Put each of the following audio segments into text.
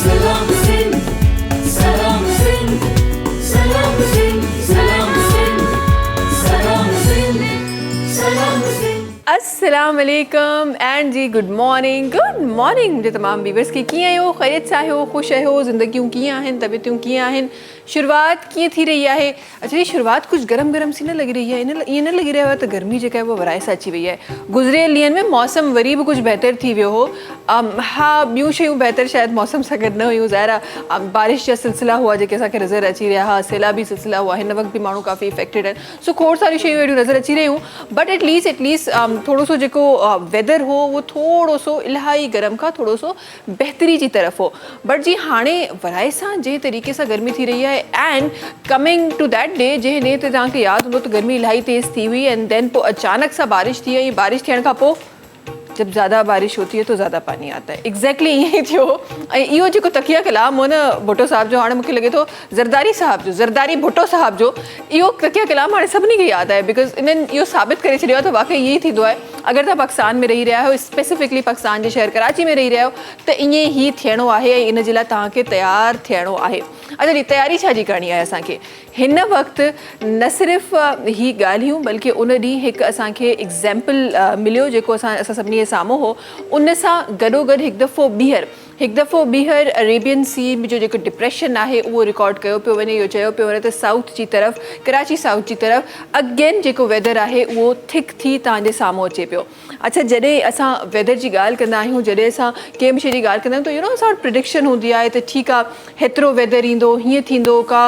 Salam Singh, Salam Singh, Salam Singh, Salam Singh, Salam Singh, Salam Singh. अस्सलाम वालेकुम and ji good morning मुंहिंजे तमामु viewers खे कीअं आहियो, ख़ैरियत सां आहियो, ख़ुशि आहियो, ज़िंदगियूं कीअं आहिनि, तबियतूं कीअं आहिनि, शुरूआत कीअं थी रही आहे। अच्छा, ये शुरूआत कुछ गरम गरम सी न लॻी रही आहे, ईअं न लॻी रहियो आहे त गर्मी जेका आहे उहा वराए सां अची वई आहे। गुज़िरियल ॾींहंनि में मौसम वरी बि कुझु बहितर थी वियो हो। हा, ॿियूं शयूं बहितर शायदि मौसम सां गॾु न हुयूं, ज़ाहिर आहे बारिश जा सिलसिला हुआ जेके असांखे नज़र अची रहिया हुआ, सैलाबी सिलसिला हुआ, हिन वक़्तु बि माण्हू काफ़ी इफेक्टेड आहिनि। सो खोड़ सारी शयूं अहिड़ियूं नज़र अची रहियूं, बट एटलीस्ट थोरो सो जेको वेदर हो वो थोरो सो इलाही गरम खां थोरो सो बहितरी जी तरफ़ हो। बट जी हाणे वराए सां जे तरीक़े सां गर्मी थी रही आहे and coming to that day जंहिं ॾींहं ते तव्हांखे यादि हूंदो त गर्मी इलाही तेज़ थी हुई एंड देन पोइ अचानक सां बारिश थी वई। बारिश थियण खां पोइ जब ज़्यादा बारिश होती है तो ज़्यादा पानी आता है। एग्जैक्टली ईअं ई थियो। ऐं इहो जेको तकिया कलाम हो न भुट्टो साहब जो, हाणे मूंखे लॻे थो ज़रदारी भुट्टो साहब जो इहो तकिया कलाम हाणे सभिनी खे यादि आहे, बिकॉज़ इन्हनि इहो साबित करे छॾियो आहे त वाक़ई ईअं ई थींदो आहे। अगरि तव्हां पाकिस्तान में रही रहिया आहियो, स्पेसिफिकली पाकिस्तान जे शहर कराची में रही रहिया आहियो, त ईअं ई थियणो आहे ऐं इन जे लाइ तव्हांखे तयारु थियणो आहे। अच्छा जी, तयारी छा जी करणी आहे असांखे हिन वक़्तु? न सिर्फ़ु ही ॻाल्हियूं बल्कि उन ॾींहुं हिकु असांखे एग्ज़ैम्पल मिलियो जेको असां सभिनी जे साम्हूं हो। उन सां गॾोगॾु हिकु दफ़ो ॿीहर अरेबियन सी जो जेको डिप्रेशन आहे उहो रिकॉर्ड कयो पियो वञे। इहो चयो पियो वञे त साउथ जी तरफ़, कराची साउथ जी तरफ़ अगेन जेको वेदर आहे उहो थिक थी तव्हांजे साम्हूं अचे पियो। अच्छा, जॾहिं असां वेदर जी ॻाल्हि कंदा आहियूं, जॾहिं असां कंहिं बि शइ जी ॻाल्हि कंदा आहियूं त असां वटि प्रिडिक्शन हूंदी आहे त ठीकु आहे हेतिरो वेदर ईंदो, हीअं थींदो, का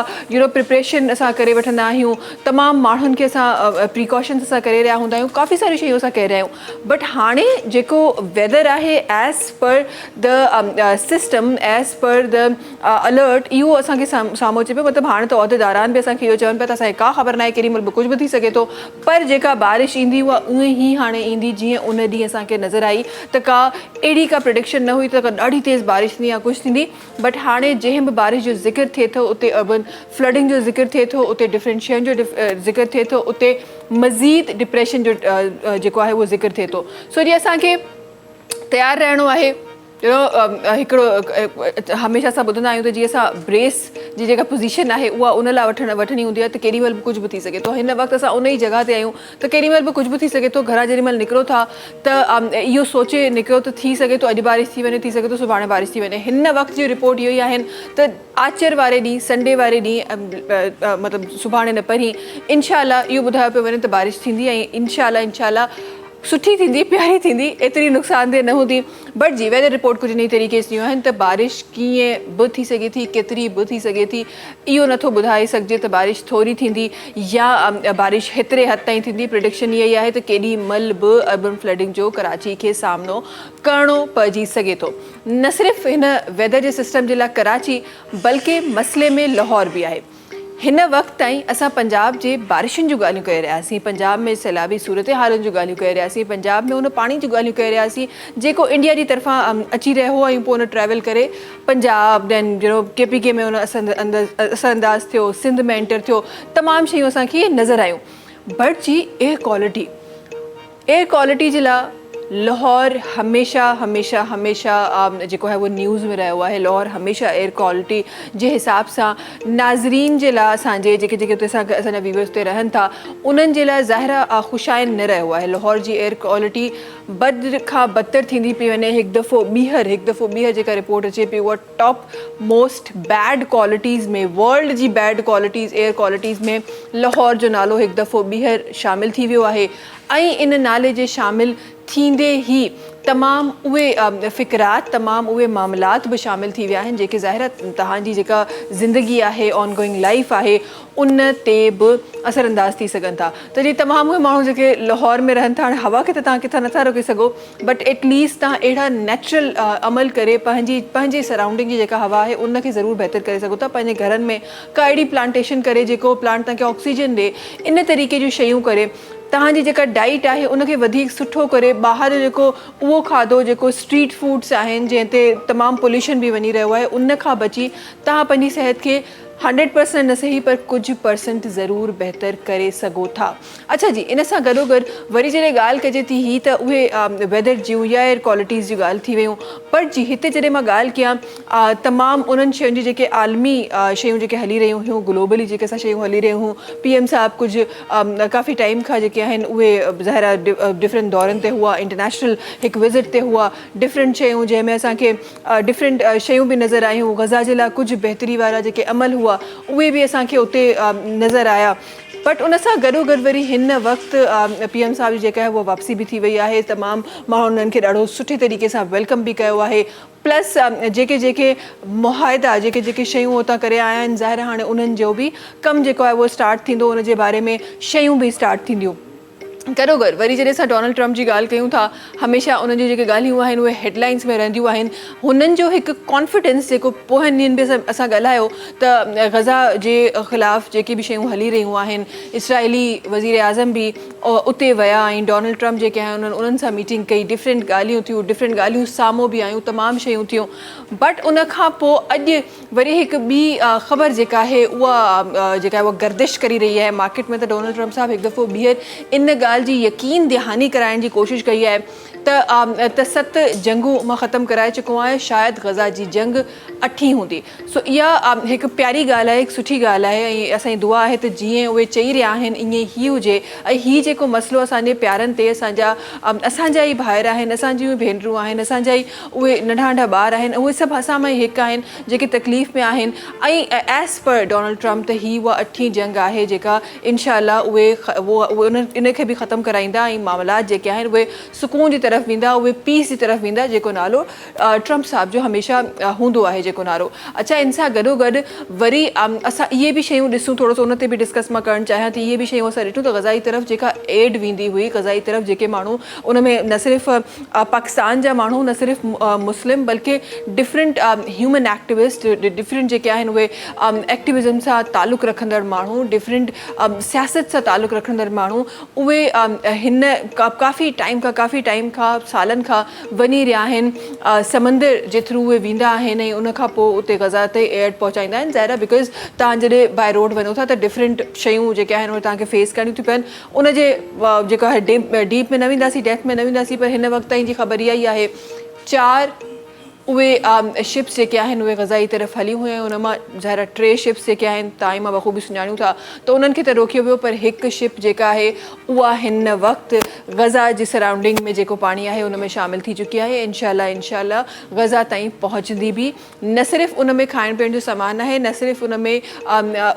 प्रिपरेशन असां करे वठंदा आहियूं, तमामु माण्हुनि खे असां प्रिकॉशन्स असां करे रहिया हूंदा आहियूं, काफ़ी सारी शयूं असां करे रहिया आहियूं। बट हाणे जेको वेदर आहे as per the system, as per the alert, इहो असांखे साम्हूं अचे पियो। मतिलबु हाणे त उहिदेदारान बि असांखे इहो चवनि पिया त असांखे का ख़बर न आहे, केॾी महिल बि कुझु बि थी सघे थो। पर जेका बारिश ईंदी उहा उअं ई हाणे ईंदी जीअं उन ॾींहुं असांखे नज़र आई। त का अहिड़ी का प्रिडिक्शन न हुई त ॾाढी तेज़ बारिश थींदी या कुझु थींदी। बट हाणे जंहिं बि बारिश जो ज़िक्र थिए थो उते अर्बन फ्लडिंग जो ज़िक्र थिए थो, उते डिफरेंट शयुनि जो ज़िक्र थिए थो, उते मज़ीद डिप्रेशन जो जेको आहे उहो ज़िक्र थिए थो। सो जीअं असांखे तयारु रहणो आहे। हिकिड़ो हमेशह असां ॿुधंदा आहियूं त जीअं असां ब्रेस जी जेका पोज़ीशन आहे उहा उन लाइ वठणी हूंदी आहे त केॾी महिल बि कुझु बि थी सघे थो। हिन वक़्तु असां उन ई जॻह ते आहियूं त केॾी महिल बि कुझु बि थी सघे थो। घरां जेॾी महिल निकिरो था त इहो सोचे निकिरो त थी सघे थो अॼु बारिश थी वञे, थी सघे थो सुभाणे बारिश थी वञे। हिन वक़्तु जी रिपोर्ट इहो ई आहिनि त आचर वारे ॾींहुं, संडे वारे ॾींहुं, मतिलबु सुभाणे न परीं इंशाअल्लाह इहो ॿुधायो पियो वञे त बारिश थींदी ऐं इंशाअल्लाह सुठी थींदी, प्यारी थींदी, एतिरी नुक़सानदेह न हूंदी। बट जी वेदर रिपोर्ट कुझु नई तरीक़े जूं आहिनि त बारिश कीअं बि थी सघे थी, केतिरी बि थी सघे थी, इहो नथो ॿुधाए सघिजे त बारिश थोरी थींदी या बारिश हेतिरे हद ताईं थींदी। प्रिडिक्शन इहा ई आहे त केॾी महिल बि अर्बन फ्लडिंग जो कराची खे सामनो करिणो पइजी सघे थो। न सिर्फ़ु हिन वेदर जे सिस्टम जे लाइ कराची बल्कि मसइले में लाहौर बि आहे। हिन वक़्तु ताईं असां पंजाब जे बारिशुनि जूं ॻाल्हियूं करे रहियासीं, पंजाब में सैलाबी सूरत हालनि जूं ॻाल्हियूं करे रहियासीं, पंजाब में उन पाणी जूं ॻाल्हियूं करे रहियासीं जेको इंडिया जी तरफ़ां अची रहियो हो ऐं पोइ उन ट्रैवल करे पंजाब दैन KPK में उन असरअंदाज़ थियो, सिंध में एंटर थियो, तमामु शयूं असांखे नज़र आयूं। बट जी एयर क्वालिटी जे लाइ लाहौर हमेशह जेको आहे वो न्यूज़ में रहियो आहे। लाहौर हमेशह एयर क्वालिटी जे हिसाब सां नाज़रीन जे लाइ असांजे जेके उते असांजा व्यूअर्स उते रहनि था उन्हनि जे लाइ ज़ाहिर ख़ुशाइन न रहियो आहे। लाहौर जी एयर क्वालिटी बद खां बदतर थींदी पई वञे। हिकु दफ़ो ॿीहर जेका रिपोर्ट अचे पई उहा टॉप मोस्ट बैड क्वालिटीज़ में, वर्ल्ड जी बैड क्वालिटीज़ एयर क्वालिटीज़ में लाहौर जो नालो हिकु दफ़ो ॿीहर शामिलु थी वियो आहे। ऐं इन नाले जे शामिलु थींदे ई तमामु उहे फ़िक्रात, तमामु उहे मामलात बि शामिलु थी विया आहिनि जेके ज़ाहिर तव्हांजी जेका ज़िंदगी आहे, ऑन गोइंग लाइफ आहे, उन ते बि असरअंदाज़ थी सघनि था। त जी तमामु उहे माण्हू जेके लाहौर में रहनि था, हाणे हवा खे त तव्हां किथां नथा रोके सघो, बट एटलीस्ट तव्हां अहिड़ा नेचुरल अमल करे पंहिंजी सराउंडिंग जी जेका हवा आहे उनखे ज़रूरु बहितर करे सघो था। पंहिंजे घरनि में का अहिड़ी प्लांटेशन करे जेको प्लांट तव्हांखे ऑक्सीजन ॾे, इन तरीक़े जूं शयूं करे, तव्हांजी जेका डाइट आहे उनखे वधीक सुठो करे, ॿाहिरि जेको उहो खाधो जेको स्ट्रीट फूड्स आहिनि जंहिं ते तमामु पोल्यूशन बि वञी रहियो आहे उन खां बची तव्हां पंहिंजी सिहत खे 100% न सही पर कुछ % ज़रूर बहितर करे सघो था। अच्छा जी, इन सां गॾोगॾु वरी जॾहिं ॻाल्हि कजे थी ही त उहे वेदर जूं या एयर क्वालिटीज़ जी ॻाल्हि थी वियूं, पर जी हिते जॾहिं मां ॻाल्हि कयां तमामु उन्हनि शयुनि जी जेके आलमी शयूं जेके हली रहियूं हुयूं, ग्लोबली जेके असां शयूं हली रहियूं हुयूं, PM साहब कुझु काफ़ी टाइम खां जेके आहिनि उहे ज़ाहिर डिफरेंट दौरनि ते हुआ, इंटरनेशनल हिकु विज़िट ते हुआ, डिफरेंट शयूं जंहिंमें असांखे डिफरेंट शयूं बि नज़र आयूं। गज़ा जे लाइ कुझु बहितरी वारा जेके अमल हुआ उहे बि असांखे उते नज़र आया। बट उन सां गॾोगॾु वरी हिन वक़्तु PM साहब जी जेका आहे उहा वापसी बि थी वई आहे। तमामु माण्हुनि उन्हनि खे ॾाढो सुठे तरीक़े सां वेलकम बि कयो आहे। प्लस जेके जेके मुआहिदा जेके जेके शयूं उतां करे आया आहिनि, ज़ाहिर हाणे उन्हनि जो बि कमु जेको आहे उहो स्टार्ट थींदो, उन जे बारे में शयूं बि स्टार्ट थींदियूं। गॾोगॾु वरी जॾहिं असां डोनाल्ड ट्रम्प जी ॻाल्हि कयूं था, हमेशह उन्हनि जी जेके ॻाल्हियूं आहिनि उहे हेडलाइंस में रहंदियूं आहिनि। हुननि जो हिकु कॉन्फिडेंस जेको पोहनि ॾींहंनि बि असां ॻाल्हायो त गज़ा जे ख़िलाफ़ु जेके बि शयूं हली रहियूं आहिनि, इसराइली वज़ीर आज़म बि उते विया ऐं डोनाल्ड ट्रम्प जेके आहिनि उन्हनि सां मीटिंग कई, डिफरेंट ॻाल्हियूं थियूं, डिफरेंट ॻाल्हियूं साम्हूं बि आयूं, तमामु शयूं थियूं। बट उन खां पोइ अॼु वरी हिकु ॿी ख़बर जेका आहे उहा जेका आहे उहा गर्दिश करी रही आहे मार्केट में, त डोनाल्ड ट्रम्प साहब हिकु दफ़ो ॿीहर इन ॻाल्हि जी यकीन दहानी कराइण जी कोशिशि कई आहे त 7 जंगूं मां ख़तमु कराए चुको आहे, शायदि गज़ा जी जंग 8 हूंदी। सो इहा हिकु प्यारी ॻाल्हि आहे, हिकु सुठी ॻाल्हि आहे ऐं असांजी दुआ आहे त जीअं उहे चई रहिया आहिनि ईअं ई हुजे। ऐं हीउ जेको मसइलो असांजे प्यारनि ते असांजा ई भाइर आहिनि, असांजियूं भेनरूं आहिनि, असांजा ई उहे नंढा नंढा ॿार आहिनि, उहे सभु असां में हिकु आहिनि जेके तकलीफ़ में आहिनि। ऐं एज़ पर डोनाल्ड ट्रम्प त ही उहा 8हीं जंग आहे जेका इनशाला उहे इन खे बि ख़तमु कराईंदा ऐं मामलात जेके आहिनि उहे सुकून जी तरफ़ वेंदा, उहे पीस जी तरफ़ वेंदा, जेको नालो ट्रम्प साहब जो हमेशह हूंदो आहे जेको नालो। अच्छा, इन सां गॾोगॾु वरी असां इहे बि शयूं ॾिसूं, थोरो सो उन ते बि डिस्कस मां करणु चाहियां थी। इहे बि शयूं असां ॾिठूं त गज़ा जी तरफ़ जेका एड वेंदी हुई, गज़ा जी तरफ़ जेके माण्हू उन में न सिर्फ़ु पाकिस्तान जा माण्हू, न सिर्फ़ु मुस्लिम, बल्कि डिफरेंट ह्यूमन एक्टिविस्ट, डिफरेंट जेके आहिनि उहे एक्टिविज़म सां तालुक़ु रखंदड़ माण्हू, डिफरेंट सियासत सां तालुक़ु रखंदड़ माण्हू, उहे हिन काफ़ी टाइम खां सालनि खां वञी रहिया आहिनि। समंदर जे थ्रू उहे वेंदा आहिनि ऐं उन खां पोइ उते गज़ा ते एड पहुचाईंदा आहिनि। ज़ाहिर बिकॉज़ तव्हां जॾहिं बाय रोड वञो था त डिफरेंट शयूं जेके आहिनि उहे तव्हांखे फेस करणियूं थियूं पवनि। उन जे जेको आहे डीप में न वेंदासीं, डेप्थ में न वेंदासीं, पर हिन वक़्त ताईं जी ख़बर इहा ई आहे 4 उहे शिप्स जेके आहिनि उहे गज़ा जी तरफ़ हली हुयूं। उन मां ज़ाहिर 3 शिप्स जेके आहिनि तव्हां मां बख़ूबी सुञाणियूं था, त उन्हनि खे त रोकियो वियो, पर हिकु शिप जेका आहे उहा हिन वक़्तु गज़ा जी सराउंडिंग में जेको पाणी आहे उन में शामिलु थी चुकी आहे। इंशाल्लाह गज़ा ताईं पहुचंदी बि। न सिर्फ़ु उन में खाइण पीअण जो सामान आहे, न सिर्फ़ु उन में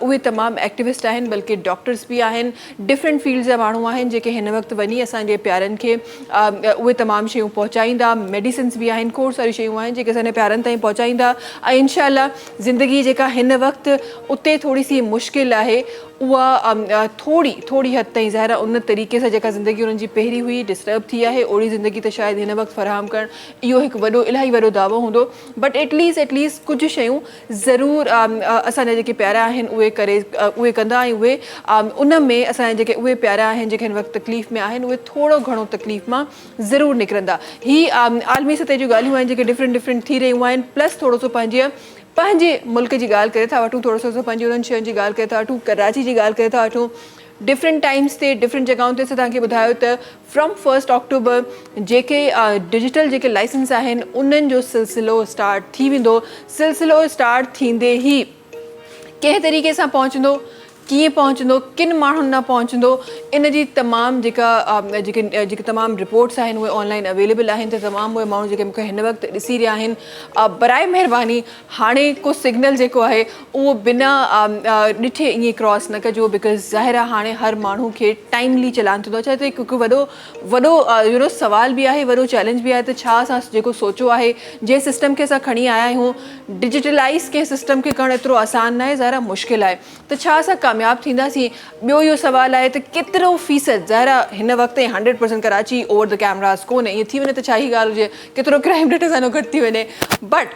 उहे तमामु एक्टिविस्ट आहिनि, बल्कि डॉक्टर्स बि आहिनि, डिफरेंट फील्ड्स जा माण्हू आहिनि जेके हिन वक़्तु वञी असांजे प्यारनि खे उहे तमामु शयूं पहुचाईंदा। मेडिसिन्स बि आहिनि, खोड़ सारी शयूं आहिनि जेके असांजे प्यारनि ताईं पहुचाईंदा। ऐं इंशाल्लाह ज़िंदगी जेका हिन वक़्तु उते थोरी सी मुश्किल आहे, उहा थोड़ी हद ताईं ज़ाहिर उन तरीक़े सां जेका ज़िंदगी उन्हनि जी पहिरीं हुई डिस्टर्ब थी आहे, ओड़ी ज़िंदगी त शायदि हिन वक़्तु फ़राहम करणु इहो हिकु इलाही वॾो दावो हूंदो। बट एटलीस्ट कुझु शयूं ज़रूरु असांजा जेके प्यारा आहिनि उहे कंदा ऐं उहे उन में असांजा जेके उहे प्यारा आहिनि जेके हिन वक़्तु तकलीफ़ में आहिनि, उहे थोरो घणो तकलीफ़ मां ज़रूरु निकिरंदा। ही आलमी सतह जूं ॻाल्हियूं आहिनि जेके डिफरेंट थी रहियूं आहिनि। प्लस थोरो सो पंहिंजे मुल्क जी ॻाल्हि करे था वठूं, थोरो सो पंहिंजी उन्हनि शयुनि जी ॻाल्हि करे था वठूं, कराची जी ॻाल्हि करे था वठूं। डिफरेंट टाइम्स ते डिफरेंट जॻहियुनि ते असां तव्हांखे ॿुधायो त फ्रॉम 1 अक्टूबर जेके डिजिटल जेके लाइसेंस आहिनि उन्हनि जो सिलसिलो स्टार्ट थी वेंदो। सिलसिलो स्टार्ट थींदे ई कंहिं तरीक़े सां पहुचंदो, कीअं पहुचंदो, किन माण्हुनि न पहुचंदो, इन जी तमामु जेके तमामु रिपोर्ट्स आहिनि उहे ऑनलाइन अवेलेबल आहिनि। त तमामु उहे माण्हू जेके मूंखे हिन वक़्तु ॾिसी रहिया आहिनि, बराए महिरबानी हाणे को सिग्नल जेको आहे उहो बिना ॾिठे ईअं क्रॉस न कजो, बिकॉज़ ज़ाहिर आहे हाणे हर माण्हू खे टाइमली चलान थींदो आहे। त हिकु वॾो सवाल बि आहे, वॾो चैलेंज बि आहे त छा असां जेको सोचियो आहे, जंहिं सिस्टम खे असां खणी आया आहियूं, डिजिटलाइज़ कंहिं सिस्टम खे करणु एतिरो आसान न आहे, ज़ाहिर मुश्किल आहे। त छा असां कामयाबु थींदासीं? ॿियो इहो सुवाल आहे त केतिरो फ़ीसद, ज़ाहिर हिन वक़्तु 100% कराची ओवर द कैमरास कोन्हे, ईअं थी वञे त छा ई ॻाल्हि हुजे, केतिरो क्राइम रेट असांजो घटि थी वञे। But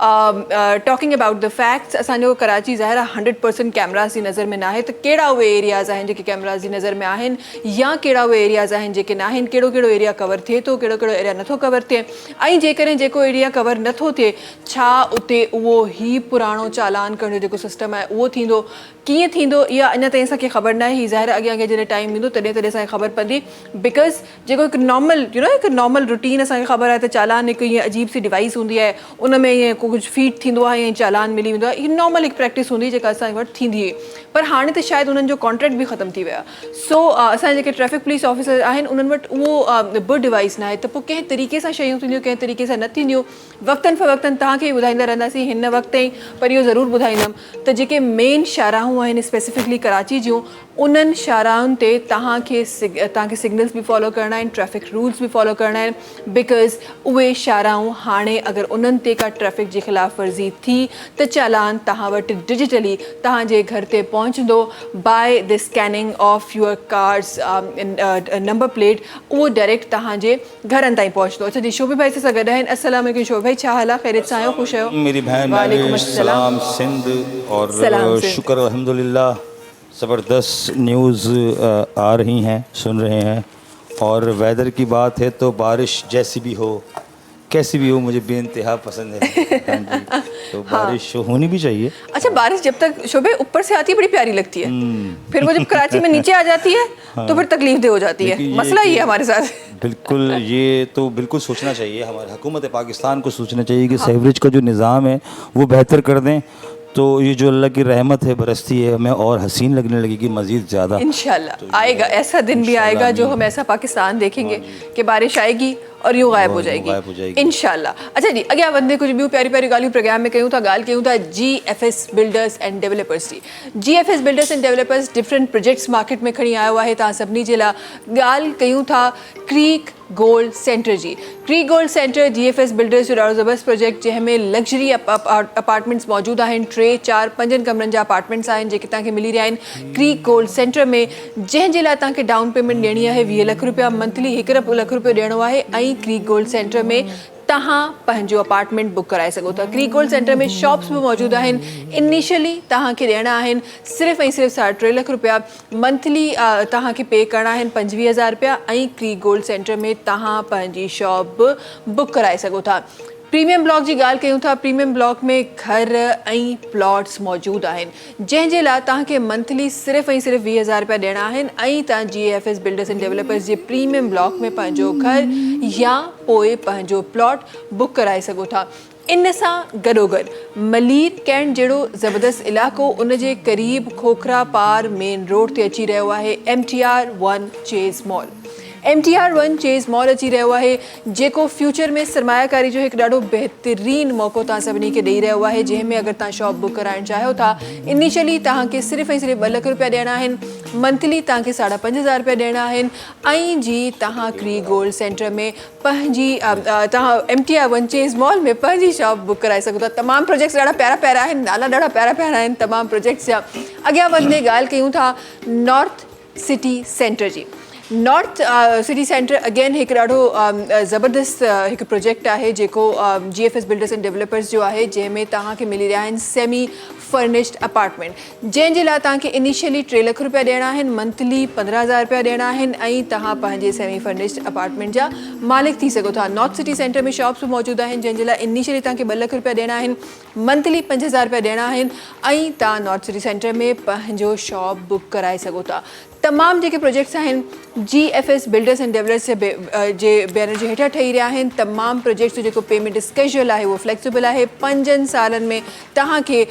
talking about the facts असांजो कराची ज़ाहिर आहे 100% कैमरास जी नज़र में ना आहे त कहिड़ा उहे एरियाज़ आहिनि जेके कैमरास जी नज़र में आहिनि या कहिड़ा उहे एरियाज़ आहिनि जेके न आहिनि कहिड़ो कहिड़ो एरिया कवर थिए थो कहिड़ो कहिड़ो एरिया नथो कवर थिए ऐं जेकॾहिं जेको एरिया कवर नथो थिए छा उते उहो ई पुराणो चालान करण जो जेको सिस्टम आहे उहो थींदो कीअं थींदो इहा अञा ताईं असांखे ख़बर न आहे ही ज़ाहिर अॻियां अॻियां जॾहिं टाइम ईंदो तॾहिं तॾहिं असांखे ख़बर पवंदी बिकॉज़ जेको हिकु नॉर्मल हिकु नॉर्मल रूटीन असांखे ख़बर आहे त चालान हिकु ईअं अजीब सी डिवाइस हूंदी आहे उन में ईअं कुझु फीड थींदो आहे ऐं चालान मिली वेंदो आहे हीअ नॉर्मल हिकु प्रैक्टिस हूंदी जेका असांजे वटि थींदी हुई पर हाणे त शायदि उन्हनि जो कॉन्ट्रैक्ट बि ख़तमु थी विया सो असांजे जेके ट्रैफिक पुलिस ऑफिसर आहिनि उन्हनि वटि उहो बि डिवाइस न आहे त पोइ कंहिं तरीक़े सां शयूं थींदियूं कंहिं तरीक़े सां न थींदियूं वक़्तनि फ़वक़्तनि तव्हांखे ॿुधाईंदा रहंदासीं हिन वक़्त ताईं पर इहो ज़रूरु ॿुधाईंदमि त जेके मेन शाहराहूं आहिनि स्पेसिफिकली कराची जूं उन्हनि शाहराहुनि ते तव्हांखे सिग्नल्स बि फॉलो करणा आहिनि ट्रैफिक रूल्स बि फॉलो करणा आहिनि बिकॉज़ उहे शाहराहूं हाणे अगरि उन्हनि ते का ट्रैफिक जी ख़िलाफ़ वर्ज़ी थी त चालान तव्हां वटि डिजिटली तव्हांजे घर ते पहुचंदो by the scanning of your cars number plate उहो डायरेक्ट तव्हांजे घरनि ताईं पहुचंदो अच्छा जी शोभी भाई सां गॾु आहिनि अस्सलाम वालेकुम शोभी भाई छा हाल आहे ख़ैरियत सां आहियो ख़ुशि आहियो मेरी बहन वालेकुम सलाम सिंध और सलाम सिंध। शुक्र अल्हम्दुलिल्लाह ज़बरदस्त न्यूज़ आ रही हैं सुन रहे हैं और वेदर की बात है तो बारिश जैसी भी हो कैसी भी हो मुझे बेइंतहा पसंद है हाँ जी तो बारिश होनी भी चाहिए अच्छा बारिश जब तक शोभे ऊपर से आती है बड़ी प्यारी लगती है फिर वो जब कराची में नीचे आ जाती है तो फिर तकलीफ दे हो जाती है देखिए मसला ये है हमारे साथ बिल्कुल ये तो बिल्कुल सोचना चाहिए हमारी हुकूमत पाकिस्तान को सोचना चाहिए कि सीवरेज का जो निज़ाम है वो बेहतर कर दें तो ये जो अल्लाह की रहमत है बरसती है हमें और हसीन लगने लगेगी मज़ीद ज़्यादा इंशाल्लाह आएगा ऐसा दिन भी आएगा जो हम ऐसा पाकिस्तान देखेंगे कि बारिश आएगी और यूं गायब हो जाएगी इंशाल्लाह अच्छा जी अॻियां वधंदे कुछ ॿियूं प्यारी प्यारी ॻाल्हियूं प्रोग्राम में कयूं था ॻाल्हि कयूं था GFS बिल्डर्स एंड डेवलपर्स जी GFS builders and developers different projects market में खणी आयो आहे तव्हां सभिनी जे लाइ ॻाल्हि कयूं था क्रीक गोल्ड सेंटर जी Creek Gold Centre GFS builders जो ॾाढो ज़बरदस्त प्रोजेक्ट जंहिंमें लग्जरी अपार्टमेंट्स मौजूदु आहिनि 3, 4, 5 कमरनि जा अपार्टमेंट्स आहिनि जेके तव्हांखे मिली रहिया आहिनि क्रीक गोल्ड सेंटर में जंहिंजे लाइ तव्हांखे डाउन पेमेंट ॾियणी आहे 20 लख रुपया मंथली 1 लख रुपयो ॾियणो आहे ऐं क्रीक गोल्ड सेंटर में तव्हां पंहिंजो अपार्टमेंट बुक कराए सघो था क्रीक गोल्ड सेंटर में शॉप्स बि मौजूदु आहिनि इनिशियली तव्हांखे ॾियणा आहिनि सिर्फ़ु ऐं सिर्फ़ु 3.5 लख रुपया मंथली तव्हांखे पे करणा आहिनि 25,000 रुपया ऐं क्रीक गोल्ड सेंटर में तव्हां पंहिंजी शॉप बि बुक कराए सघो था प्रीमियम ब्लॉक जी ॻाल्हि कयूं था प्रीमियम ब्लॉक में घर ऐं प्लॉट्स मौजूदु आहिनि जंहिंजे लाइ तव्हांखे मंथली सिर्फ़ु ऐं सिर्फ़ु 20,000 रुपया ॾियणा आहिनि ऐं तव्हां GFS builders and developers J premium block में पंहिंजो घर या पोइ पंहिंजो प्लॉट बुक कराए सघो था इन सां गॾोगॾु मलीर कैंट जहिड़ो ज़बरदस्त इलाइक़ो उन जे क़रीब खोखरा पार मेन रोड ते अची रहियो आहे MTR 1 Chase mall MTR 1 Chase mall अची रहियो आहे जेको फ्यूचर में सरमायाकारी जो हिकु ॾाढो बहितरीनु मौक़ो तव्हां सभिनी खे ॾेई रहियो आहे जंहिंमें अगरि तव्हां शॉप बुक कराइणु चाहियो था इनिशियली तव्हांखे सिर्फ़ु ऐं सिर्फ़ु 2 लख रुपया ॾियणा आहिनि मंथली तव्हांखे 5,500 रुपया ॾियणा आहिनि ऐं जी तव्हां क्रीक गोल्ड सेंटर में पंहिंजी तव्हां MTR 1 चेज़ मॉल में पंहिंजी शॉप बुक कराए सघो था तमामु प्रोजेक्ट्स ॾाढा प्यारा प्यारा आहिनि नाला ॾाढा प्यारा प्यारा आहिनि तमामु प्रोजेक्ट्स जा अॻियां वधंदे ॻाल्हि कयूं था नॉर्थ सिटी सेंटर जी नॉर्थ सिटी सेंटर अगेन हिकु ॾाढो ज़बरदस्त हिकु प्रोजेक्ट आहे जेको GFS बिल्डर्स एंड डेवलपर्स जो आहे जंहिंमें तव्हांखे मिली रहिया आहिनि सेमी फर्निश्ड अपार्टमेंट जंहिंजे लाइ तव्हांखे इनिशियली 3 लख रुपया ॾियणा आहिनि मंथली 15,000 रुपया ॾियणा आहिनि ऐं तव्हां पंहिंजे सेमी फर्निश्ड अपार्टमेंट जा मालिक थी सघो था नॉर्थ सिटी सेंटर में शॉप्स बि मौजूदु आहिनि जंहिंजे लाइ इनिशियली तव्हांखे 2 लख रुपया ॾियणा आहिनि मंथली 5,000 रुपया ॾियणा आहिनि ऐं तव्हां नॉर्थ सिटी सेंटर में पंहिंजो शॉप बुक कराए सघो था तमामु जेके प्रोजेक्ट्स आहिनि GFS बिल्डर्स एंड डेवलपर्स जे बैनर जे हेठां ठही रहिया आहिनि तमामु प्रोजेक्ट्स जो जेको पेमेंट स्केड्यूल आहे उहो फ्लेक्सिबल आहे 5 सालनि में तव्हांखे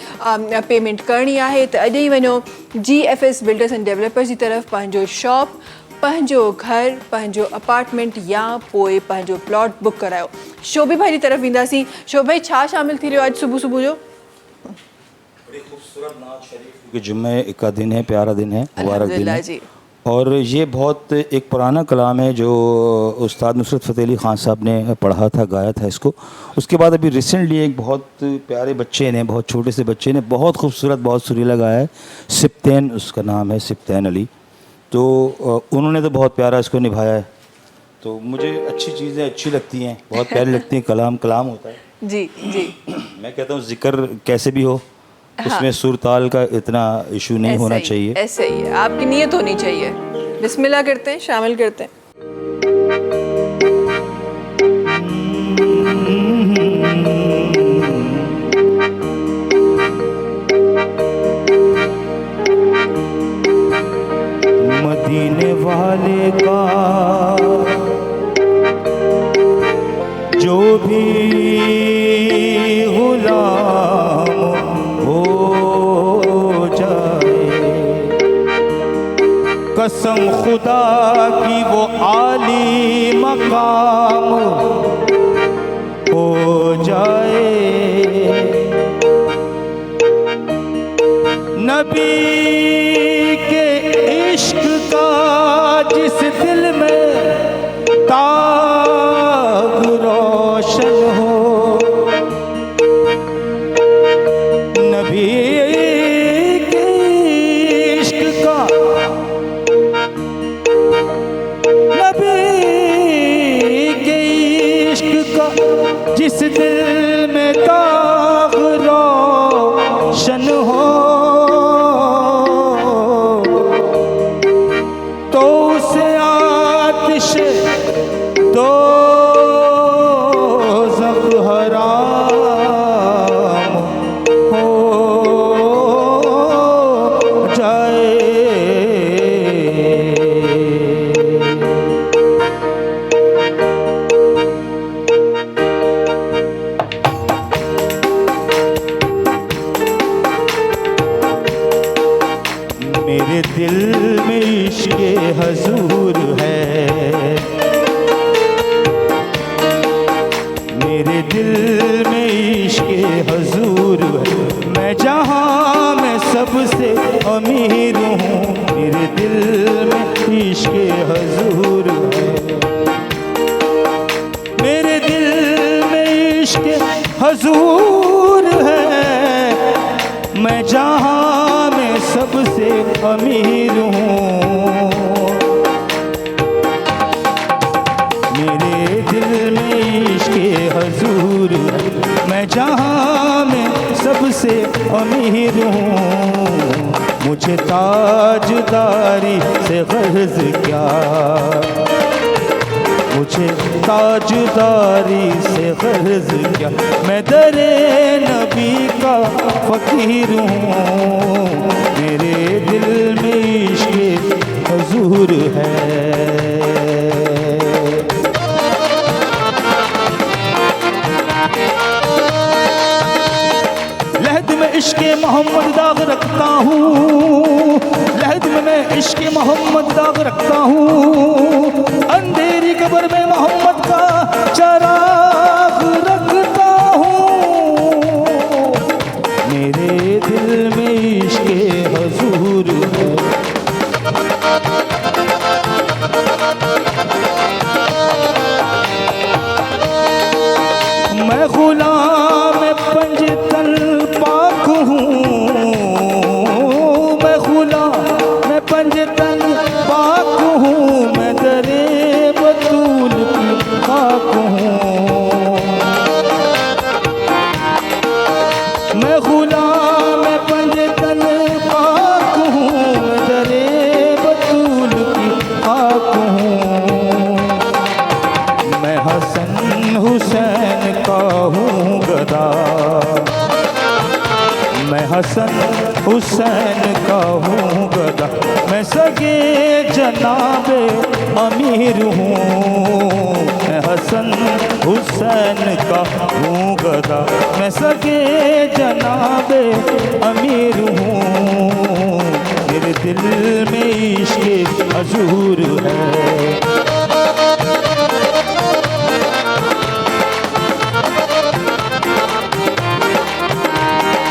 पेमेंट करणी आहे त अॼु ई वञो GFS बिल्डर्स एंड डेवलपर्स जी तरफ़ पंहिंजो शॉप पंहिंजो घर पंहिंजो अपार्टमेंट या पोइ पंहिंजो प्लॉट बुक करायो शोभी भाई जी तरफ़ वेंदासीं शोभी भाई छा शामिल थी रहियो अॼु सुबुह जो कि जुम्मे का दिन है प्यारा दिन है मुबारक दिन है जी और ये बहुत एक पुराना कलाम है जो उस्ताद नुसरत फ़तेह अली ख़ान साहब ने पढ़ा था गाया था इसको उसके बाद अभी रिसेंटली एक बहुत प्यारे बच्चे ने बहुत छोटे से बच्चे ने बहुत खूबसूरत बहुत सुरीला गाया है सिप्तैन उसका नाम है सिप्तैन अली तो उन्होंने तो बहुत प्यारा इसको निभाया है तो मुझे अच्छी चीज़ें अच्छी लगती हैं बहुत प्यारी लगती हैं कलाम होता है जी जी, मैं कहता हूँ जिक्र कैसे भी हो उसमें सुर ताल का इतना इशू नहीं होना चाहिए। ऐसे ही है, आपकी नीयत होनी चाहिए। बिस्मिल्लाह करते हैं, शामिल करते हैं। मदीने वाले का जो भी गुलाम हो जाए, कसम खुदा की वो आली मकाम हो जाए। नबी के इश्क का जिस दिल में ताग रोशन हो, नबी के इश्क का, नबी के इश्क का जिस दिल में ताग रोशन हो, तो उसे आतिश दोज़ख हराम हो जाए। मेरे दिल में इश्क़े हजूर है, मेरे दिल में इश्क़े हजूर है। मैं जहाँ मैं सबसे अमीर हूँ, मेरे दिल में इश्क़े हजूर है। मेरे दिल में इश्क़े हजूर है, मैं जहाँ मैं सबसे अमीर हूँ। मेरे दिल में इश्क़े हजूर है, मैं जहाँ मैं सबसे अमीर हूँ। मुझे ताजदारी से गर्ज क्या, मुझे ताजदारी से गर्ज क्या, मैं दरे नबी का फ़कीर हूँ। मेरे दिल में इश्क़े हजूर है। लहद में इश्क़े मोहम्मद दाग रखता हूँ, लहद में मैं इश्क़े मोहम्मद दाग रखता हूँ। अंधेरी कब्र में मोहम्मद का चराग रखता हूँ। मेरे दिल में इश्क़े हजूर है। मैं गुलाम पंजतन पाक हूँ, मैं गुलाम पंजतन पाक हूँ। मैं दरे बतूल की खाक हूँ, मैं गुलाम पंजतन पाक हूँ। मैं दरे बतूल की खाक हूँ। मैं हसन हुसैन का हूँ गदा, मैं हसन हुसैन का हूँ गदा। मैं सगे जनाबे अमीर हूँ, मैं हसन हुसैन का हूँ गदा। मैं सगे जनाबे अमीर हूँ। मेरे दिल में इश्क़े हजूर है।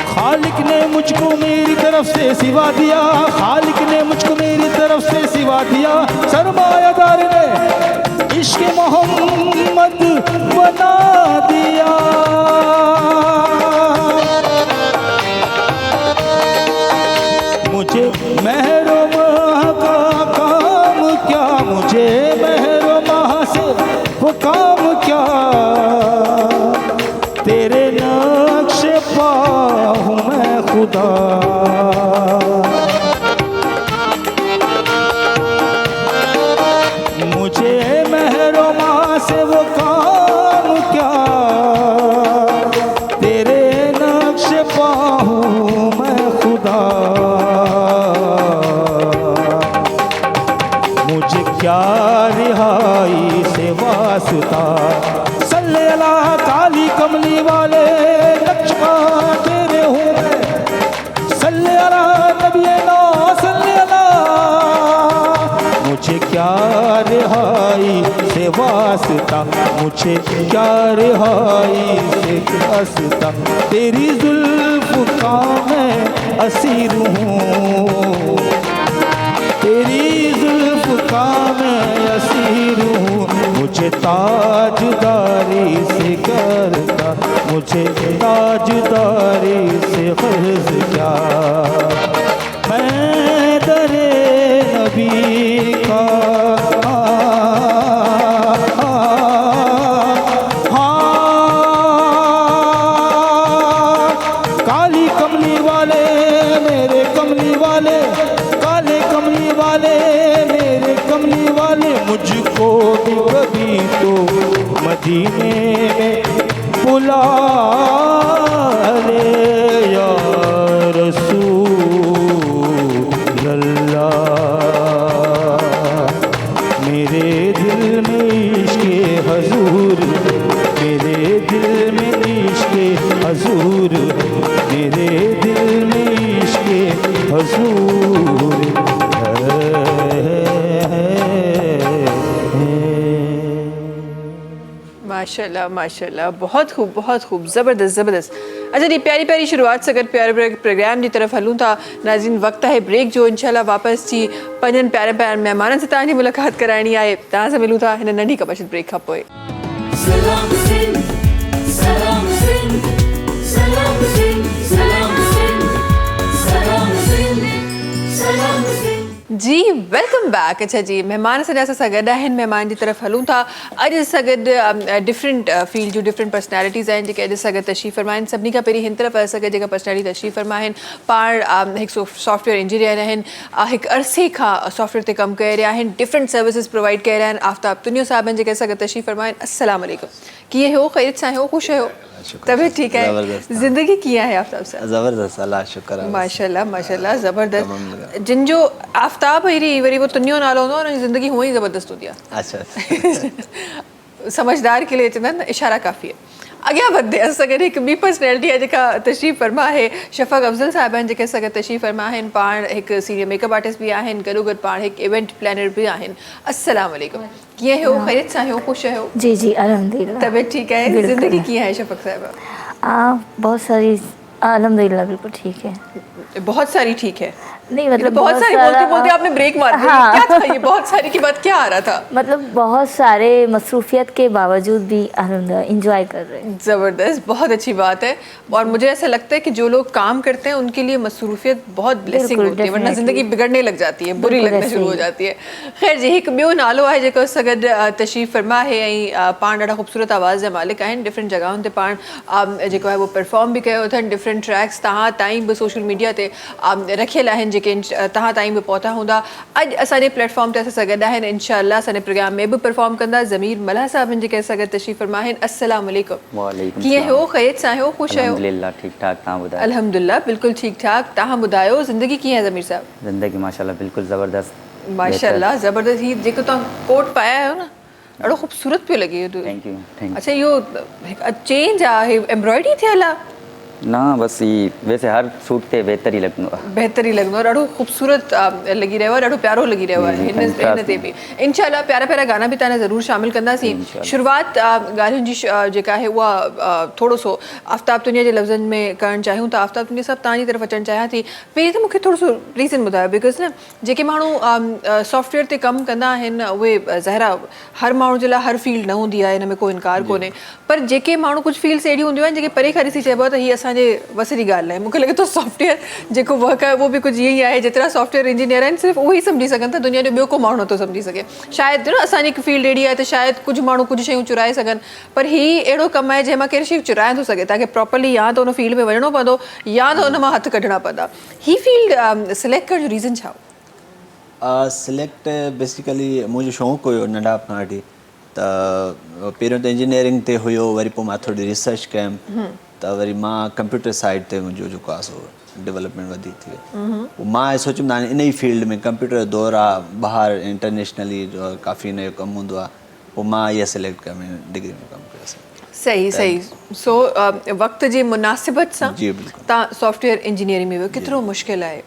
खालिक ने मुझको मेरी तरफ से सिवा दिया, खालिक ने मुझको मेरी तरफ से सिवा दिया। सरमायादार ने इश्क़ मोहम्मद बना दिया। मुझे महरो माह का काम क्या, मुझे महरो माह से वो काम क्या। तेरे खुदा। मुझे महरमा से वो काम क्या, तेरे नक्श पाहूँ मैं खुदा। मुझे क्या रिहाई से वास्ता, सल्ले अला काली कमली वाले लक्ष्मा तेरे हूँ मैं, सल्ले अला नबी ना सल्ले अला। मुझे क्या रिहाई से वास्ता, मुझे क्या रिहाई से वास्ता, तेरी जुल्फ का मैं असीर हूँ, तेरी जुल्फ का मैं असीर हूँ। मुझे ताजदारी से करता, मुझे ताजदारी से कर्ज क्या, मैं दरे नबी का काली कमली वाले मेरे कमली वाले, काले कमली वाले मेरे कमली वाले, मुझको भी कभी तो मदीने में बुला ले या रसूल अल्लाह। मेरे दिल में इश्क़े हजूर, मेरे दिल में इश्क़े हजूर, मेरे दिल में इश्क़े हजूर माशाल्लाह माशाल्लाह, बहुत खूब, ज़बरदस्त ज़बरदस्त। अच्छा जी, प्यारी प्यारी शुरुआत से अगर प्यारे प्रोग्राम की तरफ हलूँ था नाज़रीन, वक्त है ब्रेक जो इंशाल्लाह वापस जी पंजन प्यारे प्यारे मेहमाननि से तव्हांजी मुलाक़ात कराइणी आहे। तव्हां सां मिलूं था हिन नंढी कमर्शियल ब्रेक खां पोइ। सलाम सिंध सलाम सिंध सलाम सिंध सलाम सिंध सलाम सिंध सलाम सिंध। जी वेलकम बैक। अच्छा जी, मेहमान से असां सां गॾु आहिनि, मेहमान जी तरफ़ हलूं था। अॼु सां गॾु डिफरेंट फील्ड जूं डिफरेंट पर्सनैलिटीज़ आहिनि जेके अॼु सां गॾु तशरीफ़ फरमा आहिनि। सभिनी खां पहिरीं हिन तरफ़ असां गॾु जेका पर्सनैलिटी तशरीफ़ फरमा आहिनि, पाण हिकु सॉफ्टवेयर इंजीनियर आहिनि, हिकु अरसे खां सॉफ्टवेयर ते कमु करे रहिया आहिनि, डिफरेंट सर्विसिस प्रोवाइड करे रहिया आहिनि। आफ्ताब तुनियो साहब आहिनि जेके असां गॾु तशरीफ़ फरमा आहिनि। अस्सलाम वालेकुम, कीअं हो? ख़ैरियत सां हो? ख़ुशि आहियो? तबीयत ठीक है? ज़िंदगी कीअं आहे आफ्ताब साहब? ज़बरदस्त, अल्लाह शुक्र आहे। माशाल्लाह माशाल्लाह, ज़बरदस्त। जिन जो आफ्ताब वरी वो तुनियो नालो हूंदो आहे, उनजी ज़िंदगी हूअं ई ज़बरदस्त हूंदी आहे। अच्छा समझदार के लिए चवंदा आहिनि इशारा काफ़ी है। अॻियां वधंदे असां गॾु हिकु ॿी पर्सनैलिटी आहे जेका तशरीफ़ फरमा आहे, शफ़क़ अफ़ज़ल साहिब आहिनि जेके असां गॾु तशरीफ़ फरमा आहिनि। पाण हिकु सीनियर मेकअप आर्टिस्ट बि आहिनि, गॾोगॾु पाण हिकु इवेंट प्लानर बि आहिनि। अस्सलाम वालेकुम, कीअं हो? ख़ैरियत सां हो? ख़ुशि आहियो? जी जी अल्हम्दुलिल्लाह। तबीयत ठीक है? ज़िंदगी कीअं आहे शफ़क़ साहिबा? बहुत सारी अल्हम्दुलिल्लाह बिल्कुल ठीक है। बहुत सारी ठीक है नहीं मतलब बहुत सारी बोलते बोलते आपने ब्रेक मार दिया। हाँ। क्या था ये बहुत सारी की बात क्या आ रहा था? मतलब बहुत सारे मसरूफियत के बावजूद भी अल्हम्दुलिल्लाह इंजॉय कर रहे हैं। ज़बरदस्त, बहुत अच्छी बात है। और मुझे ऐसा लगता है कि जो लोग काम करते हैं उनके लिए मसरूफियत बहुत ब्लेसिंग होती है, वरना ज़िंदगी बिगड़ने लग जाती है, बुरी लगने शुरू हो जाती है। खैर जी, हिकु ॿियो नालो आहे जेको असां गॾु तशरीफ़ फरमा आहे ऐं पाण ॾाढा ख़ूबसूरत आवाज़ जा मालिक आहिनि। डिफरेंट जॻहियुनि ते पाण जेको आहे वो परफॉर्म बि कयो अथनि। डिफरेंट ट्रैक्स तव्हां ताईं बि सोशल मीडिया ते रखियल आहिनि जेके तव्हां ताईं बि पहुता हूंदा। अॼु असांजे प्लेटफॉर्म ते असां सां गॾु आहिनि, इंशाअल्लाह असांजे प्रोग्राम में बि परफॉर्म कंदा ज़मीर मल्हा साहब जेके असां गॾु तशरीफ़ फरमा आहिनि। अस्सलाम वालेकुम। वालेकुम कीअं हो? ख़ैरियत सां हो? ख़ुशि आहियो? अल्हम्दुलिल्लाह ठीक ठाक, तव्हां ॿुधायो? अल्हम्दुलिल्लाह बिल्कुलु ठीकु ठाक। तव्हां ॿुधायो ज़िंदगी कीअं आहे ज़मीर साहब? ज़िंदगी माशाल्लाह बिल्कुलु ज़बरदस्त। माशाल्लाह ज़बरदस्त। ही जेको तव्हां कोट पाया आहियो न, ॾाढो ख़ूबसूरत पियो लॻे। थैंक यू थैंक अच्छा, इहो चेंज आहे, एम्ब्रॉयडरी थियल आहे? यू। ना बसि ही वैसे हर सूट ते बहितर ई लॻंदो आहे। बहितर ई लॻंदो आहे, ॾाढो ख़ूबसूरत लॻी रहियो आहे, ॾाढो प्यारो लॻी रहियो आहे। हिन ते बि इंशाअल्लाह प्यारा प्यारा गाना बि तव्हां ज़रूरु शामिलु कंदासीं। शुरूआत ॻाल्हियुनि जी जेका आहे उहा थोरो सो आफ्ताब तुनिया जे लफ़्ज़नि में करणु चाहियूं था। आफ्ताब तुनिया साहब तव्हांजी तरफ़ अचणु चाहियां थी। पहिरीं त मूंखे थोरो सो रीज़न ॿुधायो, बिकॉज़ न जेके माण्हू सॉफ्टवेयर ते कमु कंदा आहिनि उहे ज़ाहिरा हर माण्हू जे लाइ हर फील्ड न हूंदी आहे, हिन में को इनकार कोन्हे, पर जेके माण्हू कुझु फील्ड्स अहिड़ियूं हूंदियूं आहिनि जेके परे खां ॾिसी चइबो आहे त हीअ असां असांजे वस जी ॻाल्हि आहे। मूंखे लॻे थो सॉफ्टवेयर जेको वर्क आहे उहो बि कुझु ईअं ई आहे, जेतिरा सॉफ्टवेयर इंजीनियर आहिनि सिर्फ़ु उहो ई सम्झी सघनि था, दुनिया जो ॿियो को माण्हू नथो सम्झी सघे। शायदि न असांजी हिकु फील्ड अहिड़ी आहे त शायदि कुझु माण्हू कुझु शयूं चुराए सघनि, पर हीउ अहिड़ो कमु आहे जंहिंमां कहिड़ी शइ चुराए थो सघे। तव्हांखे प्रॉपरली या त हुन फील्ड में वञिणो पवंदो या त हुन मां हथु कढणा पवंदा। हीअ फील्ड सिलेक्ट करण जो रीज़न छा हो? सिलेक्ट बेसिकली मुंहिंजो शौक़ु हुयो नंढाप खां वठी, त पहिरियों त इंजीनियरिंग ते हुयो, वरी पोइ मां थोरी रिसर्च कयमि, त वरी मां कंप्यूटर साइड ते मुंहिंजो जेको आहे सो डेवलपमेंट वधीक थी वई। पोइ मां सोचियुमि त इन ई फील्ड में कंप्यूटर दौर आहे, ॿाहिरि इंटरनेशनली जो काफ़ी इन जो कमु हूंदो आहे, पोइ मां इहा सिलेक्ट कयमि, डिग्री में कमु कयोसीं। सही सही। सो वक़्त जी मुनासिबत सां जी बिल्कुलु तव्हां सॉफ्टवेयर इंजीनियरिंग में वियो। केतिरो मुश्किल आहे?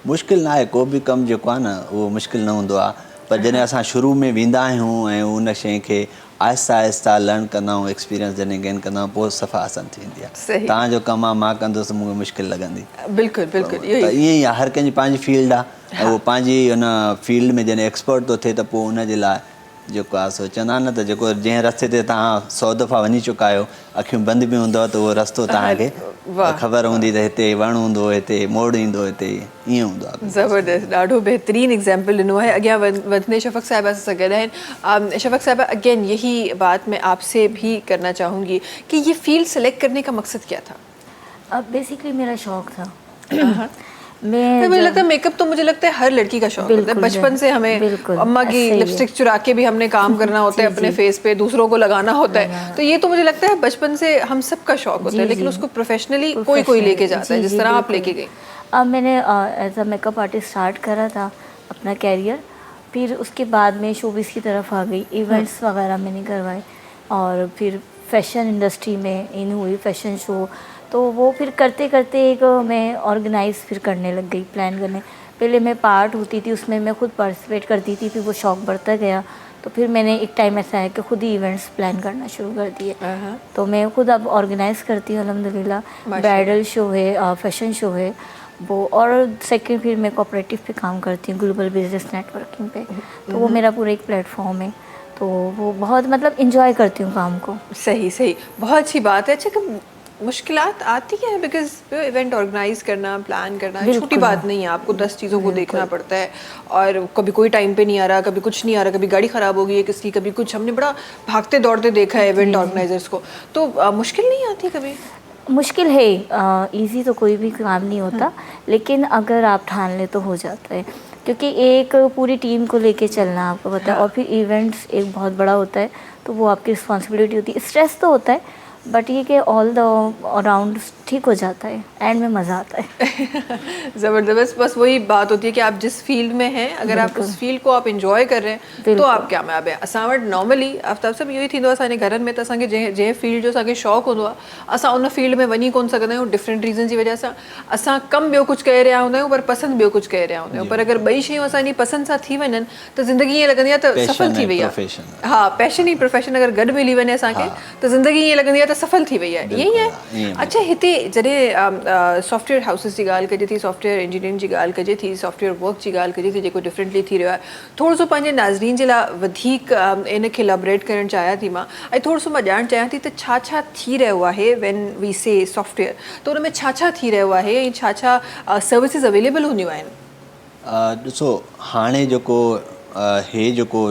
मुश्किल न आहे, को बि कमु जेको आहे न उहो मुश्किल न हूंदो आहे, पर जॾहिं असां शुरू में वेंदा आहियूं ऐं उन शइ खे आहिस्ता आहिस्ता लर्न कंदा आहियूं, एक्सपीरियंस जॾहिं गेन कंदा आहियूं, पोइ सफ़ा आसानु थी वेंदी आहे। तव्हांजो कमु आहे, मां कंदुसि, मूंखे मुश्किल लॻंदी। बिल्कुलु बिल्कुलु त ईअं ई आहे, हर कंहिंजी पंहिंजी फील्ड आहे, ऐं उहो पंहिंजी हुन फील्ड में जॾहिं एक्सपर्ट थो थिए त पोइ उनजे लाइ जेको आहे सो चवंदा आहिनि न, त जेको जंहिं रस्ते ते तव्हां 100 दफ़ा वञी चुका आहियो, अखियूं बंदि बि हूंदव, त उहो रस्तो तव्हांखे ख़बर हूंदी त हिते वण हूंदो, हिते मोड़ ईंदो, हिते ईअं हूंदो आहे। ज़बरदस्त, ॾाढो बहितरीन एग्जाम्पल ॾिनो है। अॻियां वधने शफ़क़ साहिबा सां गॾु आहिनि। शफ़क़ साहिबा, अगेन यही बात मैं आपसे भी करना चाहूँगी कि ये फील्ड सेलेक्ट करने का मकसद क्या था? अब बेसिकली मेरा शौक था। मुझे लगता है मेकअप तो मुझे लगता है हर लड़की का शौक होता है। बचपन से हमें अम्मा की लिपस्टिक चुरा के भी हमने काम करना होता है, अपने फेस पे दूसरों को लगाना होता है, तो ये तो मुझे लगता है बचपन से हम सबका शौक होता है, लेकिन उसको प्रोफेशनली कोई लेके जाता है, जिस तरह आप लेके गई। अब मैंने age a makeup artist start करा था अपना कैरियर, फिर उसके बाद में शोबिस की तरफ आ गई, इवेंट्स वगैरह मैंने करवाए, और फिर फैशन इंडस्ट्री में इन हुई, फैशन शो, तो वो फिर करते करते एक मैं ऑर्गेनाइज फिर करने लग गई, प्लान करने। पहले मैं पार्ट होती थी उसमें, मैं खुद पार्टिसिपेट करती थी, फिर वो शौक बढ़ता गया, तो फिर मैंने एक टाइम ऐसा है कि खुद ही इवेंट्स प्लान करना शुरू कर दिए। तो मैं खुद अब ऑर्गेनाइज करती हूँ अल्हम्दुलिल्लाह। ब्राइडल शो है, फैशन शो है वो, और सेकंड फिर मैं कोऑपरेटिव पे काम करती हूँ, ग्लोबल बिजनेस नेटवर्किंग पे, तो वो मेरा पूरा एक प्लेटफॉर्म है, तो वो बहुत मतलब इंजॉय करती हूँ काम को। सही सही, बहुत अच्छी बात है। अच्छा, कि मुश्किलात आती हैं बिकॉज इवेंट ऑर्गेनाइज करना, प्लान करना छोटी बात नहीं है, आपको 10 चीज़ों को देखना पड़ता है, और कभी कोई टाइम पे नहीं आ रहा, कभी कुछ नहीं आ रहा, कभी गाड़ी ख़राब हो गई है किसकी, कभी कुछ। हमने बड़ा भागते दौड़ते देखा है इवेंट ऑर्गेनाइजर्स को, तो मुश्किल नहीं आती कभी? मुश्किल है, इजी तो कोई भी काम नहीं होता, लेकिन अगर आप ठान ले तो हो जाता है, क्योंकि एक पूरी टीम को लेके चलना आपको पता है, और फिर इवेंट्स एक बहुत बड़ा होता है, तो वो आपकी रिस्पॉन्सिबिलिटी होती है। स्ट्रेस तो होता है, बट ये कि ऑल द अराउंड ठीक हो जाता है, एंड में मज़ा आता है। ज़बरदस्त। बस वही बात होती है कि आप जिस फील्ड में हैं, अगर आप उस फील्ड को आप इंजॉय कर रहे हैं तो आप कामयाब है। असां वटि नॉर्मली आफ्ताब साहब इहो ई थींदो आहे, असांजे घरनि में त असांखे जंहिं फील्ड जो असांखे शौक़ु हूंदो आहे, असां उन फील्ड में वञी कोन सघंदा आहियूं, डिफरेंट रीज़न जी वजह सां। असां कमु ॿियो कुझु करे रहिया हूंदा आहियूं, पर पसंदि ॿियो कुझु करे रहिया हूंदा आहियूं, पर अगरि ॿई शयूं असांजी पसंदि सां थी वञनि त ज़िंदगी ईअं लॻंदी आहे त सफल थी वई आहे। हा, पैशन ई प्रोफेशन अगरि गॾु मिली वञे असांखे त ज़िंदगी ईअं लॻंदी आहे त सफल थी वई आहे। ईअं ई आहे। अच्छा, हिते जॾहिं सॉफ्टवेयर हाउसिस जी ॻाल्हि कजे थी, सॉफ्टवेयर इंजीनियरिंग जी ॻाल्हि कजे थी, सॉफ्टवेयर वर्क जी ॻाल्हि कजे थी, जेको डिफरेंटली थी रहियो आहे, थोरो सो पंहिंजे नाज़रीन जे लाइ वधीक इन खे इलैबोरेट करणु चाहियां थी मां, ऐं थोरो सो मां ॼाणणु चाहियां थी त छा छा थी रहियो आहे व्हेन वी से सॉफ्टवेयर, त उन में छा छा थी रहियो आहे ऐं छा छा सर्विसिस अवेलेबल हूंदियूं आहिनि? ॾिसो, हाणे जेको हे जेको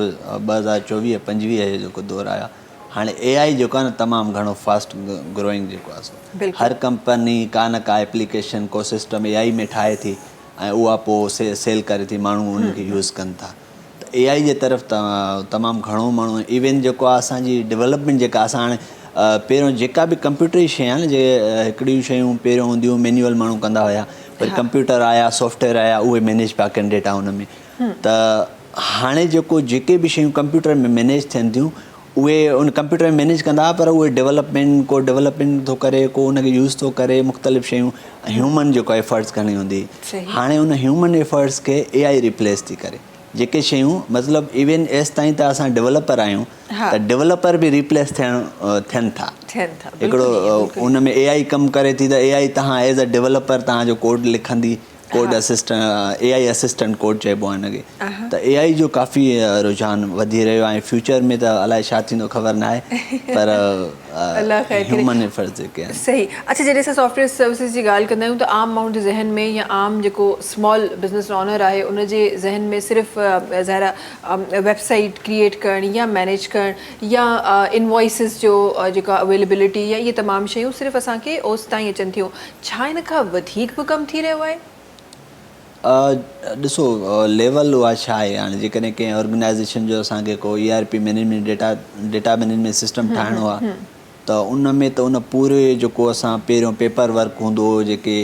2024-25 जो जेको दौरु आया, हाँ AI जो है तमाम घणो फास्ट ग्रोइंग जो आहे, हर कंपनी का न का एप्लीकेशन को सिस्टम AI में ठाए थी, उहा पोइ सेल करे थी, माण्हू उनखे यूज़ कनि था। तो AI जे तरफ़ तमामु घणो माण्हू, इवन जेको आहे असांजी डेवलपमेंट जेका असां हाणे पहिरियों जेका बि कंप्यूटरी शइ आहे न, जे हिकिड़ियूं शयूं पहिरियों हूंदियूं मैनुअल माण्हू कंदा हुया, पर कंप्यूटर आया, सॉफ्टवेयर आया, उहे मैनेज पिया कनि डेटा हुन में। त हाणे जेको जेके बि शयूं कंप्यूटर में मैनेज थियनि थियूं, उहे उन कंप्यूटर में मैनेज कंदा, पर उहे डेवलपमेंट थो करे, को उनखे यूज़ थो करे, मुख़्तलिफ़ शयूं ह्यूमन जेको एफर्ट्स करणी हूंदी, हाणे उन ह्यूमन एफर्ट्स खे AI रिप्लेस थी करे। जेके शयूं मतिलबु इवन एस ताईं त असां डेवलपर आहियूं, त डेवलपर बि रिप्लेस थियनि था। हिकिड़ो उन में AI कमु करे थी, त AI तव्हां एज़ अ डेवलपर तव्हांजो कोड लिखंदी, code assistant AI assistant code चइबो आहे हिनखे त AI जो काफ़ी रुझान वधी रहियो आहे फ्यूचर में त अलाए छा थींदो ख़बर न आहे पर अल्लाह ख़ैर करे। ह्यूमन एफर्ट्स जेके आहिनि सही। अच्छा, जॾहिं असां सॉफ्टवेयर सर्विसिस जी ॻाल्हि कंदा आहियूं त आम माण्हू जे ज़हन में या आम जेको स्मॉल बिज़नेस ऑनर आहे उन जे ज़हन में सिर्फ़ु ज़ाहिर वेबसाइट क्रिएट करणु या मैनेज करणु या इनवॉइसिस जो जेका अवेलेबिलिटी या इहे तमामु शयूं सिर्फ़ु असांखे ओसि ताईं अचनि थियूं। छा हिन खां वधीक बि कमु थी रहियो आहे? ॾिसो लेवल उहा छा आहे हाणे जेकॾहिं कंहिं ऑर्गेनाइज़ेशन जो असांखे को ERP management data management system ठाहिणो आहे त उन में त उन पूरे जेको असां पहिरियों पेपर वर्क हूंदो हुओ जेके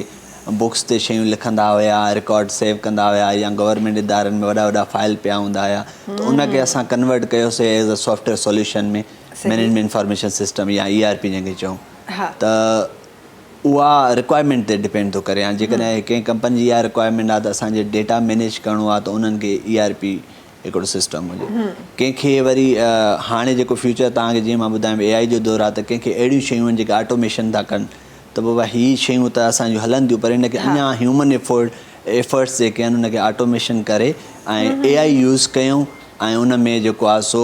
बुक्स ते शयूं लिखंदा हुया रिकॉर्ड सेव कंदा हुया या गवर्नमेंट इदारनि में वॾा वॾा फाइल पिया हूंदा हुया त उनखे असां कन्वर्ट कयोसीं एज़ अ सॉफ्टवेयर सॉल्यूशन में मैनेजमेंट इंफॉर्मेशन सिस्टम या ERP जंहिंखे चऊं त उहा रिक्वायरमेंट ते डिपेंड थो करे हाणे जेकॾहिं कंहिं कंपनी जी इहा रिक्वायरमेंट आहे त असांजे डेटा मैनेज करिणो आहे त उन्हनि खे ERP हिकिड़ो सिस्टम हुजे कंहिंखे वरी हाणे जेको फ्यूचर तव्हांखे जीअं मां ॿुधायां AI जो दौरु आहे त कंहिंखे अहिड़ियूं शयूं आहिनि जेके ऑटोमेशन था कनि त बाबा हीअ शयूं त असांजूं हलनि थियूं पर हिनखे अञा ह्यूमन एफर्ट्स जेके आहिनि उनखे ऑटोमेशन करे ऐं AI यूज़ कयूं ऐं उन में जेको आहे सो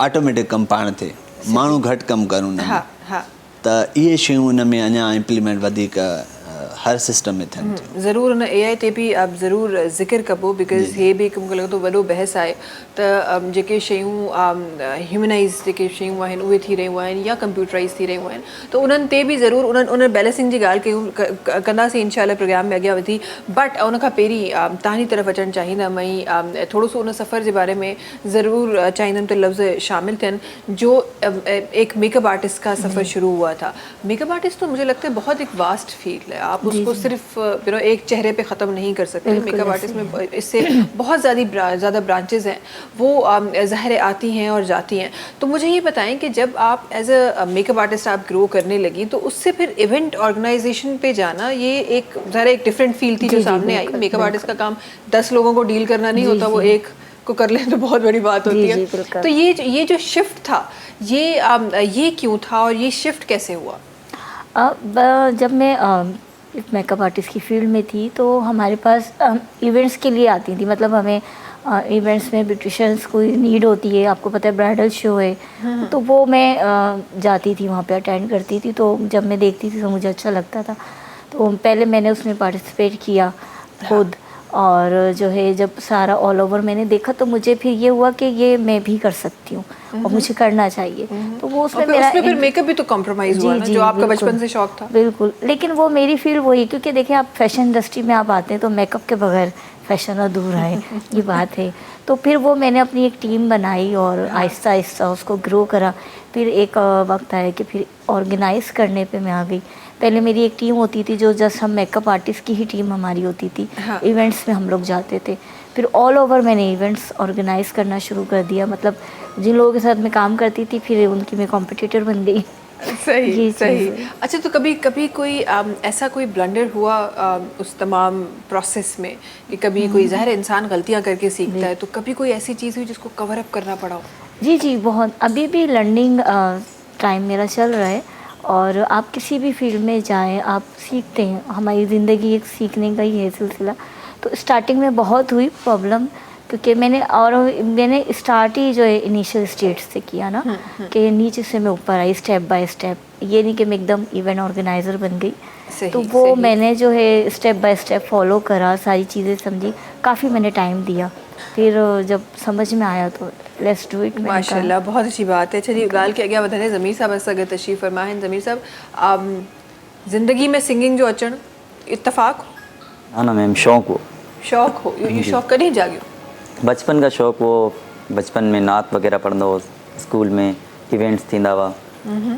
ऑटोमेटिक कमु पाण थिए माण्हू घटि कमु कनि उन में त इहे शयूं उन में अञा इम्प्लीमेंट वधीक हर सिस्टम में थियनि थियूं। ज़रूरु हुन AI ते बि आप ज़रूरु ज़िक्र कबो बिकॉज़ हे बि हिकु मूंखे लॻे थो वॾो बहस आहे त जेके शयूं ह्यूमनाइज़ जेके शयूं आहिनि उहे थी रहियूं आहिनि या कंप्यूटराइज़ थी रहियूं आहिनि त उन्हनि ते बि ज़रूरु उन बैलेंसिंग जी ॻाल्हि कयूं कंदासीं इंशाल्लाह प्रोग्राम में अॻियां वधी बट उन खां पहिरीं तव्हांजी तरफ़ अचणु चाहींदमि ऐं थोरो सो उन सफ़र जे बारे में ज़रूरु चाहींदमि त लफ़्ज़ शामिल थियनि जो एक मेकअप आर्टिस्ट का सफ़र शुरू हुआ था। मेकअप आर्टिस्ट तो मुझे लगता है बहुत एक वास्ट फील्ड है, आप उसको सिर्फ एक चेहरे पे ख़त्म नहीं कर सकते। मेकअप आर्टिस्ट में इससे बहुत ज़्यादा ब्रांचेस हैं, वो ज़ाहिर आती हैं और जाती हैं। तो मुझे ये बताएं कि जब आप एज अ मेकअप आर्टिस्ट आप ग्रो करने लगी तो उससे फिर इवेंट ऑर्गेनाइजेशन पे जाना ये एक ज़रा एक डिफरेंट फील्ड थी जो सामने आई। मेकअप आर्टिस्ट का काम 10 लोगों को डील करना नहीं होता, वो एक को कर ले तो बहुत बड़ी बात होती है। तो ये जो शिफ्ट था ये क्यों था और ये शिफ्ट कैसे हुआ? जब मैं मेकअप आर्टिस्ट की फील्ड में थी तो हमारे पास इवेंट्स के लिए आती थी, मतलब हमें इवेंट्स में ब्यूटिशियंस कोई नीड होती है, आपको पता है ब्राइडल शो है, तो वो मैं जाती थी वहाँ पे अटेंड करती थी। तो जब मैं देखती थी तो मुझे अच्छा लगता था, तो पहले मैंने उसमें पार्टिसिपेट किया खुद, और जो है जब सारा ऑल ओवर मैंने देखा तो मुझे फिर ये हुआ कि ये मैं भी कर सकती हूँ और मुझे करना चाहिए। तो वो उसमें मेरा फिर मेकअप भी तो कॉम्प्रोमाइज हुआ ना, जो आपका बचपन से शौक था। बिल्कुल, लेकिन वो मेरी फील्ड वही, क्योंकि देखिए आप फैशन इंडस्ट्री में आप आते हैं तो मेकअप के बगैर फैशन अधूरा है, ये बात है। तो फिर वो मैंने अपनी एक टीम बनाई और आहिस्ता आहिस्ता उसको ग्रो करा। फिर एक वक्त आया कि फिर ऑर्गेनाइज़ करने पे मैं आ गई। पहले मेरी एक टीम होती थी जो जस्ट हम मेकअप आर्टिस्ट की ही टीम हमारी होती थी, इवेंट्स में हम लोग जाते थे। फिर ऑल ओवर मैंने इवेंट्स ऑर्गेनाइज़ करना शुरू कर दिया, मतलब जिन लोगों के साथ मैं काम करती थी फिर उनकी मैं कॉम्पिटिटर बन गई। सही सही। अच्छा, तो कभी कोई ऐसा कोई ब्लंडर हुआ उस तमाम प्रोसेस में कि कभी कोई ज़ाहिर इंसान गलतियां करके सीखता है, तो कभी कोई ऐसी चीज़ हुई जिसको कवर अप करना पड़ा हो? जी बहुत, अभी भी लर्निंग टाइम मेरा चल रहा है। और आप किसी भी फील्ड में जाएं आप सीखते हैं, हमारी ज़िंदगी एक सीखने का ही है सिलसिला। तो स्टार्टिंग में बहुत हुई प्रॉब्लम, क्योंकि मैंने स्टार्ट ही जो है इनिशियल स्टेज से किया ना, कि नीचे से मैं ऊपर आई स्टेप बाय स्टेप। ये नहीं कि मैं एकदम इवेंट ऑर्गेनाइज़र बन गई। तो वो मैंने जो है स्टेप बाय स्टेप फॉलो करा, सारी चीज़ें समझी, काफ़ी मैंने टाइम दिया। फिर जब समझ में आया तो लेट्स डू इट। माशाल्लाह, बहुत अच्छी बात है। चलिए गाल के अॻियां वधंदे ज़मीर साहब असां गॾु तशरीफ़ फरमा आहिनि। ज़मीर साहब, ज़िंदगी में सिंगिंग जो अचणु इत्तफ़ाक़ हो? ना मैम, शौक़ हो। ये शौक़ कॾहिं जाॻियो? बचपन का शौक़ वो, बचपन में नात वग़ैरह पढ़ंदो हुउसि, स्कूल में इवेंट्स थींदा हुआ,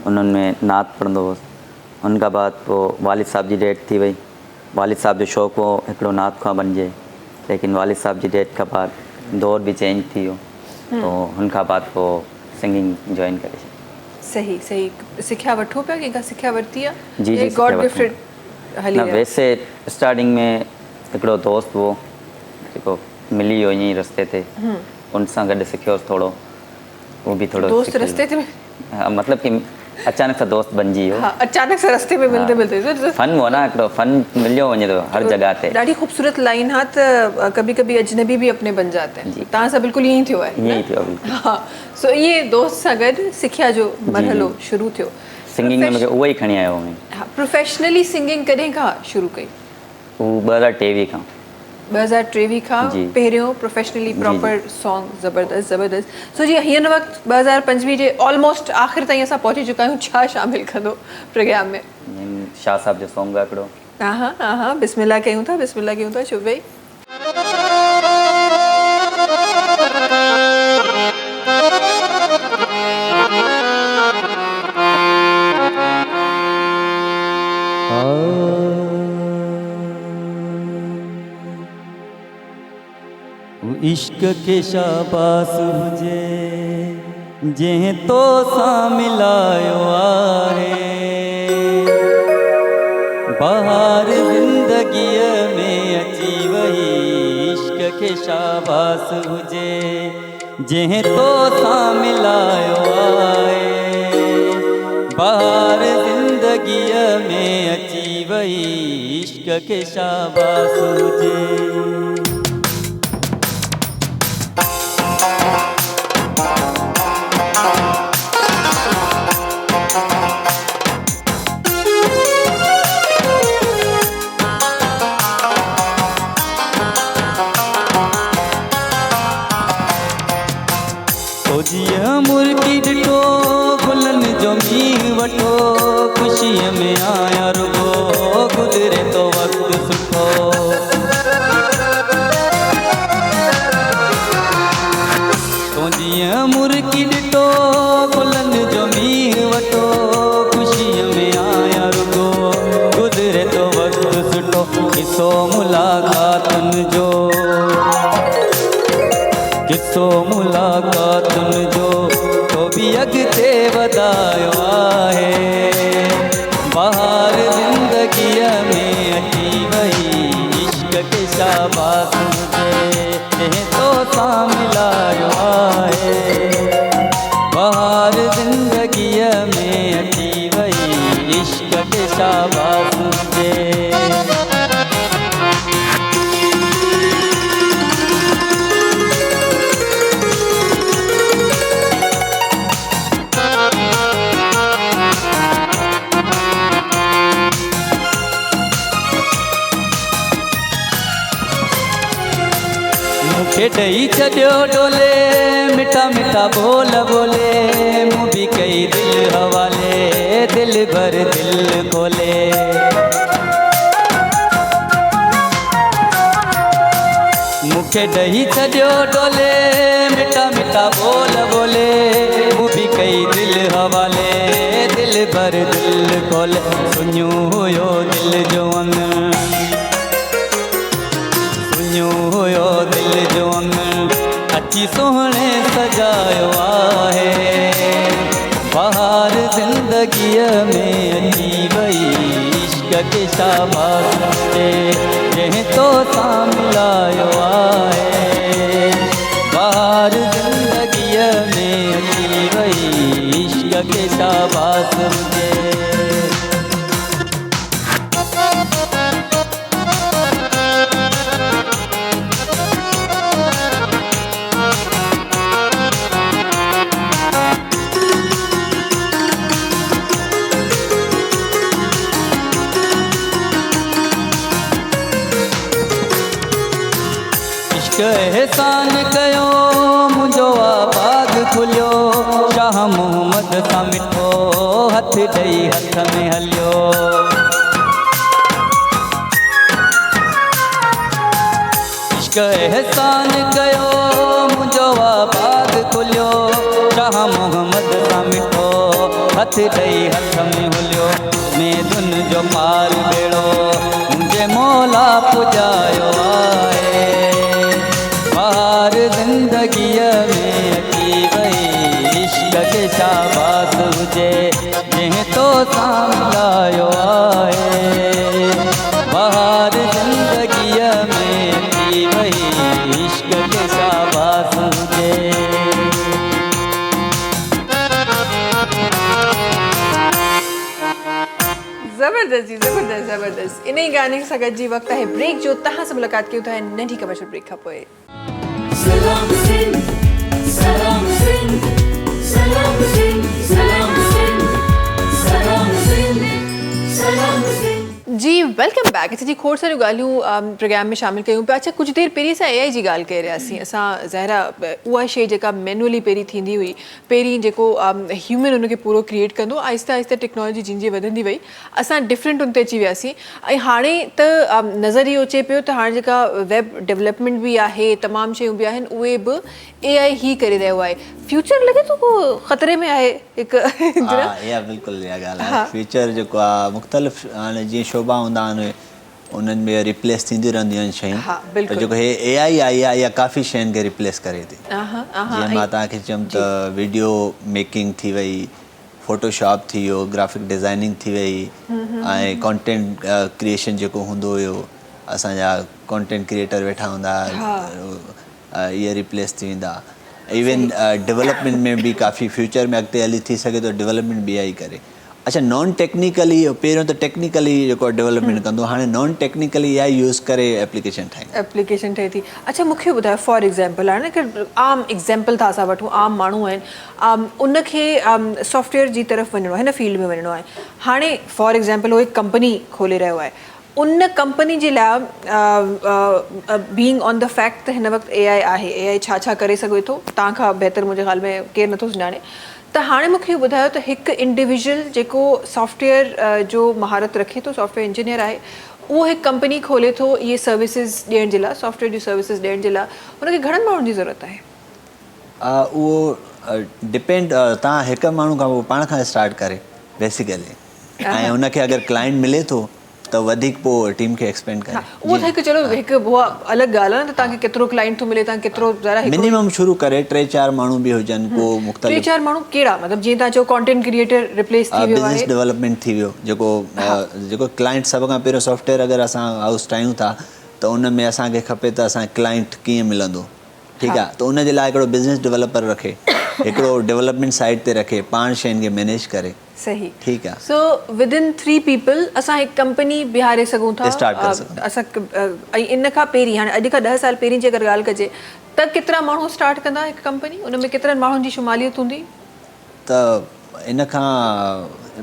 उन्हनि में नात पढ़ंदो हुउसि। उनखां बाद पोइ वालिद साहब जी डेथ थी वई। वालिद साहब जो शौक़ु हो हिकिड़ो नात खां बणिजे, लेकिन वालिद साहब जी डेथ खां बाद दौर भी चेंज थी वियो, तो उनखां बाद पोइ सिंगिंग जॉइन करे छॾी। सही। सिखिया वठो पिया, कंहिंखां सिखिया वरिती आहे? जी गॉड गिफ्टेड हली न, वैसे स्टार्टिंग में हिकिड़ो दोस्त हो जेको मिली वियो ईअं ई रस्ते ते, उन सां गॾु सिखियोसि थोरो। वो भी थोरो दोस्त रस्ते ते? मतलब कि अचानक सा दोस्त बन जी हो हाँ अचानक से रस्ते में मिलते मिलते फन हो ना हिकिड़ो फन मिलियो वञे थो हर जगह ते ॾाढी ख़ूबसूरत लाइन हा त कभी कभी अजनबी भी अपने बन जाते हैं तव्हां सां बिल्कुलु ईअं ई थियो आहे ईअं ई थियो बिल्कुलु हा सो इहे दोस्त सां गॾु सिखिया जो मरहलो शुरू थियो सिंगिंग में मूंखे उहो ई खणी आयो हुअमि हा प्रोफेशनली सिंगिंग कॾहिं खां शुरू कई हू 2023 खां 2023 खां जी। पहिरियों प्रोफेशनली प्रॉपर सॉन्ग ज़बरदस्त सो जी हिन वक़्तु 2025 जे ऑलमोस्ट आख़िर ताईं असां पहुची चुका आहियूं छा शामिलु कंदो प्रोग्राम में शाह साहब जो सॉन्ग आहे हिकिड़ो हा हा बिस्मिल्लाह कयूं था चुप वेही इश्क के शाबास हुजे जंहिं तो सां मिलायो आहे बहार ज़िंदगीअ में अची वई इश्क के शाबास हुजे जंहिं तो सां मिलायो आहे बहार ज़िंदगीअ में अची वई इश्क के शाबास हुजे जीअं मुर्गी ॾिठो गुलनि जो मींहुं वठो ख़ुशीअ में आया रुगो गुज़रे तो वक़्तु सुठो तो जीअं मुर्गी ॾिठो गुलनि जो मींहुं वठो ख़ुशीअ में आया रुगो गुज़रे तो वक़्तु सुठो किसो मुलाक़ातुनि जो किसो मुलाक़ातुनि जो तो बि अॻिते वधायो आहे बहार ज़िंदगीअ में अची वई इश्क के शाबास हुजे जंहिं तो सां मिलायो आहे बहार ज़िंदगीअ में अची वई इश्क के शाबास हुजे ॾेई छॾियो डोले मिठा मिठा बोल बोले मूं बि कई दिलि हवाले दिलि भर दिलि खोले मूंखे ॾेई छॾियो डोले मिठा मिठा बोल बोले मूं बि कई दिलि हवाले दिलि भर दिलि खोले सुञो हुयो दिलि जो अंग हुयो दिल जो अंग अची सोहणे सजायो आहे बहार ज़िंदगीअ में अची वई इश्क के शाबास हुजे जंहिं तो सां मिलायो आहे बहार ज़िंदगीअ में अची वई इश्क के शाबास हुजे एहसान कयो मुंहिंजो आबाद खुलियो शाह मोहम्मद सां मिठो हथ ॾेई हथ में हलियो इश्क एहसान कयो मुंहिंजो आबाद खुलियो शाह मोहम्मद सां मिठो हथ ॾेई हथ में हलियो मेदुन जो पार बेड़ो मुंहिंजे मौला पुॼायो आहे बहार ज़िंदगीअ में अची वई इश्क के शाबास हुजे जंहिं तो सां मिलायो आहे बहार ज़िंदगीअ में अची वई इश्क के शाबास हुजे ज़बरदस्त इन ई गाने सां गॾिजी वक़्तु आहे ब्रेक जो तव्हां सां मुलाक़ात कयूं था नंढी कमर्शियल ब्रेक खां पोइ सलाम सिंध सलाम सिंध सलाम सिंध सलाम सिंध सलाम सिंध सलाम सिंध जी वेलकम बैक जी खोड़ सारियूं ॻाल्हियूं प्रोग्राम में शामिल कयूं पिया अच्छा कुझु देरि पहिरीं असां AI जी ॻाल्हि करे रहियासीं असां ज़ाहिरा उहा शइ जेका मैनुअली पहिरीं थींदी हुई पहिरीं जेको ह्यूमन उनखे पूरो क्रिएट कंदो आहिस्ते आहिस्ते टेक्नोलॉजी जीअं जीअं वधंदी वई असां डिफरेंट उन ते अची वियासीं ऐं हाणे त नज़र इहो अचे पियो त हाणे जेका वेब डेवलपमेंट बि आहे तमामु शयूं बि आहिनि उहे बि AI ई करे रहियो आहे फ्यूचर लॻे थो को ख़तरे में आहे हिकु इहा बिल्कुलु इहा ॻाल्हि आहे फ्यूचर जेको आहे मुख़्तलिफ़ हाणे जीअं शोभा हूंदा आहिनि उन्हनि में रिप्लेस थींदियूं रहंदियूं आहिनि शयूं त जेको हे AI आई आहे इहा काफ़ी शयुनि खे रिप्लेस करे थी जीअं मां तव्हांखे चयुमि त वीडियो मेकिंग थी वई फोटोशॉप थी वियो ग्राफिक डिज़ाइनिंग थी वई ऐं कॉन्टेंट क्रिएशन जेको हूंदो हुयो असांजा कॉन्टेंट क्रिएटर वेठा हूंदा इहे रिप्लेस थी वेंदा इवन डेवलपमेंट में बि काफ़ी फ्यूचर में अॻिते हली थी सघे थो डेवलपमेंट बि AI करे अच्छा नॉन टेक्निकली पहिरियों त टेक्निकली जेको डेवलपमेंट कंदो हाणे नॉन टेक्निकली AI यूज़ करे एप्लीकेशन ठहे थी अच्छा मूंखे ॿुधायो फॉर एग्ज़ाम्पल हाणे हिकु आम एग्ज़ाम्पल था असां वठूं आम माण्हू आहिनि उनखे सॉफ्टवेयर जी तरफ़ वञिणो आहे हिन फील्ड में वञिणो आहे हाणे फॉर एग्ज़ाम्पल उहो हिकु कंपनी खोले रहियो आहे उन कंपनी जे लाइ बीइंग ऑन द फैक्ट त हिन वक़्तु AI आहे AI छा छा करे सघे थो तव्हां खां बहितर मुंहिंजे ख़्याल में केरु नथो सुञाणे त हाणे मूंखे ॿुधायो त हिकु इंडिविजुअल जेको सॉफ्टवेयर जो महारत रखे थो सॉफ्टवेयर इंजीनियर आहे उहो हिकु कंपनी खोले थो इहे सर्विसिस ॾियण जे लाइ सॉफ्टवेयर जी सर्विसिस ॾियण जे लाइ हुनखे घणनि माण्हुनि जी ज़रूरत आहे उहो डिपेंड तव्हां हिकु माण्हू खां पोइ पाण खां स्टार्ट करे बेसिकली ऐं हुनखे अगरि क्लाइंट मिले थो त वधीक पोइ टीम खे एक्सपेंड करे उहो त हिकु चलो हिकु उहा अलॻि ॻाल्हि आहे न त तव्हांखे केतिरो क्लाइंट थो मिले तव्हां केतिरो मिनिमम शुरू करे 3-4 माण्हू बि हुजनि को मुख़्तलिफ़ 3-4 माण्हू कहिड़ा मतिलबु जीअं तव्हां चओ कॉन्टेंट क्रिएटर रिप्लेस थी वियो आहे बिज़नेस डेवलपमेंट थी वियो जेको क्लाइंट सभ खां पहिरियों सॉफ्टवेयर अगरि असां हाउस ठाहियूं था त उन में असांखे खपे त असांखे क्लाइंट कीअं मिलंदो ठीकु आहे त उन जे लाइ हिकिड़ो बिज़नेस डेवलपर रखे हिकिड़ो डेवलपमेंट साइड ते रखे पाण शयुनि खे मैनेज करे सही ठीकु आहे सो विदिन 3 पीपल असां हिकु कंपनी बिहारे सघूं था असां ऐं इन खां पहिरीं हाणे अॼु खां 10 साल पहिरीं जी अगरि ॻाल्हि कजे त केतिरा माण्हू स्टार्ट कंदा हिकु कंपनी उन में केतिरनि माण्हुनि जी शुमालियत हूंदी त इन खां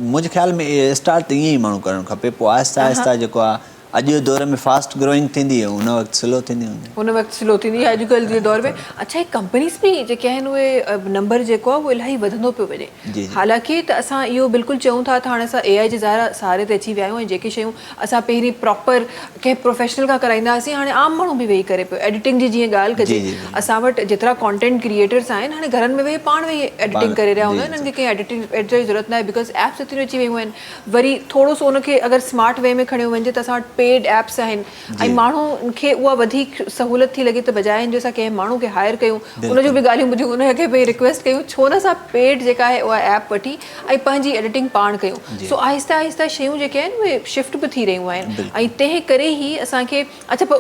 मुंहिंजे ख़्याल में स्टार्ट त ईअं ई माण्हू करणु खपे पोइ आहिस्ता आहिस्ता जेको आहे अॼु जे दौर में फास्ट ग्रोइंग थींदी आहे उन वक़्तु स्लो थींदी हूंदी उन वक़्तु स्लो थींदी आहे अॼुकल्ह जे दौर में अच्छा हीअ कंपनीज़ बि जेके आहिनि उहे नंबर जेको आहे उहो इलाही वधंदो पियो वञे हालांकि त असां इहो बिल्कुलु चऊं था त हाणे असां AI जे ज़ाहिरा सहारे ते अची विया आहियूं ऐं जेके शयूं असां पहिरीं प्रॉपर कंहिं प्रोफेशनल खां कराईंदा हुआसीं हाणे आम माण्हू बि वेही करे पियो एडिटिंग जी जीअं ॻाल्हि कजे असां वटि जेतिरा कॉन्टेंट क्रिएटर्स आहिनि हाणे घरनि में वेही पाण वेही एडिटिंग करे रहिया हूंदा आहिनि हिननि खे कंहिं एडिटर जी ज़रूरत न आहे बिकॉज़ एप्स एतिरियूं अची वियूं आहिनि वरी थोरो सो उनखे अगरि स्मार्ट वे में खणियो वञे त असां वटि पेड एप्स आहिनि ऐं माण्हुनि खे उहा वधीक सहूलियत थी लॻे त बजाए जो असां कंहिं माण्हू खे हायर कयूं उनजूं बि ॻाल्हियूं ॿुधियूं उनखे भई रिक्वेस्ट कयूं छो न असां पेड जेका आहे उहा ऐप वठी ऐं पंहिंजी एडिटिंग पाण कयूं सो आहिस्ता आहिस्ता शयूं जेके आहिनि उहे शिफ्ट बि थी रहियूं आहिनि ऐं तंहिं करे ई असांखे अच्छा पर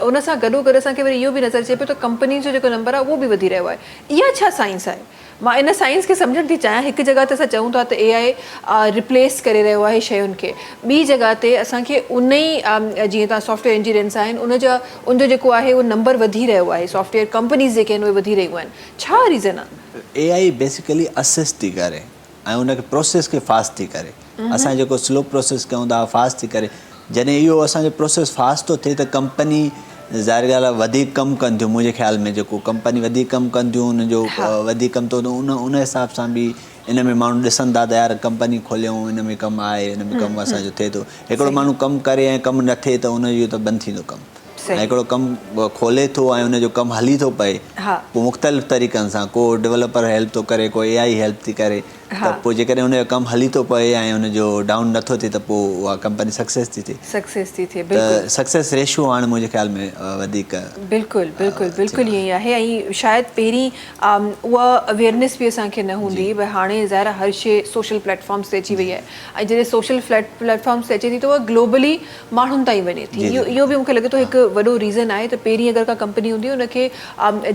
उन सां गॾोगॾु असांखे वरी इहो बि नज़र अचे पियो त कंपनी जो जेको नंबर आहे उहो बि वधी रहियो आहे इहा छा साइंस आहे मां इन साइंस खे सम्झणु थी चाहियां हिकु जॻह ते असां चऊं था त AI रिप्लेस करे रहियो आहे शयुनि खे ॿी जॻह ते असांखे उन ई जीअं तव्हां सॉफ्टवेयर इंजीनियर्स आहिनि उनजो जेको आहे उहो नंबर वधी रहियो आहे सॉफ्टवेयर कंपनीज़ जेके आहिनि उहे वधी रहियूं आहिनि छा रीज़न आहे AI बेसिकली असिस्ट थी करे ऐं उनखे प्रोसेस खे फास्ट थी करे असां जेको स्लो प्रोसेस कयूं था फास्ट थी करे जॾहिं इहो असांजो प्रोसेस फास्ट थो थिए त कंपनी ज़ाहिर ॻाल्हि आहे वधीक कमु कनि थियूं मुंहिंजे ख़्याल में जेको कंपनी वधीक कमु कनि थियूं उनजो वधीक कमु थो उन हिसाब सां बि इन में माण्हू ॾिसनि था त यार कंपनी खोलियऊं इन में कमु आहे इन में कमु असांजो थिए थो हिकिड़ो माण्हू कमु करे ऐं कमु न थिए त उनजो त बंदि थींदो कमु ऐं हिकिड़ो कमु खोले थो ऐं उनजो कमु हली थो पए पोइ मुख़्तलिफ़ तरीक़नि सां को डेवलपर हेल्प थो करे को AI हेल्प थी करे त पोइ जेकॾहिं उनजो कमु हली थो पए ऐं उनजो डाउन नथो थिए त पोइ उहा कंपनी सक्सेस थी थिए त सक्सेस रेशियो हाणे मुंहिंजे ख़्याल में वधीक बिल्कुलु ईअं ई आहे ऐं शायदि पहिरीं उहा अवेयरनेस बि असांखे न हूंदी भई हाणे ज़ाहिर हर शइ सोशल प्लेटफॉर्म्स ते अची वई आहे ऐं जॾहिं सोशल प्लेटफॉर्म्स ते अचे थी त उहा ग्लोबली माण्हुनि ताईं वञे थी इहो बि मूंखे लॻे थो हिकु वॾो रीज़न आहे त पहिरीं अगरि का कंपनी हूंदी उनखे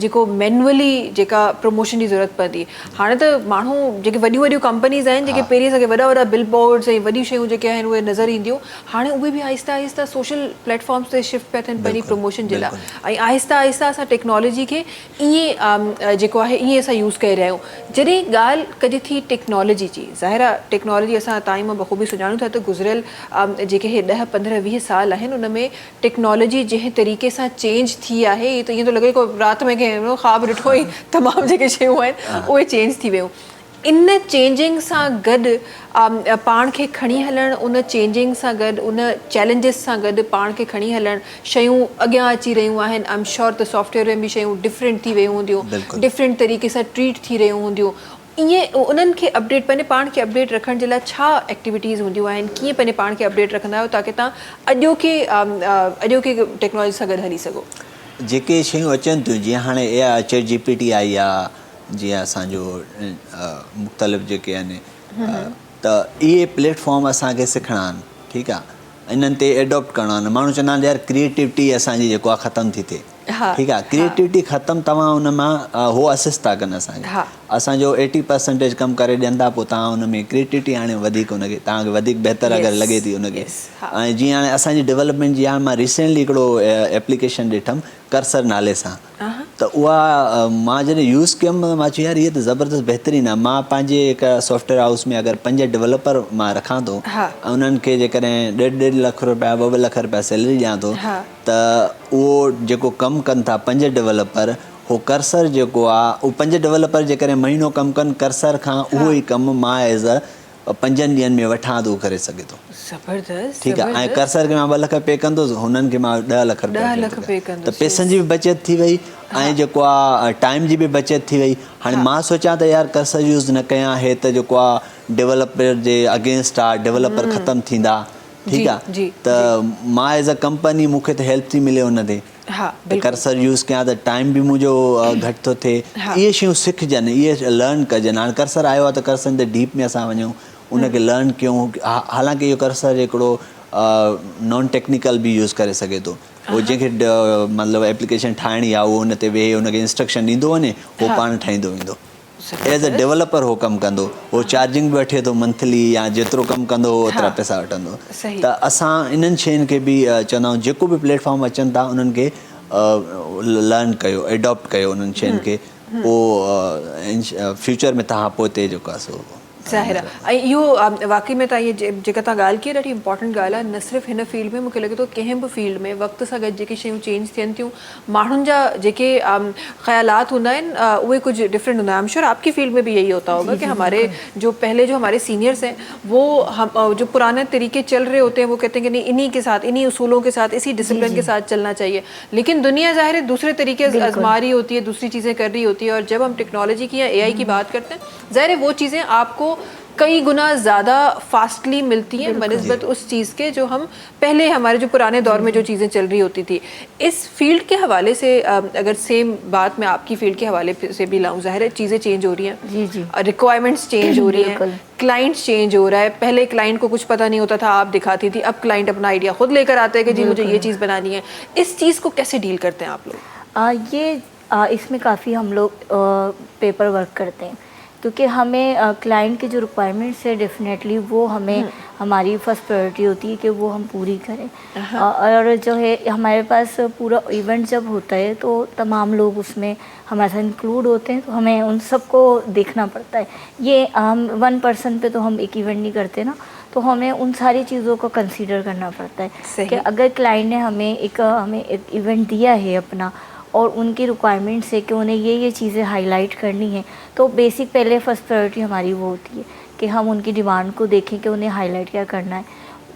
जेको मैनुअली जेका प्रमोशन जी ज़रूरत पवंदी हाणे त माण्हू जेके वॾियूं वॾियूं वॾियूं कंपनीज़ आहिनि जेके पहिरीं असांखे वॾा वॾा बिल बोर्ड्स ऐं वॾियूं शयूं जेके आहिनि उहे नज़र ईंदियूं, हाणे उहे बि आहिस्ता आहिस्ता सोशल प्लेटफॉर्म्स ते शिफ्ट पिया थियनि पंहिंजी प्रमोशन जे लाइ, ऐं आहिस्ता आहिस्ता असां टेक्नोलॉजी खे ईअं जेको आहे ईअं असां यूज़ करे रहिया आहियूं। जॾहिं ॻाल्हि कजे थी टेक्नोलॉजी जी, ज़ाहिर आहे टेक्नोलॉजी असां तव्हां मां बख़ूबी सुञाणूं था त गुज़िरियल जेके हे 10, 15, 20 साल आहिनि उन में टेक्नोलॉजी जंहिं तरीक़े सां चेंज थी आहे, त ईअं थो लॻे को राति में कंहिं ख़्वाबु ॾिठो ई तमामु जेके शयूं आहिनि उहे चेंज थी वियूं। इन चेंजिंग सां गॾु पाण खे खणी हलणु, उन चेंजिंग सां गॾु, उन चैलेंजिस सां गॾु पाण खे खणी हलणु, शयूं अॻियां अची रहियूं आहिनि। आई एम श्योर त सॉफ्टवेयर में बि शयूं डिफरेंट थी वियूं हूंदियूं, डिफरेंट तरीक़े सां ट्रीट थी रहियूं हूंदियूं। ईअं उन्हनि खे अपडेट, पंहिंजे पाण खे अपडेट रखण जे लाइ छा एक्टिविटीज़ हूंदियूं आहिनि, कीअं पंहिंजे पाण खे अपडेट रखंदा आहियो ताकी तव्हां अॼोके टेक्नोलॉजी सां गॾु हली सघो? जेके शयूं अचनि थियूं, जीअं हाणे चैट GPT आई आहे, जीअं असांजो मुख़्तलिफ़ जेके आहिनि, त इहे प्लेटफॉर्म असांखे सिखणा आहिनि, ठीकु आहे, इन्हनि ते एडॉप्ट करिणो आहे। माण्हू चवंदा आहिनि यार क्रिएटिविटी असांजी जेको आहे ख़तमु थी थिए, ठीकु आहे, क्रिएटिविटी ख़तमु, तव्हां हुन मां हो असिस्ट था कनि असांखे, असांजो 80% कमु करे ॾियनि था, पोइ तव्हां हुन में क्रिएटिविटी हाणे वधीक हुनखे तव्हांखे वधीक बहितर अगरि लॻे थी हुनखे। ऐं जीअं हाणे असांजी डेवलपमेंट जी, हाणे मां रिसेंटली हिकिड़ो एप्लीकेशन ॾिठमि कर्सर नाले सां, त उहा मां जॾहिं यूज़ कयमि मां चयो यार इहा त ज़बरदस्त बहितरीनु आहे। मां पंहिंजे हिकु सॉफ्टवेयर हाउस में अगरि 5 डेवलपर मां रखां थो ऐं उन्हनि खे जेकॾहिं 1.5 लख रुपया 2 लख रुपया सैलरी ॾियां थो, त उहो जेको कमु कनि था 5 डेवलपर, उहो कर्सर जेको आहे, उहे 5 डेवलपर जेकॾहिं महीनो कमु कनि कर्सर खां, उहो ई कमु मां एज़ अ 5 ॾींहंनि में वठां थो करे सघे थो। ज़बरदस्त, ठीकु आहे। ऐं कर्सर खे मां 2 लख पे कंदुसि, हुननि खे मां 10 लख रुपया, त पैसनि जी बि बचति थी वई ऐं जेको आहे टाइम जी बि बचति थी वई। हाणे मां सोचां त यार कर्सर यूज़ न कयां, हे त जेको आहे डेवलपर जे अगेंस्ट आहे, डेवलपर ख़तमु थींदा, ठीकु आहे, त मां एज़ अ कंपनी मूंखे त हेल्प थी मिले हुन ते, कर्सर यूज़ कयां त टाइम बि मुंहिंजो घटि थो थिए। इहे शयूं सिखजनि, इहे लर्न कजनि। हाणे कर्सर आयो आहे त कर्सर ते डीप में असां वञूं, उनखे लर्न कयूं। हालांकि इहो कर्सर हिकिड़ो नॉन टेक्निकल बि यूज़ करे सघे थो, उहो जंहिंखे मतिलबु एप्लीकेशन ठाहिणी आहे उहो हुन ते वेहे हुनखे इंस्ट्रक्शन ॾींदो वञे, उहो पाण ठाहींदो वेंदो। एज़ अ डेवलपर हो कमु कंदो, उहो चार्जिंग बि वठे थो मंथली, या जेतिरो कमु कंदो ओतिरा पैसा वठंदो। त असां इन्हनि शयुनि खे बि चवंदा आहियूं, जेको बि प्लेटफॉर्म अचनि था उन्हनि खे लर्न कयो, एडॉप्ट कयो उन्हनि शयुनि खे, पोइ फ्यूचर में तव्हां पोइ ते जेको आहे सो ज़ाहिर आहे। ऐं इहो वाक़ई में तव्हां इहे जेका तव्हां ॻाल्हि कई ॾाढी इंपॉर्टेंट ॻाल्हि आहे। न सिर्फ़ु हिन फील्ड में, मूंखे लॻे थो कंहिं बि फील्ड में वक़्त सां गॾु जेके शयूं चेंज थियनि थियूं, माण्हुनि जा जेके ख़्यालात हूंदा आहिनि उहे कुछ डिफरेंट हूंदा है। आई एम श्योर आपकी फील्ड में भी यही होता होगा कि हमारे जो हमारे सीनियर्स हैं वो हम जो पुराने तरीके चल रहे होते हैं वो कहते हैं कि नहीं, इन्हीं के साथ, इन्हीं उसूलों के साथ, इसी डिसिप्लिन के साथ चलना चाहिए। लेकिन दुनिया ज़ाहिर है दूसरे तरीके आजमा रही होती है, दूसरी चीज़ें कर रही होती है। और जब हम टेक्नोलॉजी की या AI की बात करते हैं, ज़ाहिर है वो चीज़ें आपको कई गुना ज़्यादा फास्टली मिलती हैं बनिस्बत उस चीज़ के जो हम पहले हमारे जो पुराने दौर में जो चीज़ें चल रही होती थी। इस फील्ड के हवाले से अगर सेम बात मैं आपकी फील्ड के हवाले से भी लाऊं, ज़ाहिर है चीज़ें चेंज हो रही हैं, रिक्वायरमेंट्स चेंज हो रही हैं, क्लाइंट्स चेंज हो रहा है। पहले क्लाइंट को कुछ पता नहीं होता था, आप दिखाती थी, अब क्लाइंट अपना आइडिया खुद लेकर आते हैं कि जी मुझे ये चीज़ बनानी है। इस चीज़ को कैसे डील करते हैं आप लोग? इसमें काफ़ी हम लोग पेपर वर्क करते हैं, क्योंकि हमें क्लाइंट की जो रिक्वायरमेंट्स है डेफिनेटली वो हमें हमारी फर्स्ट प्रायोरिटी होती है कि वो हम पूरी करें। और जो है हमारे पास पूरा इवेंट जब होता है तो तमाम लोग उसमें हमारे साथ इंक्लूड होते हैं, तो हमें उन सबको देखना पड़ता है। ये हम 1 पर्सन पे तो हम एक इवेंट नहीं करते ना, तो हमें उन सारी चीज़ों को कंसीडर करना पड़ता है कि अगर क्लाइंट ने हमें एक इवेंट दिया है अपना और उनकी रिक्वायरमेंट्स है कि उन्हें ये चीज़ें हाईलाइट करनी है, तो बेसिक पहले फर्स्ट प्रायोरिटी हमारी वो होती है कि हम उनकी डिमांड को देखें कि उन्हें हाईलाइट क्या करना है।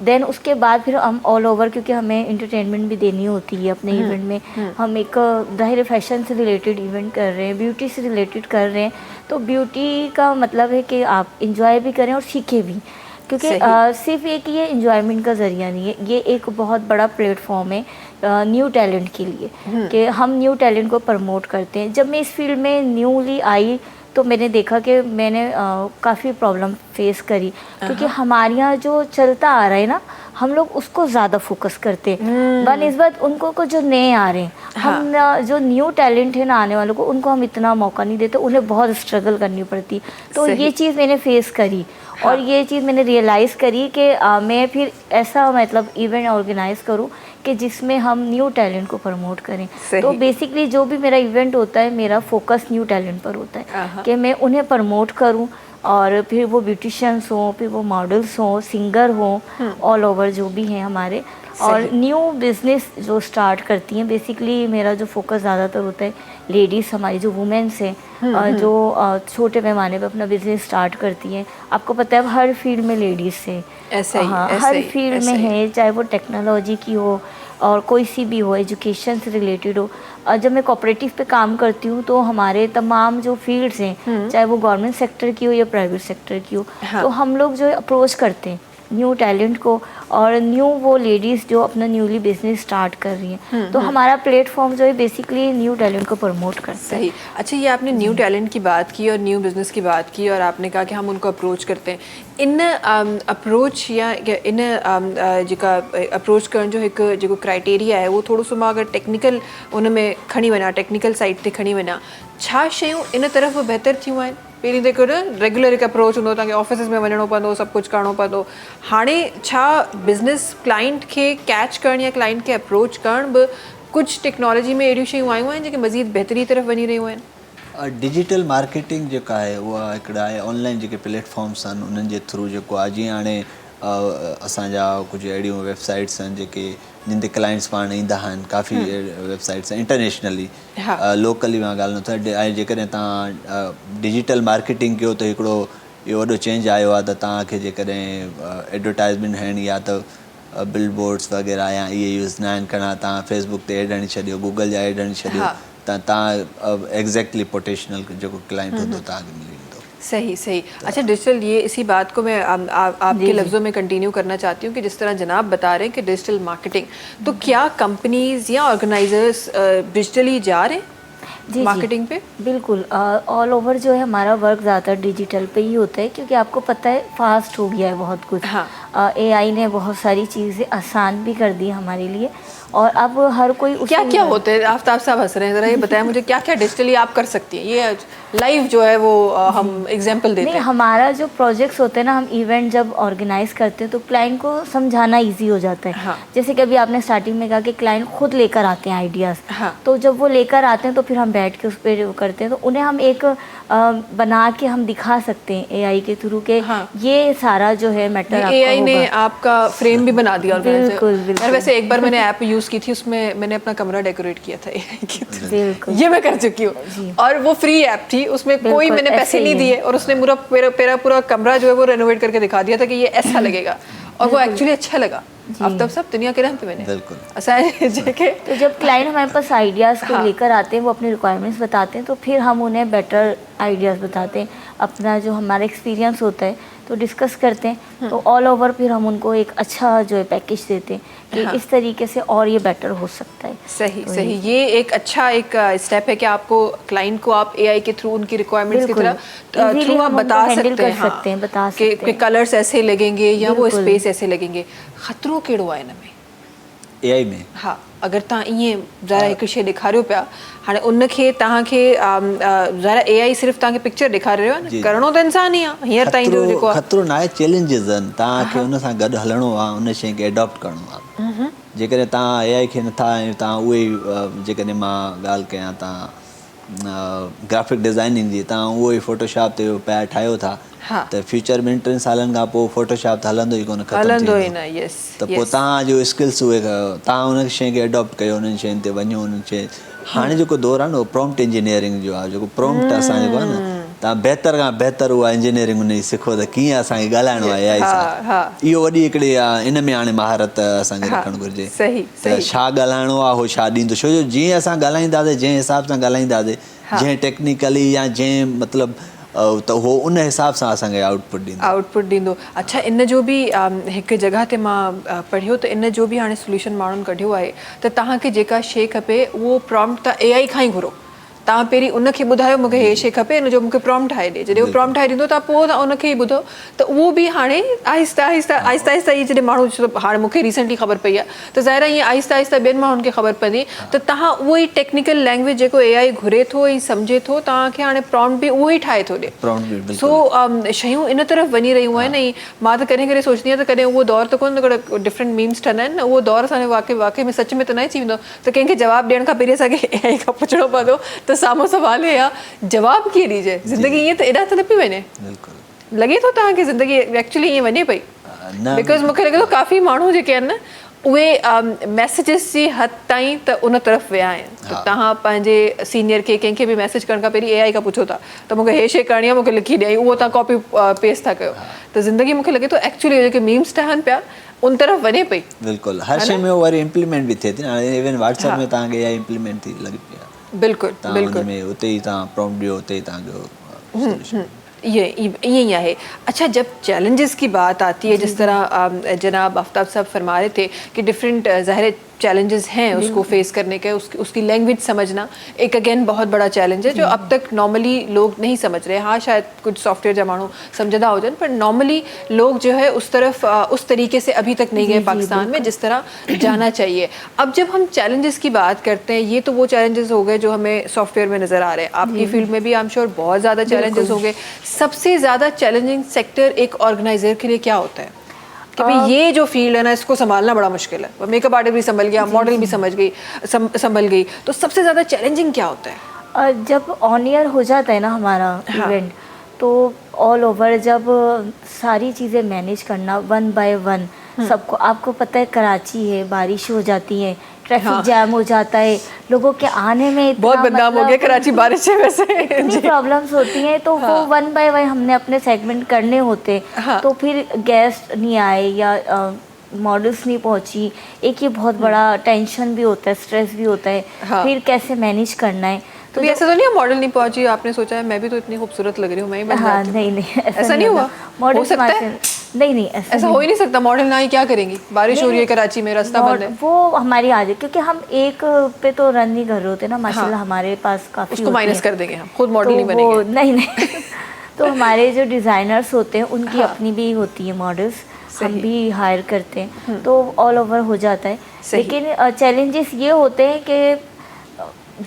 देन उसके बाद फिर हम ऑल ओवर, क्योंकि हमें इंटरटेनमेंट भी देनी होती है अपने इवेंट में। हम एक ज़ाहिर फैशन से रिलेटेड इवेंट कर रहे हैं, ब्यूटी से रिलेटेड कर रहे हैं, तो ब्यूटी का मतलब है कि आप इंजॉय भी करें और सीखें भी, क्योंकि सिर्फ एक ये इंजॉयमेंट का ज़रिया नहीं है, ये एक बहुत बड़ा प्लेटफॉर्म है न्यू टैलेंट के लिए, कि हम न्यू टैलेंट को प्रमोट करते हैं। जब मैं इस फील्ड में न्यूली आई तो मैंने देखा कि मैंने काफ़ी प्रॉब्लम फेस करी, क्योंकि हमारे यहाँ जो चलता आ रहा है ना, हम लोग उसको ज़्यादा फोकस करते हैं बनिस्बत उनको को जो नए आ रहे हैं। हम जो न्यू टैलेंट है ना आने वालों को, उनको हम इतना मौका नहीं देते, उन्हें बहुत स्ट्रगल करनी पड़ती। तो ये चीज़ मैंने फेस करी और ये चीज़ मैंने रियलाइज़ करी कि मैं फिर ऐसा मतलब इवेंट ऑर्गेनाइज़ करूँ कि जिसमें हम न्यू टैलेंट को प्रमोट करें। तो बेसिकली जो भी मेरा इवेंट होता है, मेरा फोकस न्यू टैलेंट पर होता है कि मैं उन्हें प्रमोट करूं, और फिर वो ब्यूटिशियंस हों, फिर वो मॉडल्स हों, सिंगर हों, ऑल ओवर जो भी हैं हमारे, और न्यू बिज़नेस जो स्टार्ट करती हैं। बेसिकली मेरा जो फोकस ज़्यादातर होता है लेडीज़, हमारी जो वुमेन्स हैं जो छोटे पैमाने पे अपना बिज़नेस स्टार्ट करती हैं। आपको पता है हर फील्ड में लेडीज़ है, ऐसे ही, हाँ, ऐसे हर ही, फील्ड में है, चाहे वो टेक्नोलॉजी की हो और कोई सी भी हो, एजुकेशन से रिलेटेड हो। जब मैं कोऑपरेटिव पे काम करती हूँ तो हमारे तमाम जो फील्ड्स हैं, चाहे वो गवर्नमेंट सेक्टर की हो या प्राइवेट सेक्टर की हो, तो हम लोग जो अप्रोच करते हैं न्यू टैलेंट को और न्यू वो लेडीज़ जो अपना न्यूली बिजनेस स्टार्ट कर रही हैं, तो हमारा प्लेटफॉर्म जो है बेसिकली न्यू टैलेंट को प्रमोट करता है। सही। अच्छा, ये आपने न्यू टैलेंट की बात की और न्यू बिजनेस की बात की और आपने कहा कि हम उनको अप्रोच करते हैं। इन अप्रोच या इन जेका अप्रोच करण जो एक जेको क्राइटेरिया है वो थोड़ो सो मां अगर टेक्निकल उन में खणी वञा, टेक्निकल साइड ते खणी वञा, छा शयूं इन तरफ़ बहितर थियूं आहिनि? पहिरीं त हिकु रेगुलर हिकु अप्रोच हूंदो, तव्हांखे ऑफिसिस में वञिणो पवंदो, सभु कुझु करिणो पवंदो। हाणे छा बिज़नेस क्लाइंट खे कैच करणु या क्लाइंट खे अप्रोच करणु बि कुझु टेक्नोलॉजी में अहिड़ियूं शयूं आयूं आहिनि जेके मज़ीद बहितरी तरफ़ वञी रहियूं आहिनि? डिजिटल मार्केटिंग जेका आहे उहा हिकिड़ा आहे ऑनलाइन जेके प्लेटफॉर्म्स आहिनि उन्हनि जे थ्रू जेको आहे, जीअं हाणे असांजा कुझु अहिड़ियूं वेबसाइट्स आहिनि जेके जिन ते क्लाइंट्स पाण ईंदा आहिनि, काफ़ी वेबसाइट्स आहिनि इंटरनेशनली, लोकली मां ॻाल्हि नथो ऐं जेकॾहिं तव्हां डिजिटल मार्केटिंग कयो त हिकिड़ो इहो वॾो चेंज आयो आहे त तव्हांखे जेकॾहिं एडवर्टाइज़मेंट हणणी आहे त बिल बोर्ड्स वग़ैरह या इहे यूज़ न आहिनि करणा, तव्हां फेसबुक ते एड हणी छॾियो, गूगल जा एड हणी छॾियो, त तव्हां एग्जैक्टली पोटेंशियल जेको क्लाइंट हूंदो तव्हांखे मिली वेंदो। सही सही। अच्छा, डिजिटल, ये इसी बात को मैं आपके लफ्ज़ों में कंटिन्यू करना चाहती हूँ कि जिस तरह जनाब बता रहे हैं कि डिजिटल मार्केटिंग, तो क्या कंपनीज या ऑर्गेनाइजर्स डिजिटली जा रहे हैं मार्केटिंग पे? बिल्कुल, ऑल ओवर जो है हमारा वर्क ज़्यादातर डिजिटल पे ही होता है, क्योंकि आपको पता है फास्ट हो गया है बहुत कुछ। एआई ने बहुत सारी चीज़ें आसान भी कर दी हमारे लिए, और अब हर कोई क्या क्या होते हैं? आफ्ताब साहब हंस रहे हैं, ज़रा ये बताएं मुझे क्या क्या डिजिटली आप कर सकती हैं? ये लाइव जो है वो हम एग्जांपल देते हैं। हमारा जो प्रोजेक्ट्स होते हैं ना, हम इवेंट जब ऑर्गेनाइज करते हैं तो क्लाइंट को समझाना इजी हो जाता है। जैसे कि अभी आपने स्टार्टिंग में कहा कि क्लाइंट खुद लेकर आते हैं आइडियाज़, तो जब वो लेकर आते हैं तो फिर हम बैठ के उस पर करते हैं, तो उन्हें हम एक बना के हम दिखा सकते हैं एआई के थ्रू के ये सारा जो है मैटर आपका एआई ने आपका फ्रेम भी बना दिया। बिल्कुल बिल्कुल। वैसे एक बार मैंने ऐप यूज़ की थी, उसमें मैंने अपना कमरा डेकोरेट किया था एआई के थ्रू, ये मैं कर चुकी हूँ, और वो फ्री ऐप थी, उसमें कोई मैंने पैसे नहीं दिए, और उसने पूरा कमरा जो है वो रेनोवेट करके दिखा दिया था कि ये ऐसा लगेगा, और वो एक्चुअली अच्छा लगा। आफ्ताब साहब दुनिया के रहम पे मैंने बिल्कुल तो जब क्लाइंट हमारे पास आइडियाज़ को लेकर आते हैं, वो अपनी रिक्वायरमेंट्स बताते हैं, तो फिर हम उन्हें बेटर आइडियाज़ बताते हैं, अपना जो हमारा एक्सपीरियंस होता है तो डिस्कस करते हैं, तो ऑल ओवर फिर हम उनको एक अच्छा जो है पैकेज देते हैं कि इस तरीके से और ये बेटर हो सकता है। सही सही। ये एक अच्छा एक स्टेप है कि आपको क्लाइंट को आप एआई के थ्रू उनकी रिक्वायरमेंट्स की तरह थ्रू आप बता सकते हैं कि कलर्स ऐसे लगेंगे या वो स्पेस ऐसे लगेंगे। खतरो केड़ो आहे इनमें एआई में? हाँ, अगर तव्हां ईअं ज़रा हिकु शइ ॾेखारियो पिया, हाणे उनखे तव्हांखे ज़रा एआई सिर्फ़ु तव्हांखे पिक्चर ॾेखारे रहियो आहे न, करिणो त इंसान ई आहे हींअर ताईं जो जेको आहे। खतरो न आहे, चैलेंजिस आहिनि, तव्हांखे उन सां गॾु हलणो आहे, उन शइ खे एडॉप्ट करिणो आहे। जेकॾहिं तव्हां एआई खे नथा, तव्हां उहे जेकॾहिं मां ॻाल्हि कयां, तव्हां ग्राफिक डिज़ाइनिंग जी, तव्हां उहो ई फोटोशॉप ते पिया ठाहियो था, त फ्यूचर में 2-3 सालनि खां पोइ फोटोशॉप त हलंदो ई कोन, हलंदो ई न। यस। त पोइ तव्हांजो स्किल्स उहे तव्हां उन शइ खे एडॉप्ट कयो, उन्हनि शयुनि ते वञो, उन्हनि शइ। हाणे जेको दौरु आहे न, उहो प्रॉम्प्ट इंजीनियरिंग जो आहे, जेको प्रॉम्प्ट असां जेको आहे न, तव्हां बहितर खां बहितर उहा इंजीनियरिंग उन जी सिखो त कीअं असांखे ॻाल्हाइणो आहे एआई सां। इहो वॾी हिकिड़ी इन में हाणे महारत असांखे रखणु घुरिजे, त छा ॻाल्हाइणो आहे उहो छा ॾींदो, छो जो जीअं असां ॻाल्हाईंदासीं, जंहिं हिसाब सां ॻाल्हाईंदासीं, जंहिं टेक्निकली या जंहिं मतिलबु त उहो उन हिसाब सां असांखे आउटपुट ॾींदो। अच्छा, इन जो बि हिकु जॻह ते मां पढ़ियो त इन जो बि हाणे सोल्यूशन माण्हुनि कढियो आहे त तव्हांखे जेका शइ खपे उहो प्रॉम्प्ट तव्हां एआई खां ई घुरो, तव्हां पहिरीं उनखे ॿुधायो मूंखे हे शइ खपे, हिन जो मूंखे प्रॉम्प्ट ठाहे ॾे, जॾहिं उहो प्रॉम्प्ट ठाहे ॾींदो त पोइ तव्हां उनखे ई ॿुधो, त उहो बि हाणे आहिस्ता आहिस्ता आहिस्ता आहिस्ता इहे जॾहिं माण्हू हाणे मूंखे रिसेंटली ख़बर पई आहे त ज़ाहिर आहे ईअं आहिस्ता आहिस्ता ॿियनि माण्हुनि खे ख़बर पवंदी, त तव्हां उहो ई टेक्निकल लैंग्वेज जेको AI घुरे थो ऐं सम्झे थो, तव्हांखे हाणे प्रॉम्प्ट बि उहो ई ठाहे थो ॾे। सो शयूं इन तरफ़ वञी रहियूं आहिनि। ऐं मां त कॾहिं कॾहिं सोचंदी आहियां त कॾहिं उहो दौर त कोन हिकिड़ा डिफरेंट मीम्स ठहंदा आहिनि न, उहो दौर असांजो वाक़ई में सच में त न अची वेंदो, त कंहिंखे जवाबु ॾियण खां पहिरीं असांखे AI खां पुछणो पवंदो त साम्हूं सुवाल हे आहे जवाबु कीअं ॾिजे। ज़िंदगी ईअं त एॾा त न पई वञे, लॻे थो तव्हांखे ज़िंदगी एक्चुअली ईअं वञे पई? बिकॉज़ मूंखे लॻे थो काफ़ी माण्हू जेके आहिनि न उहे मैसेजिस जी हद ताईं त उन तरफ़ विया आहिनि। त तव्हां पंहिंजे सीनियर खे कंहिंखे बि मैसेज करण खां पहिरीं AI खां पुछो था त मूंखे हे शइ करणी आहे, मूंखे लिखी ॾियईं, उहो तव्हां कॉपी पेस्ट था कयो। त ज़िंदगी मूंखे लॻे थो एक्चुअली जेके मीम्स ठहनि पिया उन तरफ़ वञे पई। बिल्कुलु, हर शइ में वरी इम्प्लीमेंट बि थिए थी न, इवन व्हाट्सएप में तव्हांखे AI इम्प्लीमेंट थी लॻी पई आहे। बिल्कुलु बिल्कुलु, में उते ई तव्हां प्रॉम्प्ट ॾियो, उते ई तव्हांजो ये ही है। अच्छा, जब चैलेंजेस की बात आती है, जिस तरह जनाब आफ्ताब साहब फरमा रहे थे कि डिफरेंट ज़ाहिर चैलेंजेस हैं उसको फेस करने के, उसकी लैंग्वेज समझना एक अगेन बहुत बड़ा चैलेंज है जो अब तक नॉर्मली लोग नहीं समझ रहे। हाँ, शायद कुछ सॉफ्टवेयर जा माण्हू समझदा हो जान, पर नॉर्मली लोग जो है उस तरफ उस तरीके से अभी तक नहीं गए पाकिस्तान में जिस तरह जाना चाहिए। अब जब हम चैलेंजेस की बात करते हैं, ये तो वो चैलेंजेस हो गए जो हमें सॉफ्टवेयर में नज़र आ रहे हैं, आपकी फील्ड में भी आई एम श्योर बहुत ज़्यादा चैलेंजेस हो गए। सबसे ज़्यादा चैलेंजिंग सेक्टर एक ऑर्गेनाइजर के लिए क्या होता है कि भाई ये जो फील्ड है ना इसको संभालना बड़ा मुश्किल है? मेकअप आर्टिस्ट भी संभल गया, मॉडल भी संभल गई, तो सबसे ज़्यादा चैलेंजिंग क्या होता है? जब ऑन ईयर हो जाता है ना हमारा इवेंट, तो ऑल ओवर जब सारी चीज़ें मैनेज करना वन बाय वन, सबको आपको पता है कराची है, बारिश हो जाती है, ट्रैफिक जैम हो जाता है, लोगों के आने में बहुत बदनाम हो गया कराची बारिश से वैसे इतनी प्रॉब्लम्स होती हैं। तो वो वन बाय वन हमने अपने सेगमेंट करने होते, तो फिर गेस्ट नहीं आए या मॉडल्स नहीं पहुंची, एक ये बहुत बड़ा टेंशन भी होता है, स्ट्रेस भी होता है, फिर कैसे मैनेज करना है। तो ऐसा तो नहीं है मॉडल नहीं पहुंची, आपने सोचा है मैं भी तो इतनी खूबसूरत लग रही हूँ, मैं ही बन जाती हूँ? नहीं ऐसा नहीं हुआ? मॉडल हो सकता है? नहीं ऐसा हो ही नहीं सकता। मॉडल ना ही क्या करेंगी, बारिश हो रही है कराची में, रास्ता बंद है। वो हमारी आदत, क्योंकि हम एक पे तो रन नहीं कर रहे होते ना माशाल्लाह, हमारे पास काफी उसको माइनस कर देंगे हम, खुद मॉडल नहीं बनेंगे। नहीं तो हमारे जो डिजाइनर्स होते हैं उनकी अपनी भी होती है मॉडल्स, हम भी हायर करते हैं, तो ऑल ओवर हो जाता है। लेकिन चैलेंजेस ये होते हैं कि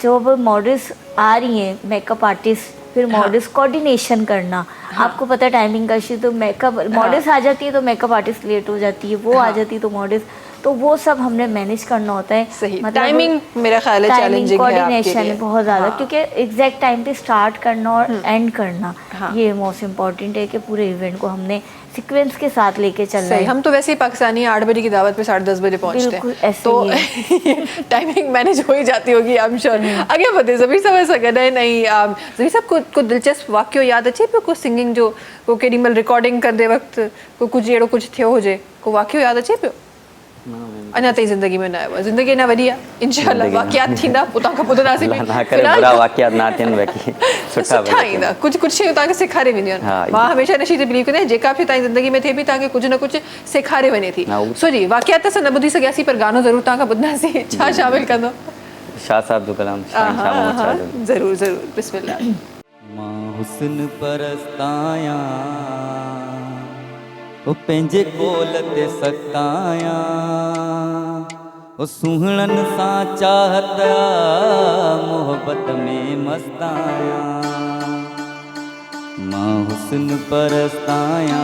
जो मॉडल्स आ रही हैं, मेकअप आर्टिस्ट, फिर मॉडल्स कोऑर्डिनेशन करना, आपको पता है टाइमिंग का इशू, तो मेकअप मॉडल्स आ जाती है तो मेकअप आर्टिस्ट लेट हो जाती है, वो आ जाती है तो मॉडल्स, तो वो सब हमने मैनेज करना होता है। सही, मतलब टाइमिंग मेरा ख्याल है चैलेंजिंग है कोऑर्डिनेशन है बहुत ज़्यादा, क्योंकि एग्जैक्ट टाइम पे स्टार्ट करना और एंड करना, ये मोस्ट इम्पॉर्टेंट है कि पूरे इवेंट को हमने सीक्वेंस के साथ लेके चलना है। हम तो वैसे ही पाकिस्तानी 8 बजे की दावत पे 10:30 बजे पहुंचते हैं, तो टाइमिंग मैनेज हो ही जाती होगी आई एम श्योर। अॻियां वधे ज़मीर साहब सां गॾु आहिनि, ऐं ज़मीर साहब को दिलचस्प वाक़ियो यादि अचे पियो, को सिंगिंग जो, को केॾी महिल रिकॉर्डिंग कंदे वक़्तु को कुझु अहिड़ो कुझु थियो हुजे, को वाक़ियो यादि अचे पियो? अञा ताईं ज़िंदगी में न आयो आहे, ज़िंदगी अञा वॾी आहे, इंशाअल्लाह वाक़ियात थींदा, पोइ तव्हांखां ॿुधंदासीं बि। बुरा वाक़ियात ना थियनि, बाक़ी सुठा ईंदा, कुझु शयूं तव्हांखे सेखारे वेंदियूं आहिनि। मां हमेशह इन शइ ते बिलीव कंदी आहियां, जेका बि तव्हांजी ज़िंदगी में थिए बि तव्हांखे कुझु न कुझु सेखारे वञे थी। सो जी, वाक़ियात त असां न ॿुधी सघियासीं, पर गानो ज़रूरु तव्हांखां ॿुधंदासीं। छा शामिल कंदो? शाह साहब जो कलाम, ज़रूरु ज़रूरु, बिस्मिल्लाह। मां हुस्न परस्ताया ओ पंहिंजे कोल ते सताया, ओ सुहिणन सां चाहत मोहब्बत में मस्ताया। मां हुस्न परस्ताया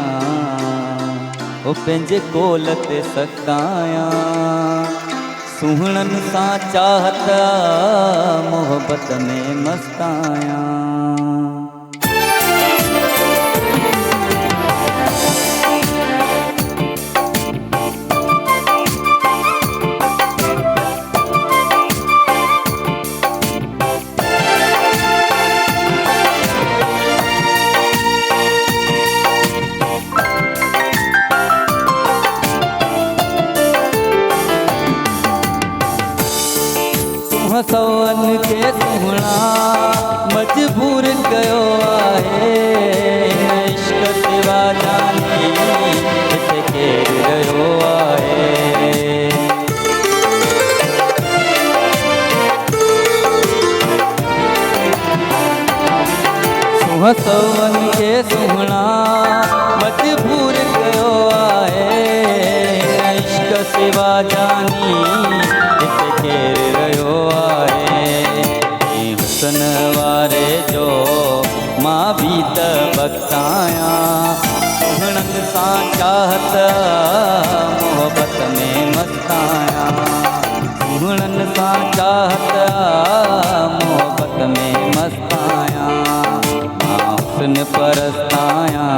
ओ पंहिंजे कोल ते सताया, सुहिणन सां चाहत मोहब्बत में मस्ताया। सवन के सुहणा मजबूर कयो आहे, इश्क सेवा जानी हिते केरु रहियो आहे। तव्हां सौवनि खे सुहिणा मजबूर कयो आहे इश्क सेवा जानी हिते केरु रहियो आहे हुसन वारे जो मां बि त भक्त आहियां सुहिणनि सां चाहत मोहबत में मस्त आहियां सुहिणनि सां चाहत मोहबत में मस्त आहियां मां हुस्न परस्त आहियां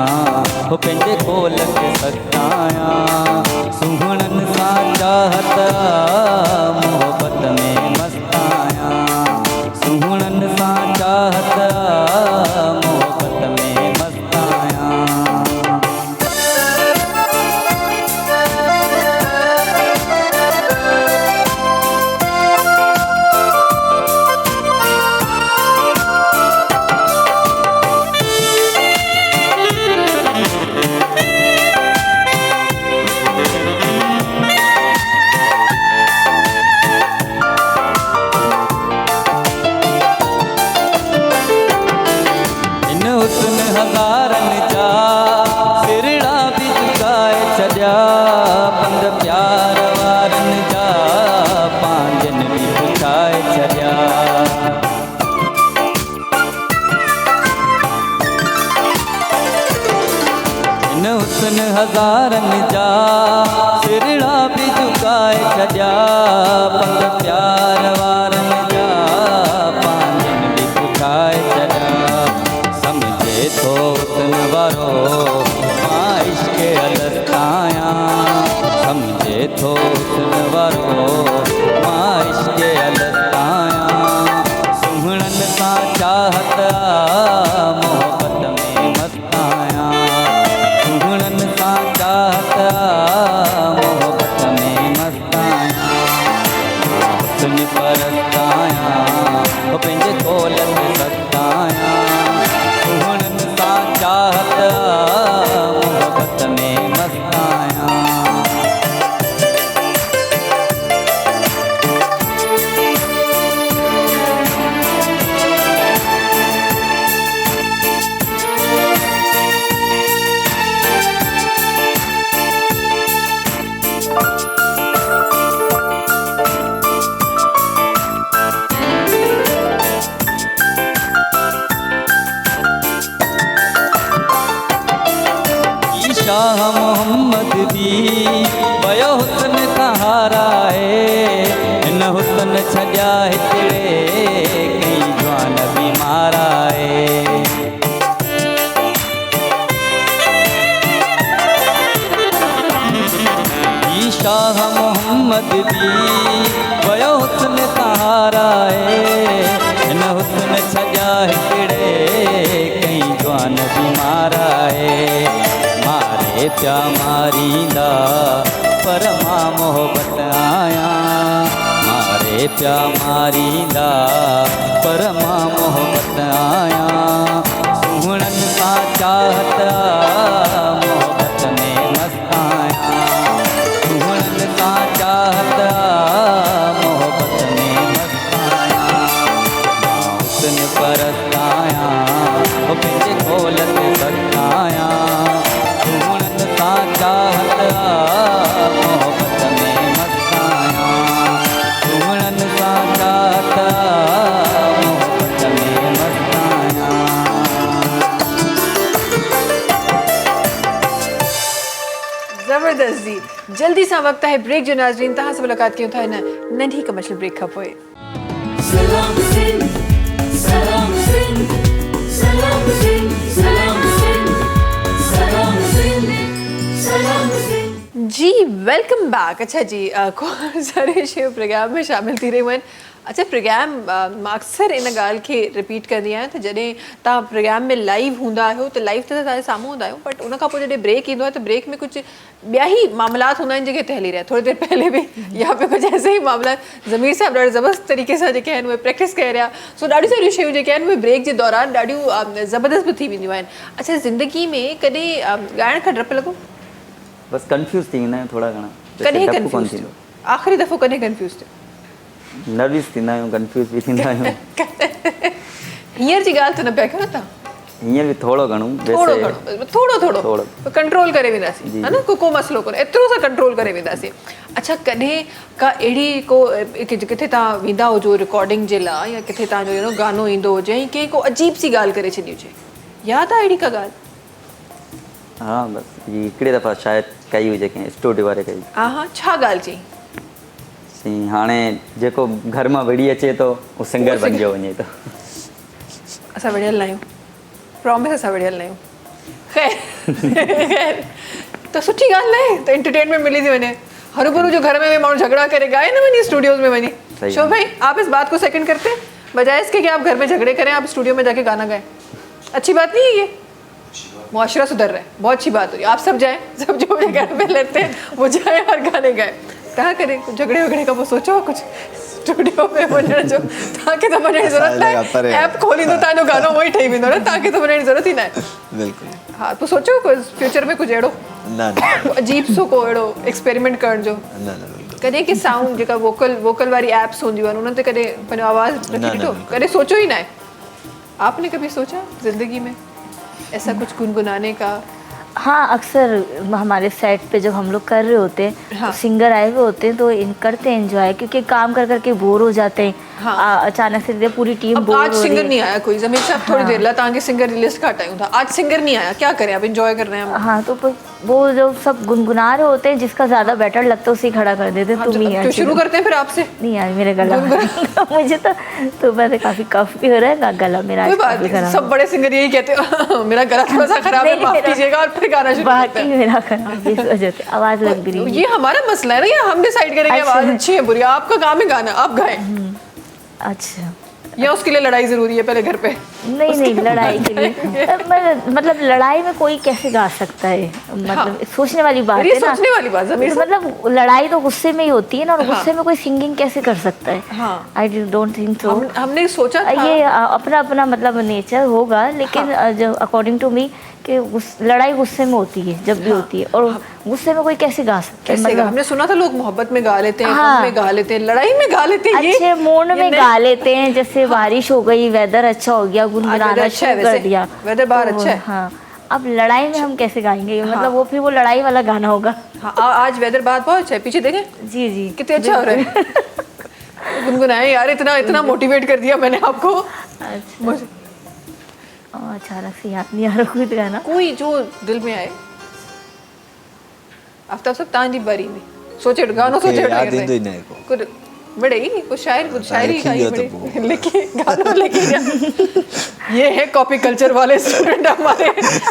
हो पंहिंजे कोल खे सख्त आहियां सुहिणनि सां चाहत मोहबत में मस्त आहियां सुहिणनि सां चाहत मोहबत में मस्त आहियां हुस्न हज़ारनि जा सिरड़ा बि झुकाए छॾिया पंध प्यार वारनि जा पंहिंजनि बि पुछाए छॾिया हिन हुस्न हज़ारनि जा सिरड़ा बि झुकाए छॾिया पंध प्यार वारनि जा पंहिंजनि बि पुछाए छॾिया समझे थो हुस्न वारो मां इश्क अलस्त आहियां समझे थो हुस्न वारो मां इश्क अलस्त आहियां सुहिणनि सां चाहत मोहबत में मस्त आहियां सुहिणनि सां चाहत मोहबत में मस्त आहियां हुस्न परस्त आहियां हो पंहिंजे कोल में सख्त आहियां सुहिणनि सां चाहत मोहबत में मस्त आहियां शाह मोहम्मद भी वयो हुस्न सहारा है हिन हुस्न छॾिया हिकिड़े कई जवान बीमार आहे शाह मोहम्मद भी वयो हुस्न सहारा है हिन हुस्न छॾिया हिकिड़े कई जवान बीमार आहे मारे पिया मारींदा पर मां मोहबत आहियां मारे पिया मारींदा पर मां मोहबत आहियां सुहिणनि सां चाहत मोहबत में मस्त आहियां सुहिणनि सां चाहत मोहबत में मस्त आहियां मां हुस्न परस्त आहियां हो पंहिंजे कोल ते सख्त आहियां सुहिणनि सां चाहत मोहबत में मस्त आहियां सुहिणनि सां चाहत मोहबत में मस्त आहियां ज़बरदस्त जी जल्दी सां वक़्तु आहे ब्रेक जो नाज़रीन तव्हां सां मुलाक़ात कयूं था हिन नंढी कमर्शियल ब्रेक खां पोइ सलाम सिंध सलाम सिंध सलाम सिंध सलाम सिंध सलाम सिंध सलाम सिंध जी वेलकम बैक अच्छा जी खोड़ सारे शयूं प्रोग्राम में शामिल थी रहियूं आहिनि अच्छा प्रोग्राम मां अक्सर इन ॻाल्हि खे रिपीट कंदी आहियां त जॾहिं तव्हां प्रोग्राम में लाइव हूंदा आहियो त लाइव त तव्हांजे साम्हूं हूंदा आहियो बट उन खां पोइ जॾहिं ब्रेक ईंदो आहे त ब्रेक में कुझु ॿिया ई मामलात हूंदा आहिनि जेके ठहली रहिया थोड़ी देर पहले भी यहाँ पे कुछ ऐसे ही मामला ज़मीर साहब ॾाढे ज़बरदस्त तरीक़े सां जेके आहिनि उहे प्रैक्टिस करे रहिया सो ॾाढियूं सारियूं शयूं जेके आहिनि उहे ब्रेक जे दौरान ॾाढियूं ज़बरदस्त बि थी वेंदियूं आहिनि अच्छा ज़िंदगी में कॾहिं ॻाइण खां डपु लॻो बस कंफ्यूज थी वेंदा आहियूं थोरा घणा कॾहिं कंफ्यूज थियो आख़िरी दफ़ो कॾहिं कंफ्यूज थियो नर्वस थींदा आहियूं कंफ्यूज बि थींदा आहियूं हींअर जी ॻाल्हि त न पिया कयो न तव्हां हींअर बि थोरो घणो थोरो वैसे घणो थोरो थोरो। कंट्रोल करे वेंदासीं है न को मसइलो कोन्हे एतिरो सा कंट्रोल करे वेंदासीं। अच्छा कॾहिं का अहिड़ी को किथे तव्हां वेंदा हुजो रिकॉर्डिंग जे लाइ या किथे तव्हांजो गानो ईंदो हुजे ऐं कंहिं को अजीब सी ॻाल्हि करे छॾी हुजे, यादि आहे अहिड़ी का ॻाल्हि? हाँ बसि हीअ हिकिड़े दफ़ा शायदि कई हुई कंहिं स्टूडियो वारे कई। हा हा छा ॻाल्हि चई? सी हाणे जेको घर मां विड़ी अचे थो उहो सिंगर बणिजो वञे थो। असां विढ़ियल न आहियूं, प्रॉमिस असां विढ़ियल न आहियूं। ख़ैर त सुठी ॻाल्हि न आहे त एंटरटेनमेंट मिली थी वञे। हरू भरू जो घर में माण्हू झगड़ा करे गाए न वञे स्टूडियोज में वञी। सही शो भाई आप इस बात को सेकंड करते हैं बजाय इसके कि आप घर में झगड़े करें, आप स्टूडियो में जाके गाना गाएं। अच्छी बात नहीं है ये, मुआशरा सुधर रहा है, बहुत अच्छी बात हो रही है। आप सब जाएं, सब जो भी घर में लेते हैं वो जाए और गाने गाए। कहाँ करें कुछ झगड़े वगड़े का वो सोचो कुछ स्टूडियो में वञण जो तव्हांखे त वञण जी ज़रूरत न आहे। ऐप खोलींदो तव्हांजो गानो उहो ई ठही वेंदो न, तव्हांखे त वञण जी ज़रूरत ई न आहे। बिल्कुलु। हा पोइ सोचो कुझु फ्यूचर में कुझु अहिड़ो न अजीब सो को अहिड़ो एक्सपेरिमेंट करण जो। न बिल्कुलु। कॾहिं की साउंड जेका वोकल वारी एप्स हूंदियूं आहिनि उन्हनि ते कॾहिं पंहिंजो आवाज़ रखी ॾिठो? कॾहिं सोचो ही ना है? आपने कभी सोचा जिंदगी में ऐसा कुछ गुनगुनाने का? हाँ अक्सर हमारे सेट पे जब हम लोग कर रहे होते हैं हाँ। तो सिंगर आए हुए होते हैं तो करते हैं एंजॉय, क्योंकि काम कर करके बोर हो जाते हैं। हाँ। अचानक से पूरी टीम अब बोर आज हो रही सिंगर है। नहीं आया कोई, जमीन साहब थोड़ी देर ला ताकि सिंगर लिस्ट का हटाऊं था, आज सिंगर नहीं आया, क्या करें? अब एंजॉय कर रहे हैं हम। हाँ तो वो जो सब गुनगुना रहे होते हैं जिसका ज्यादा बेटर लगता है उसे खड़ा कर देते हैं। तुम ही तो शुरू करते हैं फिर आपसे। नहीं यार मेरे गला मुझे तो मैंने काफी कफ भी हो रहा है, गला मेरा कोई आज बात काफी नहीं, खराब सब बड़े सिंगर यही कहते हैं मेरा गला थोड़ा सा खराब है, नहीं, माफ मेरा- कीजिएगा, और फिर गाना शुरू करते बाकी हैं। मेरा खराब इस वजह से आवाज लग भी रही है। ये हमारा मसला है ना, ये हम डिसाइड करेंगे अच्छा। आवाज अच्छी है बुरी, आपका काम है गाना, आप गाएं अच्छा या उसके लिए लड़ाई जरूरी है पहले घर पे? नहीं लड़ाई के लिए मतलब लड़ाई में कोई कैसे गा सकता है, मतलब सोचने वाली बात ये है ना। सोचने वाली बात ज़मीर साहब। मतलब लड़ाई तो गुस्से में ही होती है ना, और गुस्से में कोई सिंगिंग कैसे कर सकता है? हाँ। I don't think so. हमने सोचा था ये अपना अपना मतलब नेचर होगा, लेकिन जो अकॉर्डिंग टू मी कि लड़ाई गुस्से में होती है जब भी होती है, और गुस्से में कोई कैसे गा सकता है? कैसे गा? हमने सुना था लोग मोहब्बत में गा लेते हैं, गम में गा लेते हैं, लड़ाई में गा लेते हैं, अच्छे मूड में नहीं- गा लेते हैं, जैसे बारिश हो गई, वेदर अच्छा हो गया, आज गुनगुनाना weather अच्छा है शुरू कर वैसे, दिया, weather बाहर तो अच्छा है। हाँ अब लड़ाई में हम कैसे गाएंगे? मतलब वो फिर वो लड़ाई वाला गाना होगा। हाँ आज वेदर बात बहुत अच्छा है, पीछे देखें जी जी कितने अच्छा हो रहा है। गुनगुनाए यार, इतना मोटिवेट कर दिया मैंने आपको। अच्छा मुझे अचानक से याद नहीं आ रहा कोई गाना। कोई जो दिल में आए। आफ्ताब साहब तांजी बारी में सोचे गानो मूंखे सोचे यादि ईंदो ई न आहे को। कुछ बड़े ही कुछ शायरी लिखी गाई वियो त बड़े लिखी गाना लिखी दिया। ये है कॉपी कल्चर वाले स्टूडेंट हमारे,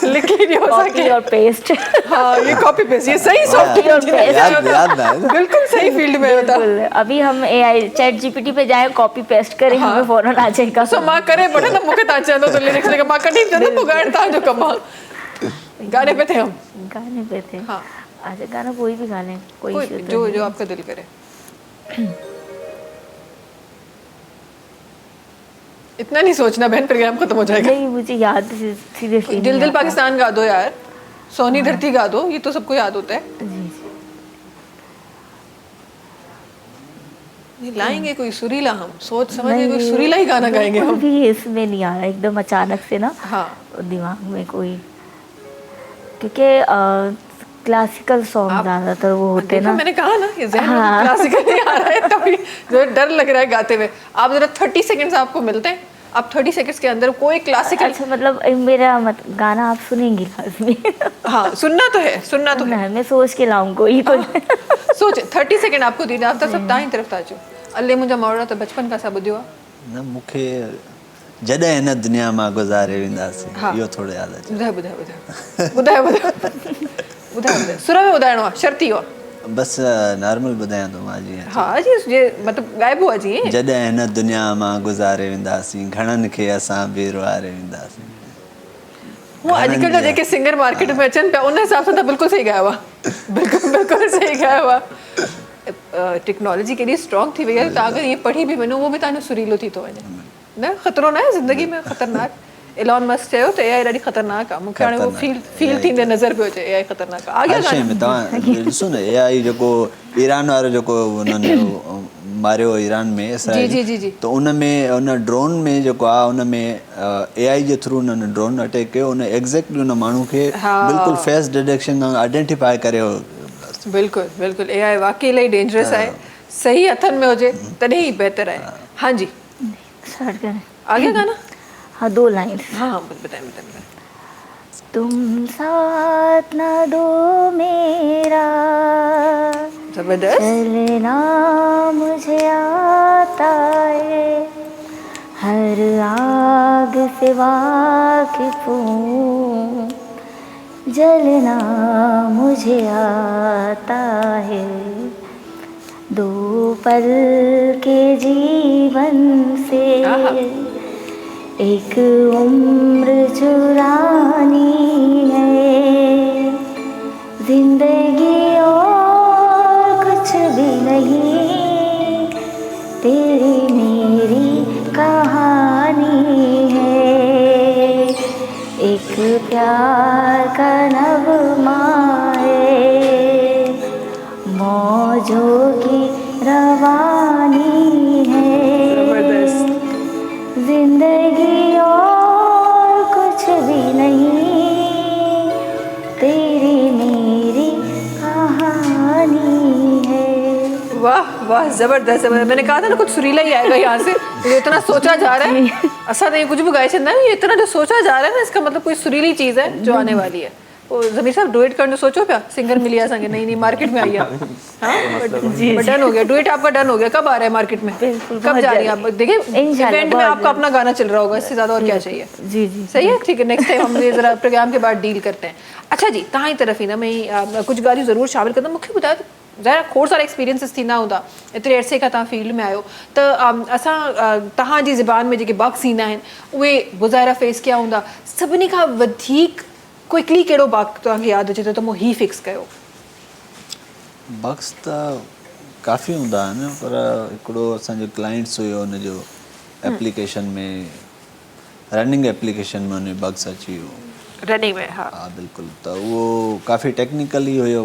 लिखी नहीं हो कॉपी सके। और पेस्ट। हाँ ये कॉपी पेस्ट, ये सही सॉफ्टवेयर याद ना है ना। बिल्कुल सही फील्ड में होता। बिल्कुल अभी हम AI चैट जीपीटी पे जाए, कॉपी पेस्ट करें, हमें फौरन आ जाएगा। सो मां करे बड़े ना मुके ता चंदो तो लिरिक्स लेके मां कटी चंदो पुगाड़ ता जो कमा गाने पे थे हम। गाने पे थे। हाँ। अच्छा गाना कोई भी गा लें, कोई कोई issue तो जो नहीं। जो आपका दिल करे। इतना नहीं सोचना बहन, प्रोग्राम खत्म हो जाएगा। नहीं मुझे याद सीरियसली दिल दिल पाकिस्तान गा दो यार, सोनी धरती गा दो, ये तो सबको याद होता है। नहीं लाएंगे कोई सुरीला, हम सोच समझ के कोई सुरीला ही गाना गाएंगे हम। भी इसमें नहीं आ रहा एकदम अचानक से ना हाँ दिमाग में कोई, क्योंकि क्लासिकल सॉन्ग ज्यादातर वो होते देखो ना। मैंने कहा ना ये जहन में क्लासिकल नहीं आ रहा है, तभी जो डर लग रहा है गाते हुए। आप जरा 30 सेकंड्स आपको मिलते हैं, आप 30 सेकंड्स के अंदर कोई क्लासिकल। अच्छा मतलब मेरा गाना आप सुनेंगी लाजमी? हाँ सुनना तो है, सुनना तो है। ना मैं सोच के लाऊं कोई तो। सोच 30 सेकंड आपको दी आप तो सब ताई तरफ ताजो अल्ले मुंहिंजा मावड़ा त बचपन खां सभु ॿुधियो आहे। न मूंखे जॾहिं हिन दुनिया मां गुज़ारे वेंदासीं हा। इहो थोरो यादि अचे। ॿुधायो ॿुधायो ॿुधायो ॿुधायो ॿुधायो ॿुधायो सुर में ॿुधाइणो आहे, शर्ती आहे। बसि नॉर्मल ॿुधायां थो मां जीअं। हा जी जे मतिलबु ॻाइबो आहे जीअं। जॾहिं हिन दुनिया मां गुज़ारे वेंदासीं घणनि खे असां बेरुआरे वेंदासीं। हूअ अॼुकल्ह जा जेके सिंगर मार्केट में अचनि पिया उन हिसाब सां त बिल्कुलु सही ॻायो आहे, बिल्कुलु बिल्कुलु सही ॻायो आहे। टेक्नोलॉजी केॾी स्ट्रॉन्ग थी वई आहे, तव्हां अगरि ईअं पढ़ी बि वञो उहो बि तव्हांजो सुरीलो थी थो वञे। न ख़तरो न आहे ज़िंदगी में, ख़तरनाक एलॉन मस्क चयो त एआई ॾाढी ख़तरनाक आहे मूंखे हाणे उहो फील थींदे नज़र पियो अचे एआई ख़तरनाक आहे हर शइ में तव्हां ॾिसो न AI जेको ईरान वारो जेको उन्हनि मारियो ईरान में इसराइल जी। त उन में उन ड्रोन में जेको आहे उन में AI जे थ्रू उन्हनि ड्रोन अटैक कयो उन एग्ज़ैक्टली उन माण्हू खे बिल्कुलु फेस डिटेक्शन आइडेंटिफाई करे बिल्कुल एआई वाकई इलाही डेंजरस आहे सही हथनि में हुजे तॾहिं ई बहितर आहे हाँ जी स्टार्ट करें आगे गाना हाँ 2 लाइन हाँ बताएं तुम साथ न दो मेरा जबरदस्त चलना मुझे आता है हर आग से वाकिफ हूँ जलना मुझे आता है 2 पल के जीवन से एक उम्र चुरानी है जिंदगी और कुछ भी नहीं तेरी मेरी कहानी है एक प्यार का नगमा है मौजों की रवानी है जिंदगी और कुछ भी नहीं तेरी मेरी कहानी है। वाह जबरदस्त मैंने कहा था ना कुछ सुरीला ही आएगा यहाँ से ये इतना सोचा जा रहा है असा तो ये कुछ भी गाए छंदा है ये इतना जो सोचा जा रहा है ना इसका मतलब कोई सुरीली चीज़ है जो आने वाली है ज़मीर साहब डुएट करने सोचो क्या सिंगर मिली आ संगे नहीं मार्केट में आई है हाँ डन हो गया डुएट आपका डन हो गया कब आ रहा है मार्केट में कब जा रही है आप देखिए इवेंट में आपका अपना गाना चल रहा होगा इससे ज़्यादा और क्या चाहिए जी सही है ठीक है नेक्स्ट टाइम हम ये ज़रा प्रोग्राम के बाद डील करते हैं अच्छा जी तव्हां जी तरफ ही ना मैं कुछ ॻाल्हियूं ज़रूर शामिल कंदमि मूंखे ॿुधायो ज़ाहिर खोड़ सारा एक्सपीरियंसिस थींदा हूंदा एतिरे अरसे खां तव्हां फील्ड में आहियो त असां तव्हांजी ज़बान में जेके बग्स ईंदा आहिनि उहे बुज़ाहिरा फेस कया हूंदा सभिनी खां वधीक क्विकली कहिड़ो बग तव्हांखे यादि अचे थो त मूं ही फिक्स कयो बग्स त काफ़ी हूंदा आहिनि पर हिकिड़ो असांजो क्लाइंट्स हुयो हुनजो एप्लीकेशन में रनिंग एप्लीकेशन में हुन बग्स अची वियो रनिंग में हा बिल्कुलु त उहो काफ़ी टेक्निकली हुयो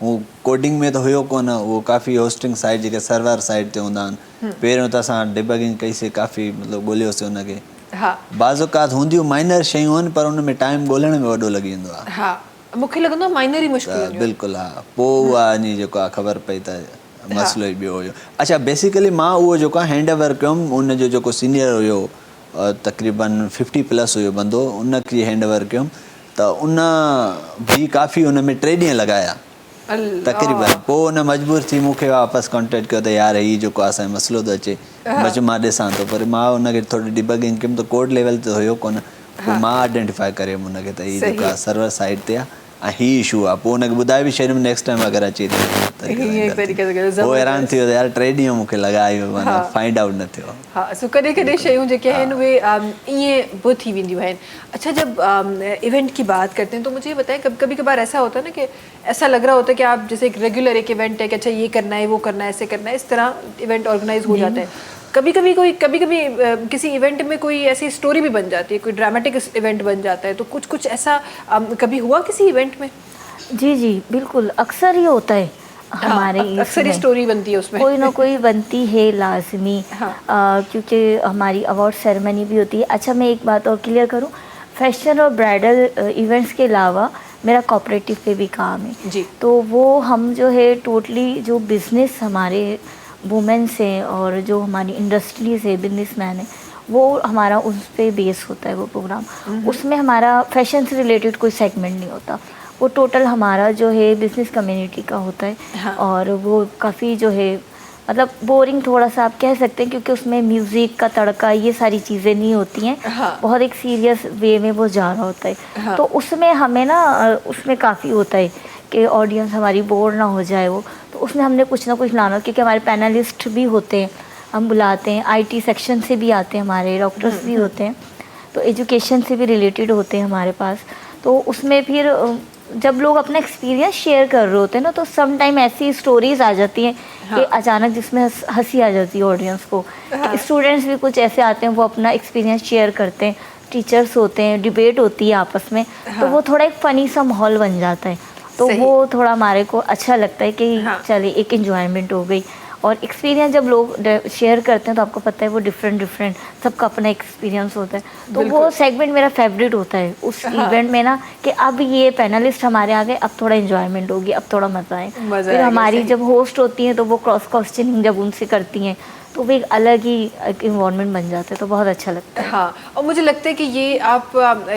उहो कोडिंग में त हुयो कोन उहो काफ़ी होस्टिंग साइट जेके सर्वर साइट ते हूंदा आहिनि पहिरियों त असां डिबगिंग कईसीं काफ़ी मतिलबु ॻोल्हियोसीं हुनखे बाज़ौकात हूंदियूं माइनर शयूं आहिनि पर हुन में टाइम ॻोल्हण में वॾो लॻी वेंदो आहे हा मूंखे लॻंदो आहे माइनर ई मुश्किल बिल्कुलु हा पोइ उहा वञी जेको आहे ख़बर पई त मसइलो ई ॿियो हुयो अच्छा बेसिकली मां उहो जेको आहे हैंड ओवर कयुमि उनजो जेको सीनियर हुयो तक़रीबन 50+ हुयो बंदो उनखे हैंड ओवर कयुमि त उन बि काफ़ी हुन में 3 ॾींहं लॻाया तक़रीबन पोइ उन मजबूर थी मूंखे वापसि कॉन्टेक्ट कयो त यार हीअ जेको आहे असांजो मसइलो थो अचे बच मां ॾिसां थो पर मां हुनखे थोरी डिबगिंग कयुमि त कोड लेवल ते हुयो कोन पोइ मां आइडेंटिफाई करे हुनखे त हीअ जेको आहे सर्वर साइट ते आहे ऐं हीअ इशू आहे पोइ हुनखे ॿुधाए बि छॾियुमि नेक्स्ट टाइम अगरि अचे थी पोइ हैरान थी वियो त यार 3 ॾींहं मूंखे लॻायो फाइंड आउट न थियो हाँ सो कॾहिं कॾहिं शयूं जेके आहिनि उहे ईअं बि थी वेंदियूं आहिनि अच्छा जब इवेंट की बात करते हैं तो मुझे ये बताएं कभी कभार ऐसा होता है ना कि ऐसा लग रहा होता है कि आप जैसे एक रेगुलर एक इवेंट है कि अच्छा ये करना है वो करना है ऐसे करना है इस तरह इवेंट ऑर्गेनाइज हो जाता है कभी कभी किसी इवेंट में कोई ऐसी स्टोरी भी बन जाती है कोई ड्रामेटिक इवेंट बन जाता है तो कुछ ऐसा कभी हुआ किसी इवेंट में जी बिल्कुल अक्सर ही होता है हमारे अक्सर ही स्टोरी बनती है उसमें कोई ना कोई बनती है लाजमी क्योंकि हमारी अवार्ड सेरेमनी भी होती है अच्छा मैं एक बात और क्लियर करूं फैशन और ब्राइडल इवेंट्स के अलावा मेरा कोऑपरेटिव पे भी काम है जी तो वो हम जो है टोटली जो बिज़नेस हमारे वुमेन्स हैं और जो हमारी इंडस्ट्रीज है बिजनेसमैन है वो हमारा उस पर बेस होता है वो प्रोग्राम उसमें हमारा फैशन से रिलेटेड कोई सेगमेंट नहीं होता वो टोटल हमारा जो है बिज़नेस कम्युनिटी का होता है और वो काफ़ी जो है मतलब बोरिंग थोड़ा सा आप कह सकते हैं क्योंकि उसमें म्यूज़िक का तड़का ये सारी चीज़ें नहीं होती हैं बहुत एक सीरियस वे में वो जा रहा होता है तो उसमें हमें ना उसमें काफ़ी होता है कि ऑडियंस हमारी बोर ना हो जाए वो तो उसमें हमने कुछ ना कुछ लाना क्योंकि हमारे पैनलिस्ट भी होते हैं हम बुलाते हैं IT सेक्शन से भी आते हैं हमारे डॉक्टर्स भी होते हैं तो एजुकेशन से भी रिलेटेड होते हैं हमारे पास तो उसमें फिर जब लोग अपना एक्सपीरियंस शेयर कर रहे होते हैं ना तो सम टाइम ऐसी स्टोरीज आ जाती हैं कि अचानक जिसमें हंसी आ जाती है ऑडियंस को स्टूडेंट्स भी कुछ ऐसे आते हैं वो अपना एक्सपीरियंस शेयर करते हैं टीचर्स होते हैं, डिबेट होती है आपस में, तो वो थोड़ा एक फ़नी सा माहौल बन जाता है। तो सही। वो थोड़ा हमारे को अच्छा लगता है कि हाँ। चले एक इन्जॉयमेंट हो गई। और एक्सपीरियंस जब लोग शेयर करते हैं तो आपको पता है वो डिफरेंट सबका अपना एक्सपीरियंस होता है, तो वो सेगमेंट मेरा फेवरेट होता है उस इवेंट में ना, कि अब ये पैनलिस्ट हमारे आ गए, अब थोड़ा इन्जॉयमेंट होगी, अब थोड़ा मज़ा आए। मज़ा फिर आएगा, हमारी सही। जब होस्ट होती हैं तो वो क्रॉस क्वेश्चनिंग जब उनसे करती हैं तो वो एक अलग ही इन्वायरमेंट बन जाता है, तो बहुत अच्छा लगता है। हाँ, और मुझे लगता है कि ये आप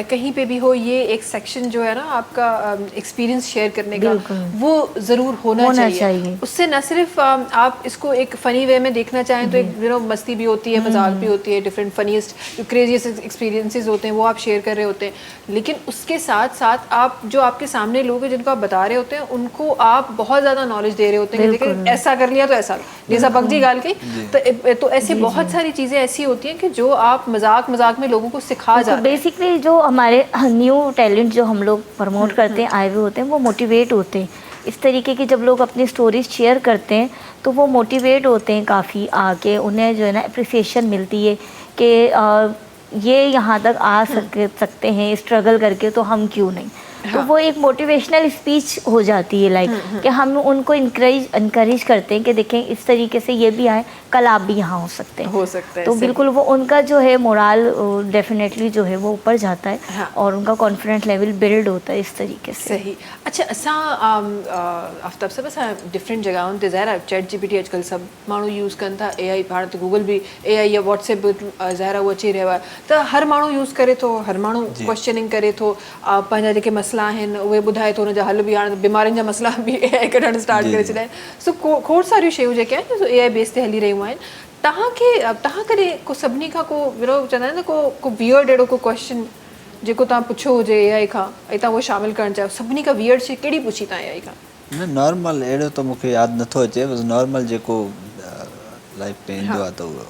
कहीं पे भी हो, ये एक सेक्शन जो है ना आपका एक्सपीरियंस शेयर करने का, बिल्कुल। वो ज़रूर होना होना चाहिए। चाहिए। उससे न सिर्फ आप इसको एक फ़नी वे में देखना चाहें तो एक मस्ती भी होती है, मजाक भी होती है, डिफरेंट फनीस्ट जो क्रेजीस्ट एक्सपीरियंसेस होते हैं वो आप शेयर कर रहे होते हैं, लेकिन उसके साथ साथ आप जो आपके सामने लोग हैं जिनको आप बता रहे होते हैं उनको आप बहुत ज़्यादा नॉलेज दे रहे होते हैं कि देखिए ऐसा कर लिया तो ऐसा, जैसा बगजी गाल की, तो ऐसी बहुत सारी चीज़ें ऐसी होती हैं कि जो आप मजाक में लोगों को सिखा तो जाते हैं। बेसिकली जो हमारे न्यू टैलेंट जो हम लोग प्रमोट करते हैं, आए हुए होते हैं, वो मोटिवेट होते हैं इस तरीके की। जब लोग अपनी स्टोरीज शेयर करते हैं तो वो मोटिवेट होते हैं काफ़ी आके, उन्हें जो है ना अप्रिसिएशन मिलती है कि ये यहाँ तक आ सकते हैं स्ट्रगल करके, तो हम क्यों नहीं। तो वो एक मोटिवेशनल स्पीच हो जाती है, लाइक कि हम उनको इनकरेज करते हैं कि देखें इस तरीके से ये भी आए, कल आप भी यहाँ हो सकते हैं। तो सही। बिल्कुल वो उनका जो है मोराल डेफिनेटली जो है वो ऊपर जाता है, हाँ। और उनका कॉन्फिडेंस लेवल बिल्ड होता है इस तरीके से। सही। अच्छा, असां आफ्ताब साहब असां डिफरेंट जगहों ते ज़ाहिर चैट जीपीटी अॼुकल्ह सभु माण्हू यूज़ कनि था, AI हाणे त गूगल भी AI या व्हाट्सएप ज़ाहिर उहो अची रहियो आहे, त हर माण्हू यूज़ करे थो, हर माण्हू क्वेश्चनिंग करे थो, पंहिंजा जेके मसला आहिनि उहे ॿुधाए थो, हुनजा हल बि हाणे बीमारियुनि जा मसला बि AI कढणु स्टार्ट करे छॾिया आहिनि। सो खोड़ सारियूं शयूं जेके आहिनि जो AI बेस ते हली रहियूं आहिनि। तव्हां कॾहिं को सभिनी खां को चवंदा आहिनि न को वियर्ड अहिड़ो को क्वेश्चन जेको तव्हां पुछो हुजे AI खां ऐं तव्हां उहो शामिलु करणु चाहियो, सभिनी खां वियर्ड शइ कहिड़ी पुछी तव्हां AI खां? न नॉर्मल अहिड़ो त मूंखे यादि नथो अचे, बसि नॉर्मल जेको लाइफ में ईंदो आहे त उहो।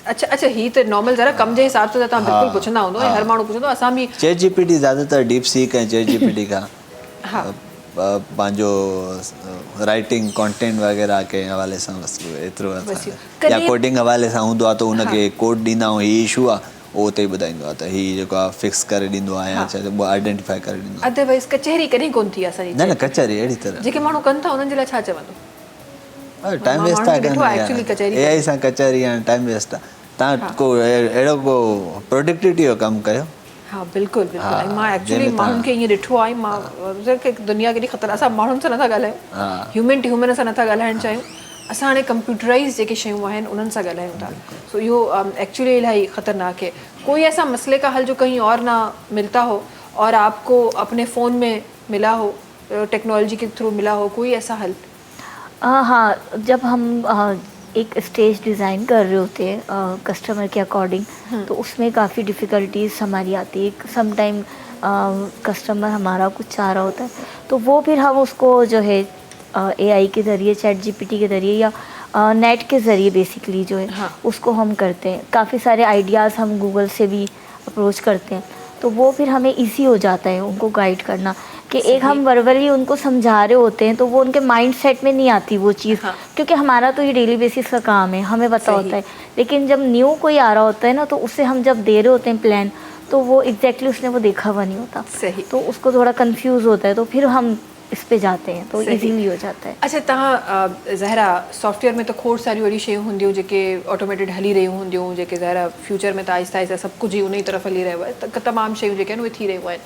अच्छा, ही त नॉर्मल ज़रा कम जे हिसाब सां तव्हां बिल्कुलु पुछंदा हूंदो, हर माण्हू पुछंदो, असां बि चैट जीपीटी ज़्यादातर डीप सीक ऐं चैट जीपीटी खां पंहिंजो राइटिंग कंटेंट वग़ैरह के हवाले सां बसि एतिरो या कोडिंग हवाले सां हूंदो आहे त उनखे कोड ॾींदा आहियूं, हीअ इशू आहे उहो उते ई ॿुधाईंदो आहे त हीअ जेको आहे फिक्स करे ॾींदो आहे या उहो आइडेंटिफाई करे ॾींदो आहे। अदरवाइज़ कचहरी कॾहिं कोन थी असांजी? न कचहरी अहिड़ी तरह जेके माण्हू कनि था उन्हनि जे लाइ छा चवंदो? टाइम वेस्ट आहे AI सां कचहरी हाणे टाइम वेस्ट आहे। तव्हां को अहिड़ो को प्रोडक्टिविटी जो कमु कयो। हाँ बिल्कुलु मां एक्चुअली माण्हुनि खे ईअं ॾिठो आहे, मां दुनिया केॾी ख़तरा, असां माण्हुनि सां नथा ॻाल्हायूं, ह्यूमन टू ह्यूमन सां नथा ॻाल्हाइणु चाहियूं, असां हाणे कंप्यूटराइज़ जेके शयूं आहिनि उन्हनि सां ॻाल्हायूं था। सो इहो एक्चुअली इलाही ख़तरनाक है। कोई ऐसा मसले का हल जो कहीं और ना मिलता हो और आपको अपने फ़ोन में मिला हो, टेक्नोलॉजी के थ्रू मिला हो, कोई ऐसा हल? हाँ, जब हम एक स्टेज डिज़ाइन कर रहे होते हैं कस्टमर के अकॉर्डिंग, तो उसमें काफ़ी डिफ़िकल्टीज़ हमारी आती है। सम टाइम कस्टमर हमारा कुछ चाह रहा होता है तो वो फिर हम उसको जो है AI के ज़रिए, चैट जीपीटी के ज़रिए या नेट के ज़रिए बेसिकली जो है उसको हम करते हैं। काफ़ी सारे आइडियाज़ हम गूगल से भी अप्रोच करते हैं, तो वो फिर हमें ईजी हो जाता है उनको गाइड करना कि एक हम वर्बली उनको समझा रहे होते हैं तो वो उनके माइंड सेट में नहीं आती वो चीज़, क्योंकि हमारा तो ये डेली बेसिस का काम है, हमें पता होता है। लेकिन जब न्यू कोई आ रहा होता है ना, तो उससे हम जब दे रहे होते हैं प्लान, तो वो एग्जैक्टली उसने वो देखा हुआ नहीं होता, तो उसको थोड़ा कंफ्यूज होता है, तो फिर हम इस पे जाते हैं तो इजीली हो जाता है। अच्छा, तव्हां ज़ाहिरा सॉफ्टवेयर में तो खोड़ सारी अहिड़ी शयूं हूंदियूं जेके ऑटोमेटेड हली रहियूं हूंदियूं, जेके ज़ाहिरा फ्यूचर में त आहिस्ता आहिस्ता सभु कुझु ई उन ई तरफ़ हली रहियो आहे, त तमामु शयूं जेके आहिनि उहे थी रहियूं आहिनि।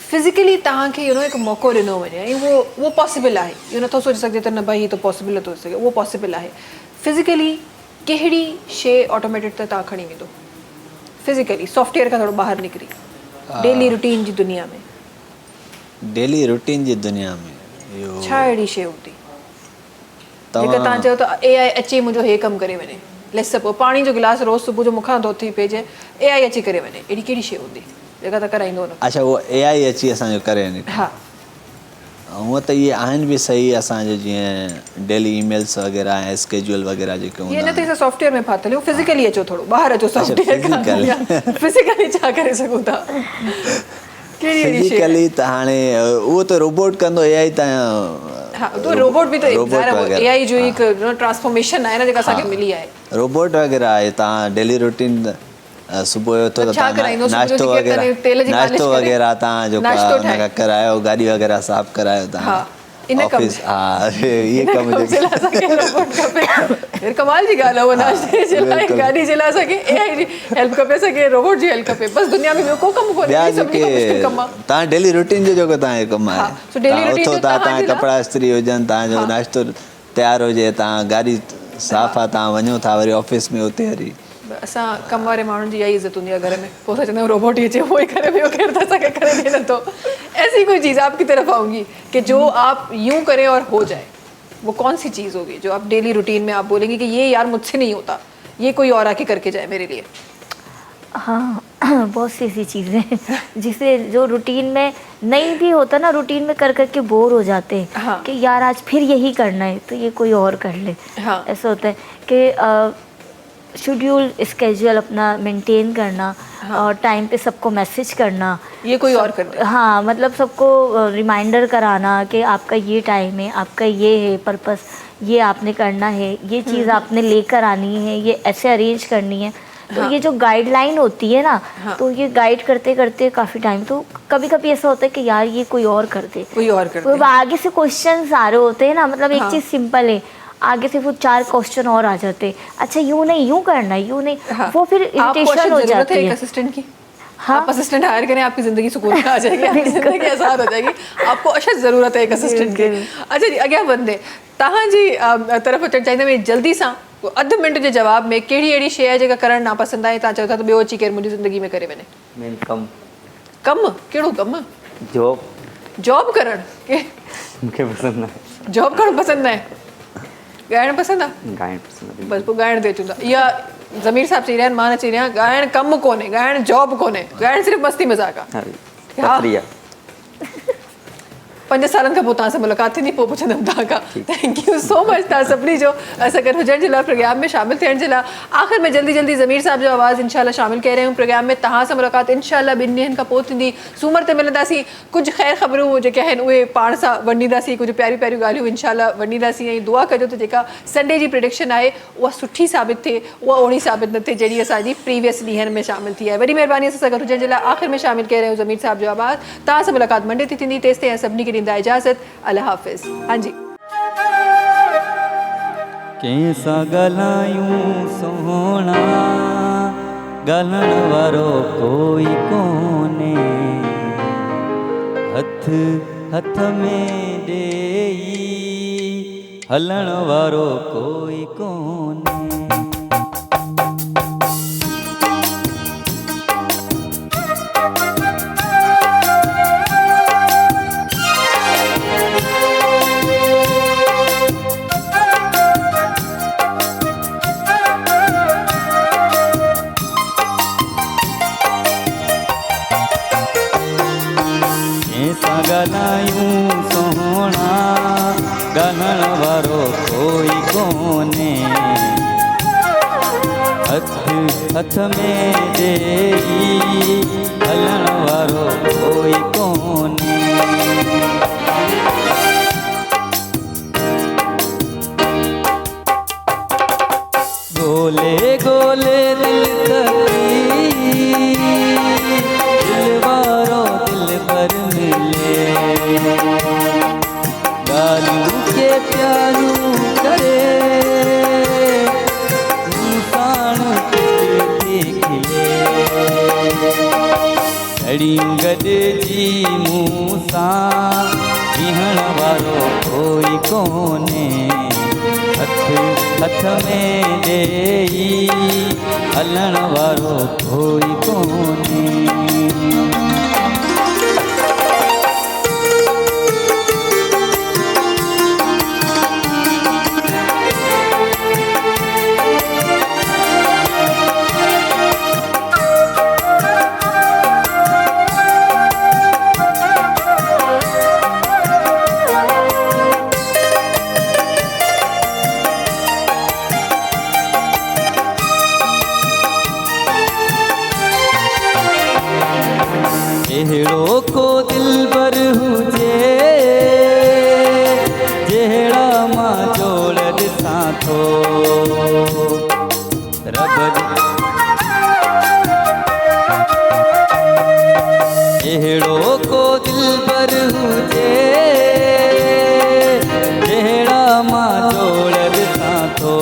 फिज़िकली तव्हांखे हिकु मौक़ो ॾिनो वञे ऐं उहो पॉसिबल आहे, इहो नथो सोचे सघिजे त न भाई हीअ त पॉसिबल नथो थी सघे, उहो पॉसिबल आहे। फिज़िकली कहिड़ी शइ ऑटोमेटेड त तव्हां खणी वेंदो फिज़िकली, सॉफ्टवेयर खां थोरो ॿाहिरि निकिरी, डेली रूटीन जी दुनिया में? डेली रूटीन जी दुनिया में छा अहिड़ी शइ हूंदी जेका तव्हां चयो त AI अची मुंहिंजो हे कमु करे वञे? लेट्स सपोज पाणी जो गिलास रोज़ सुबुह जो मूंखां थो थी पइजे, AI अची करे वञे, अहिड़ी कहिड़ी शइ हूंदी जेका त कराईंदो न? अच्छा, उहो AI अची असांजो करे वञे? हा, हूअं त इहे आहिनि बि सही, असांजो जीअं डेली ईमेल्स वग़ैरह ऐं स्केड्यूल वग़ैरह जेके हूंदा आहिनि। ये न त सॉफ्टवेयर में फाथल हो, फिज़िकली अचो, थोरो ॿाहिरि अचो सॉफ्टवेयर खां, फिज़िकली छा करे सघूं था? फिज़िकली त हाणे उहो त रोबोट कंदो, AI त हाँ, तो रोबोट भी तो AI जो एक ट्रांसफॉर्मेशन है ना जेका असांखे मिली आहे। रोबोट वग़ैरह आहे, तव्हां डेली रूटीन सुबुह जो तो छा कराईंदो? सुबुह जो नाश्तो जेके तव्हां तेल जी मालिश नाश्तो करे? वग़ैरह तव्हां जो नाश्तो ठाहे? हुनखां करायो, गाॾी वग़ैरह साफ़ करायो हा, तव्हां इन कम ऑफिस, हा इहे कम कम जे लाइ असांखे रोबोट खपे। फिर कमाल जी ॻाल्हि आहे उहा, नाश्ते जे लाइ बिल्कुलु। गाॾी जे लाइ असांखे AI जी हेल्प खपे, असांखे रोबोट जी हेल्प खपे, बसि दुनिया में ॿियो को कमु कोन्हे, ॿिया इहो सभिनी खां मुश्किल जेके कमु आहे। तव्हां डेली रूटीन जो जेको तव्हांजो कमु हा, आहे, so daily तव्हां routine उथो जो था, तव्हांजे तव्हां लाइ? कपिड़ा इस्त्री हुजनि, तव्हांजो नाश्तो तयारु हुजे, तव्हां गाॾी साफ़ आहे, तव्हां वञो था वरी ऑफिस में उते हरी असां कम वारे माण्हुनि जी इहा ई इज़त हूंदी आहे घर में, पोइ असां चवंदा आहियूं रोबोट ही अचे उहो ई करे, ॿियो केरु त असांखे करे ॾिए नथो। ऐसी कोई चीज़ आपकी तरफ आऊंगी कि जो आप यूं करें और हो जाए, वो कौन सी चीज़ होगी जो आप डेली रूटीन में आप बोलेंगे कि ये यार मुझसे नहीं होता, ये कोई और आके करके जाए मेरे लिए? हाँ बहुत सी ऐसी चीज़ें हैं जिसे जो रूटीन में नहीं भी होता ना, रूटीन में कर करके बोर हो जाते हैं। हाँ। कि यार आज फिर यही करना है तो ये कोई और कर ले। हाँ। ऐसा होता है कि शेड्यूल स्केड्यूल अपना मेंटेन करना, और टाइम पे सबको मैसेज करना, ये कोई और कर दे। हाँ मतलब सबको रिमाइंडर कराना कि आपका ये टाइम है, आपका ये है पर्पस, ये आपने करना है, ये चीज़ आपने लेकर आनी है, ये ऐसे अरेंज करनी है। तो ये जो गाइडलाइन होती है ना, तो ये गाइड करते करते काफ़ी टाइम, तो कभी कभी ऐसा होता है कि यार ये कोई और कर दे, कोई और कर तो दे। आगे से क्वेश्चन आ रहे होते हैं ना, मतलब एक चीज़ सिंपल है, आगे से वो 4 क्वेश्चन और आ जाते, अच्छा यूँ नहीं यूँ करना है, यूँ नहीं, वो फिर आपको इरिटेशन हो जरूरत जाती है एक है। असिस्टेंट की? हाँ। आप असिस्टेंट हायर करें, आपकी ज़िंदगी सुकून में आ जाएगी, आपकी ज़िंदगी आसान हो जाएगी। आपको अशद ज़रूरत है एक असिस्टेंट की। अच्छा जी, अॻियां वधंदे तव्हांजी तरफ़ अचणु चाहींदमि जल्दी सां अधु मिंट जे जवाब में कहिड़ी अहिड़ी शइ आहे जेका करणु नापसंदि आहे, तव्हां चओ था त ॿियो अची केरु मुंहिंजी ज़िंदगी में करे वञे? मेन कम कमु? कहिड़ो कमु? जॉब जॉब करणु? के मूंखे पसंदि आहे, जॉब करणु पसंदि आहे? ॻाइणु पसंदि आहे? ॻाइणु पसंदि आहे। बसि पोइ ॻाइण ते अचूं था। इहा ज़मीर साहब चई रहिया आहिनि, मां न चई रहिया, ॻाइणु कमु कोन्हे, ॻाइणु जॉब कोन्हे, ॻाइणु सिर्फ़ु मस्ती मज़ाक आहे। तफ़री आहे। 5 सालनि खां पोइ तव्हां सां मुलाक़ात थींदी, पोइ पुछंदमि तव्हां खां। थैंक यू सो मच तव्हां सभिनी जो असां गॾु हुजण जे लाइ, प्रोग्राम में शामिलु थियण जे लाइ। आख़िर में जल्दी जल्दी ज़मीर साहब जो आवाज़ु इंशाल्लाह शामिलु करे रहिया आहियूं प्रोग्राम में। तव्हां सां मुलाक़ात इंशाल्लाह 2 ॾींहंनि खां पोइ थींदी। सूमर ते मिलंदासीं, कुझु ख़ैर ख़बरूं जेके आहिनि उहे पाण सां वंडींदासीं, कुझु प्यारियूं प्यारियूं ॻाल्हियूं इंशाल्लाह वंडींदासीं। ऐं दुआ कजो त जेका संडे जी प्रिडिक्शन आहे उहा सुठी साबित थिए, उहा ओड़ी साबित न थिए जहिड़ी असांजी प्रीवियस ॾींहंनि में शामिलु थी आहे। वॾी महिरबानी असां सां गॾु हुजण जे लाइ। आख़िर में शामिलु करे रहिया आहियूं ज़मीर साहब जो आवाज़ु। तव्हां सां मुलाक़ात मंडे ते थींदी, तेसि ताईं सभिनी खे ॾींदा इजाज़त। अल्लाह हाफ़िज़। हाँ जी। कंहिंसां ॻाल्हायूं सोहणा, ॻाल्हाइण वारो कोई कोन्हे, हथ हथ में ॾेई हलण वारो कोई कोन्हे। ॻाल्हायूं सोहणा, ॻाल्हाइण वारो कोई कोन्हे, हथ हथ में ॾेई हलण वारो कोई कोन्हे। गोले गोले दिल तकी, दिल वारो दिल पर मिले, गालियों के प्यारू करे, इंसान देखिए, घड़ियूं गॾिजी मूंसां बीहण वारो कोई कोन्हे, हथ हथ में ॾेई हलण वारो कोई कोन्हे। अहिड़ो को दिलबर हुजे, जहिड़ा मां जोड़ ॾिसां थो, रब हुजे जहिड़ा मां जोड़ ॾिसां थो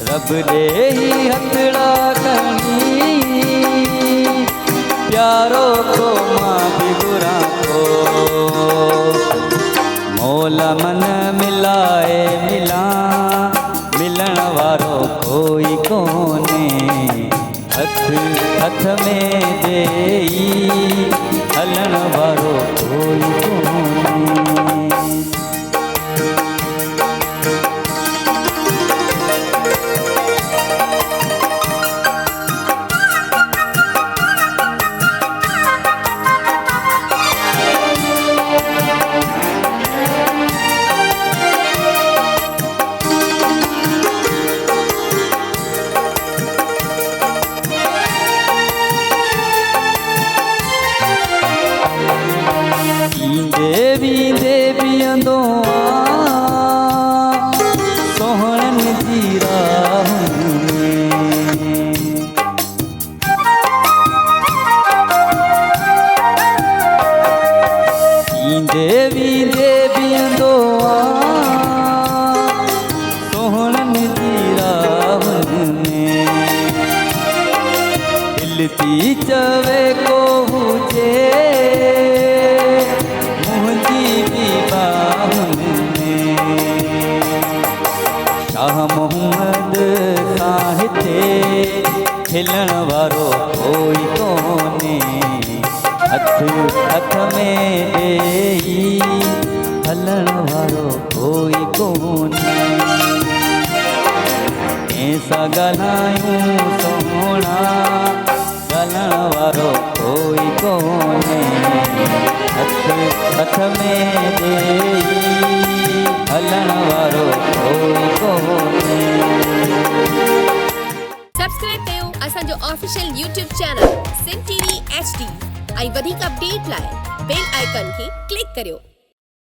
रब ॾे ही हथड़ा खणी प्यारो को मां बि घुरां थो मौला मन मिलाए मिलां मिलण वारो कोई कोने हथ हथ में ॾेई हलण वारो कोई कोने वींदे बीहंदो सोहणनि जी राहुनि ईंदे वींदे बीहंदो सोहणनि जी राहुनि दिलि थी चवे को हुजे शाह मोहम्मद साहिते खिलण वारो कोई कोने हथ हथ में ॾेई हलण वारो कोई कोने कंहिंसां ॻाल्हायूं सोहणा ॻाल्हाइण वारो कोई कोने हथ हथ में ॾेई हलण वारो कोई कोने सब्सक्राइब कयो असांजो official YouTube channel Sindh TV HD ऐं वधीक अपडेट लाइ बेल आइकन खे क्लिक करियो।